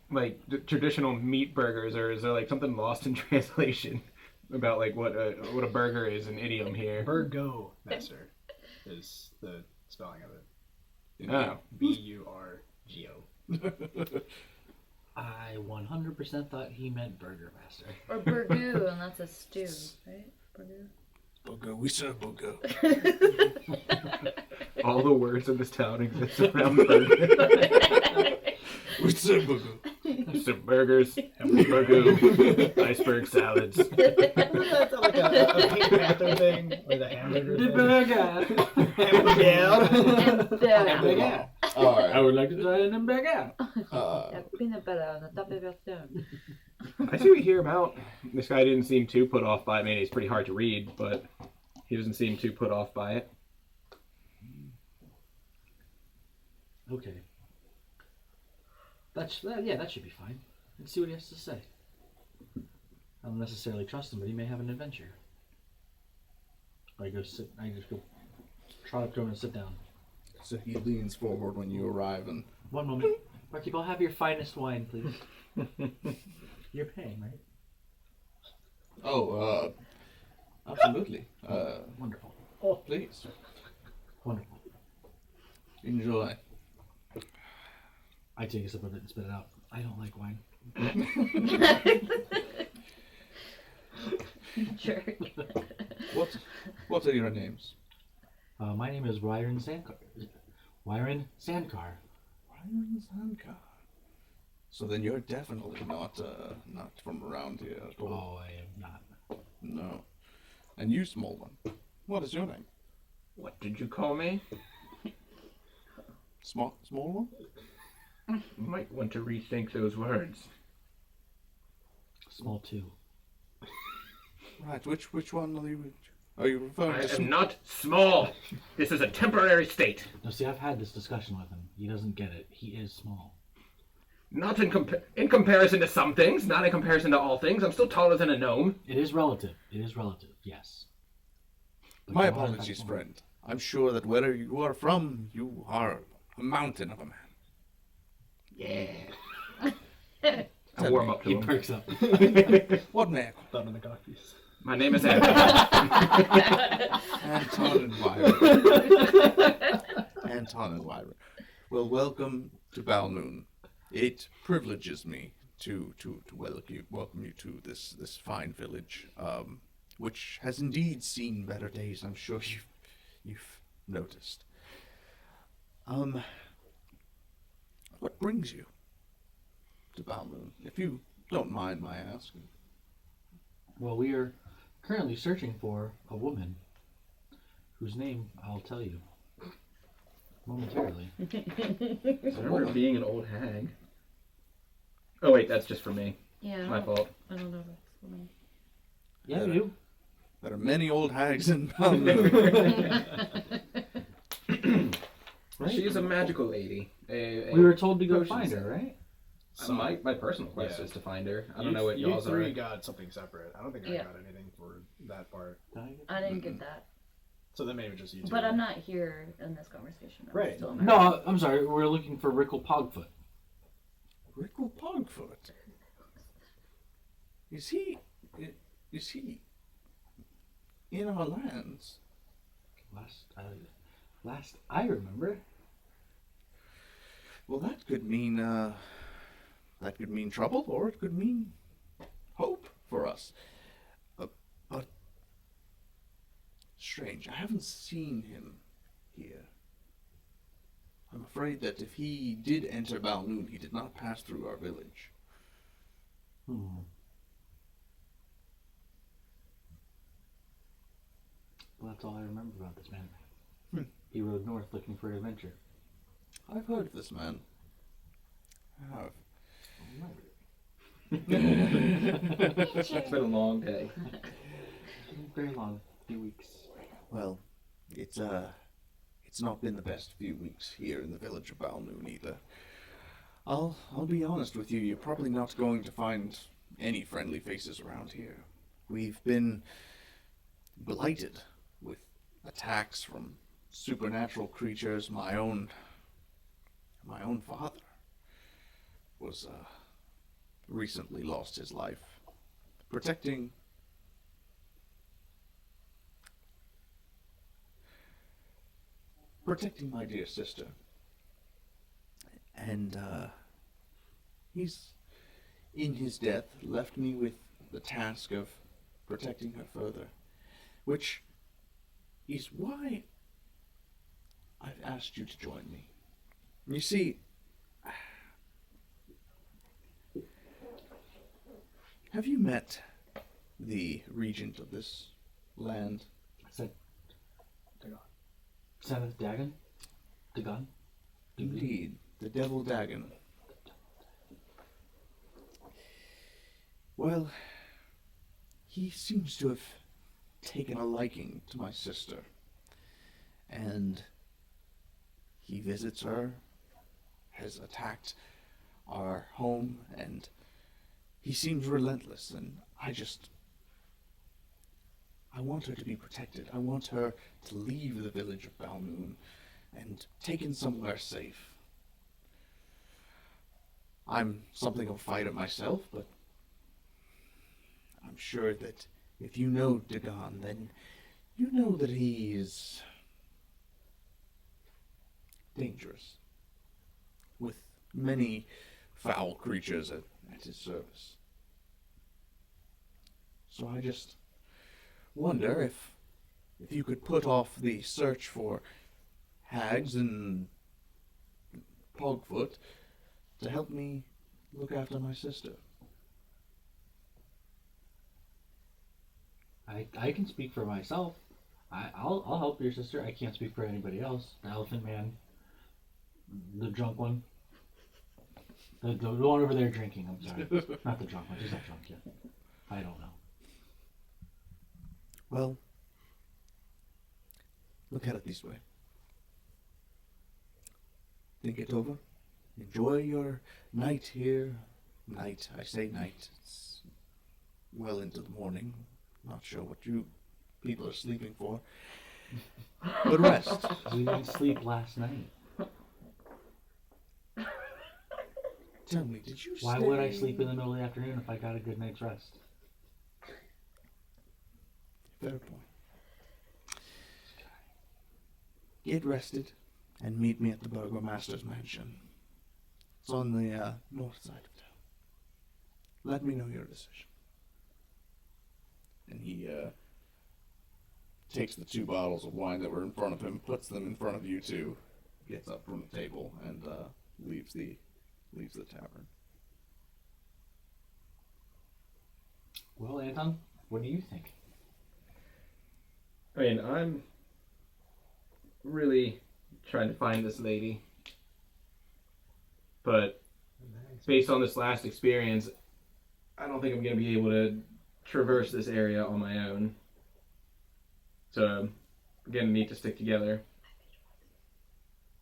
like traditional meat burgers, or is there like something lost in translation about like what a burger is an idiom here? Burgo Master is the spelling of it. Oh. Burgo. I 100% thought he meant Burger Master. Or burgoo, and that's a stew, right? Burgoo. Booger, we serve booger. All the words in this town exist around burger. We serve booger. Some burgers, burgoo, iceberg salads. Isn't that like a Pink Panther thing? Or the hamburger thing? Hamburger. Alright. I would like to try an hamburger. Peanut butter on the top of your stone. I see what you hear about. This guy didn't seem too put off by it. I mean, he's pretty hard to read, but he doesn't seem too put off by it. Okay. That should be fine. Let's see what he has to say. I don't necessarily trust him, but he may have an adventure. I just go trot up to him and sit down. So he leans forward when you arrive and... One moment. Barkeep, I'll have your finest wine, please. You're paying, right? Oh, absolutely. Wonderful. Oh, please. Wonderful. Enjoy. I take a sip of it and spit it out. I don't like wine. Jerk. What are your names? My name is Wyran Sandcar. Wyran Sandcar. Wyran Sandcar. So then you're definitely not from around here at all. Oh, I am not. No. And you, small one, what is your name? What did you call me? Small one? You might want to rethink those words. Small two. Right. Which one are you referring I to? am not small. This is a temporary state. Now, see, I've had this discussion with him. He doesn't get it. He is small. Not in comparison to some things, not in comparison to all things. I'm still taller than a gnome. It is relative. It is relative, yes. But My you are apologies, that friend. I'm sure that where you are from, you are a mountain of a man. Yeah. I warm up to He him. perks up. What man? Thumb in the cockpiece. My name is Anton. Anton and Wyran. Anton and Wyran. Well, welcome to Balnuhn. It privileges me to welcome you to this fine village, which has indeed seen better days. I'm sure you've noticed. What brings you to Balnuhn, if you don't mind my asking? Well, we are currently searching for a woman whose name I'll tell you momentarily. I remember being an old hag. Oh wait, that's just for me. Yeah. My fault. I don't know if that's funny. Yeah, you. There are many old hags in Balnuhn. She's a magical lady. We were told to go find her, right? My personal quest is to find her. I don't know what you y'all's three are. got something separate. I don't think I Yeah. got anything for that part. I didn't get that. So then maybe just you two. But I'm not here in this conversation. I'm Right. still in my- No, I'm sorry. We're looking for Rickle Pogfoot. Rickle Pogfoot. Is he in our lands? Last I remember. Well, that could mean trouble, or it could mean hope for us. But strange, I haven't seen him here. I'm afraid that if he did enter Balnuhn, he did not pass through our village. Well, that's all I remember about this man. He rode north looking for adventure. I've heard of this man. I have. It's been a long day. Very long. Few weeks. Well, it's not been the best few weeks here in the village of Balnuhn either. I'll be honest with you, you're probably not going to find any friendly faces around here. We've been blighted with attacks from supernatural creatures. My own father was recently lost his life protecting my dear sister. And he's in his death, left me with the task of protecting her further, which is why I've asked you to join me. You see, have you met the regent of this land? Seventh Dagan? Dagan? Indeed, the devil Dagan. Well, he seems to have taken a liking to my sister, and he visits her, has attacked our home, and he seems relentless, and I want her to be protected. I want her to leave the village of Balnuhn and taken somewhere safe. I'm something of a fighter myself, but I'm sure that if you know Dagan, then you know that he is dangerous, with many foul creatures at his service. So I just wonder if you could put off the search for hags and Pogfoot to help me look after my sister. I can speak for myself. I'll help your sister. I can't speak for anybody else. The elephant man, the drunk one, the one over there drinking. I'm sorry, not the drunk one. She's not drunk yet. I don't know. Well, look at it this way. Think it over. Enjoy your night here. Night, I say night. It's well into the morning. Not sure what you people are sleeping for. But rest. We didn't sleep last night. Tell me, did you Why would I sleep in the middle of the afternoon if I got a good night's rest? Fair point. Get rested and meet me at the Burgomaster's mansion. It's on the north side of town. Let me know your decision. And he takes the 2 bottles of wine that were in front of him, puts them in front of you two, gets up from the table, and leaves the tavern. Well, Anton, what do you think? I mean, I'm really trying to find this lady, but based on this last experience, I don't think I'm going to be able to traverse this area on my own. So I'm going to need to stick together.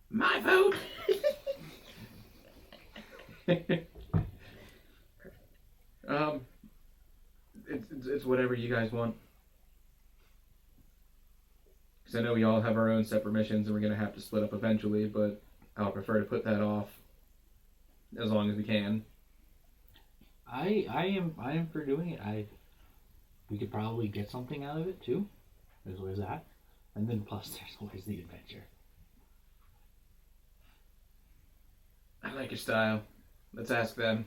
My vote! It's whatever you guys want. Because I know we all have our own separate missions and we're going to have to split up eventually, but I'll prefer to put that off as long as we can. I am for doing it. We could probably get something out of it too. There's always that. And then plus there's always the adventure. I like your style. Let's ask them.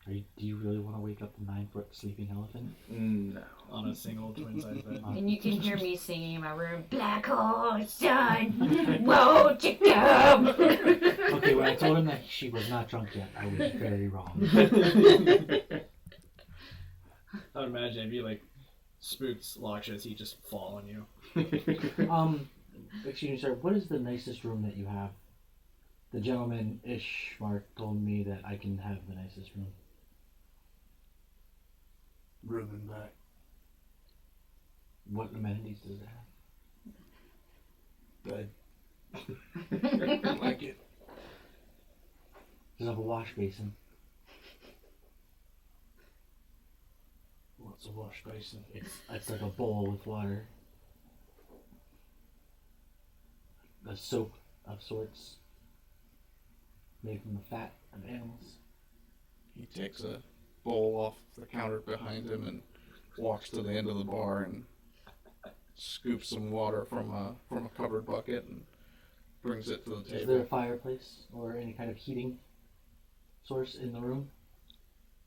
Do you really want to wake up the 9-foot sleeping elephant? No. On a single twin-size bed. And you can hear me singing in my room, Black Horse, son, won't you come? Okay, when I told him that she was not drunk yet, I was very wrong. I would imagine if you like spooked Loxious, he'd just fall on you. Excuse me, sir, what is the nicest room that you have? The gentleman Ishmar told me that I can have the nicest room. Room and back. What amenities does it have? Bed. I like it. Does it have a wash basin? What's a wash basin? It's like a bowl with water. A soap of sorts. Made from the fat of animals. He takes a bowl off the counter behind him and walks to the end of the bar and scoops some water from a covered bucket and brings it to the table. Is there a fireplace or any kind of heating source in the room?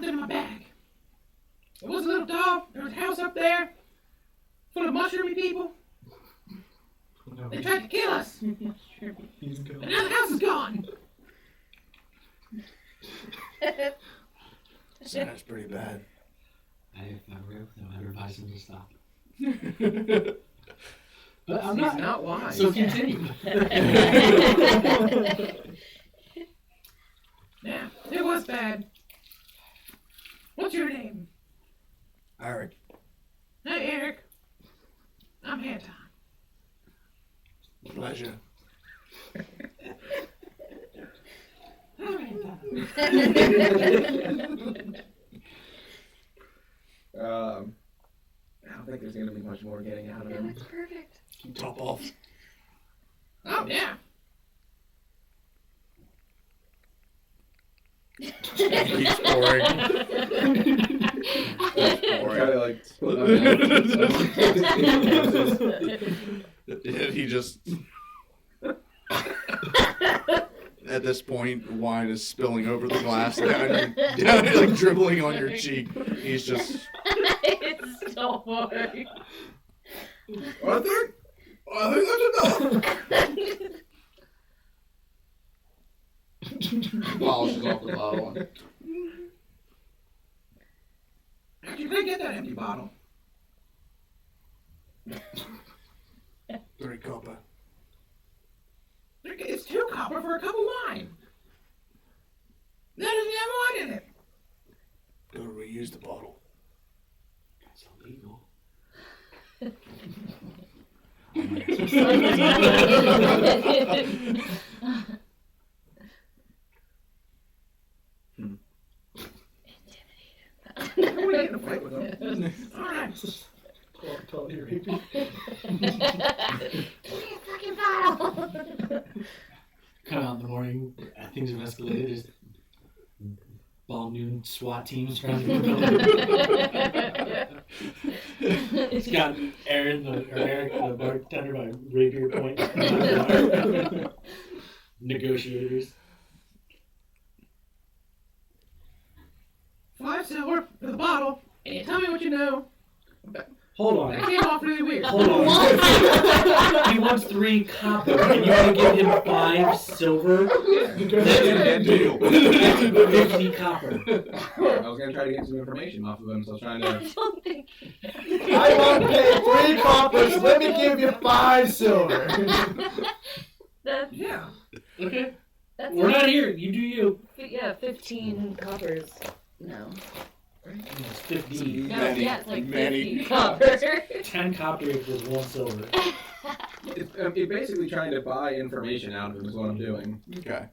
something in my bag. It was a little dog. There was a house up there full of mushroomy people. They tried to kill us. And now the house is gone. Sounds pretty bad. If I were them, I'd advise him to stop. But I'm He's not. not wise. So continue. Yeah, it was bad. What's your name? Eric. Hey, Eric. I'm Anton. Pleasure. I'm Anton. I don't think there's gonna be much more getting out of him. That's perfect. Top off. Oh, yeah. Keeps pouring. Try to like split He just. At this point, wine is spilling over the glass down, like dribbling on your cheek. He's just. It's so boring. I think that's enough. Polishes off the bottle. How'd you get that empty bottle? 3 copper. It's 2 copper for a cup of wine. That doesn't have wine in it. Gotta reuse the bottle. That's illegal. I don't want to get in a fight with him. All right. Totally rapey. Fucking bottle. Come out in the morning, things have escalated. There's Balnuhn SWAT teams surrounding the building. It's got Eric, the bartender, by rapier point. Negotiators. 5 silver for the bottle, and you tell me what you know. Hold That on. came off really weird. Hold on. He wants 3 copper, and you want to give him 5 silver? That's a deal. That's 50 copper. I was gonna try to get some information off of him, so I was trying to. I don't think. I want to pay 3 coppers. Let me give you 5 silver. That's, Yeah. Okay. that's We're not here. You do you. Yeah, 15 coppers. No. It's 15. No, Many, yeah, it's like many 50 coppers. 10 copper equals 1 silver. You're basically trying to buy information out of him is what I'm doing. Okay.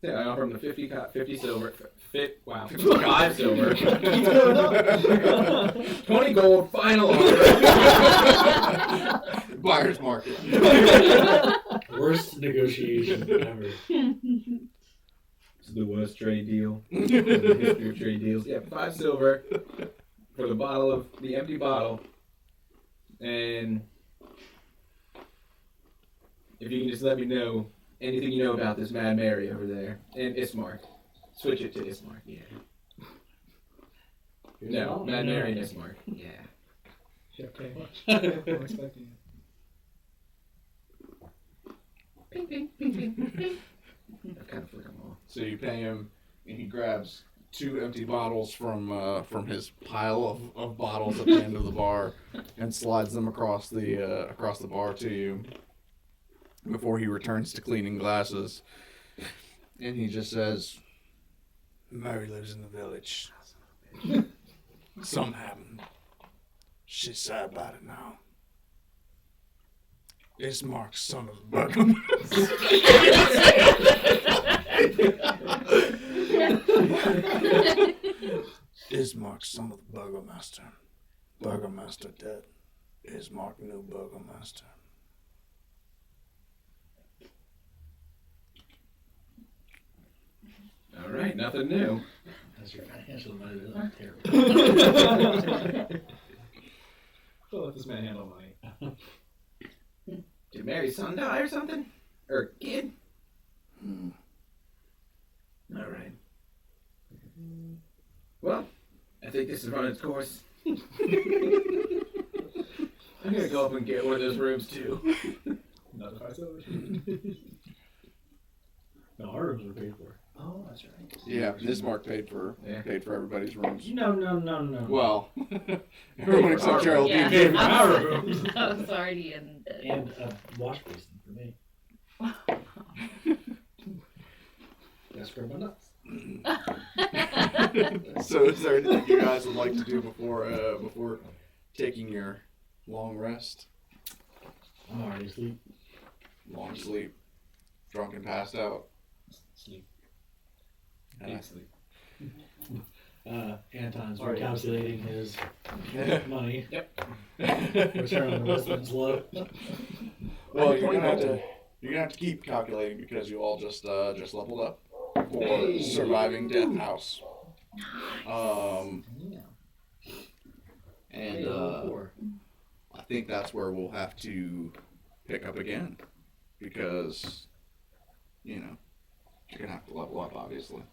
Yeah, I offer him the 50 silver. 5 silver. 20 gold, final offer. Buyer's market. Worst negotiation ever. It's the worst trade deal in the history of trade deals. Yeah, 5 silver for the empty bottle. And if you can just let me know anything you know about this Mad Mary over there. And Ismark. Switch it to Ismark, yeah. No, Mad Mary and Ismark. Yeah. Yeah, pretty much. I'm expecting it. Ping, ping, ping, ping, ping. I've kind of flicked them all. So you pay him, and he grabs 2 empty bottles from his pile of bottles at the end of the bar, and slides them across the bar to you. Before he returns to cleaning glasses, and he just says, Mary lives in the village. Something happened. She's sad about it now. It's Mark's son of a bugger. Is Mark son of the burgomaster? Burgomaster dead. Is Mark new burgomaster? All right, nothing new. That's your financial advisor. That's terrible. I'll let this man handle money. Did Mary's son die or something? Or kid? All right. has run its course. I'm gonna go up and get one of those rooms too. Notify sellers. No, our rooms were paid for. Oh, that's right. Yeah, Bismarck paid for everybody's rooms. No. Well, everyone except Geraldine Yeah. paid for Our our rooms. I was already in. And a wash basin for me. Gotta scrub my nuts. So, is there anything you guys would like to do before taking your long rest, I'm already asleep. long sleep, drunk and passed out? Sleep. And Sleep. Anton's Already recalculating his money. Yep. Return on investment's low. Well, you're gonna have to keep calculating because you all just leveled up for surviving Death House. And I think that's where we'll have to pick up again because you're gonna have to level up, obviously.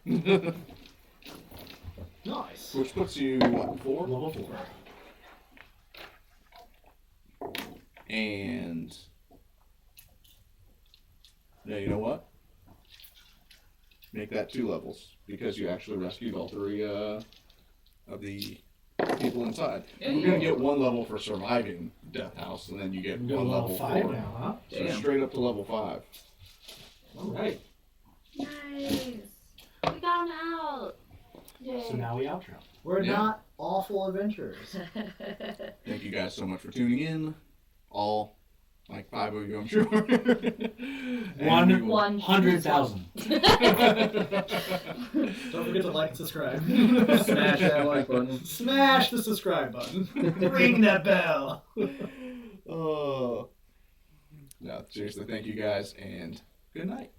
Nice. Which puts you what, 4? Level 4. And yeah, you know what? Make that 2 levels because you actually rescued all 3 of the people inside. You're gonna get 1 level for surviving Death House, and then you get 1 level 5 for now, huh? so straight up to level 5. Alright. Nice. We got him out. So now we outro. We're Yeah. not awful adventurers. Thank you guys so much for tuning in. All like 5 of you, I'm sure. 100,000. Don't forget to like and subscribe. Smash that like button. Smash the subscribe button. Ring that bell. Oh. No, seriously, thank you guys, and good night.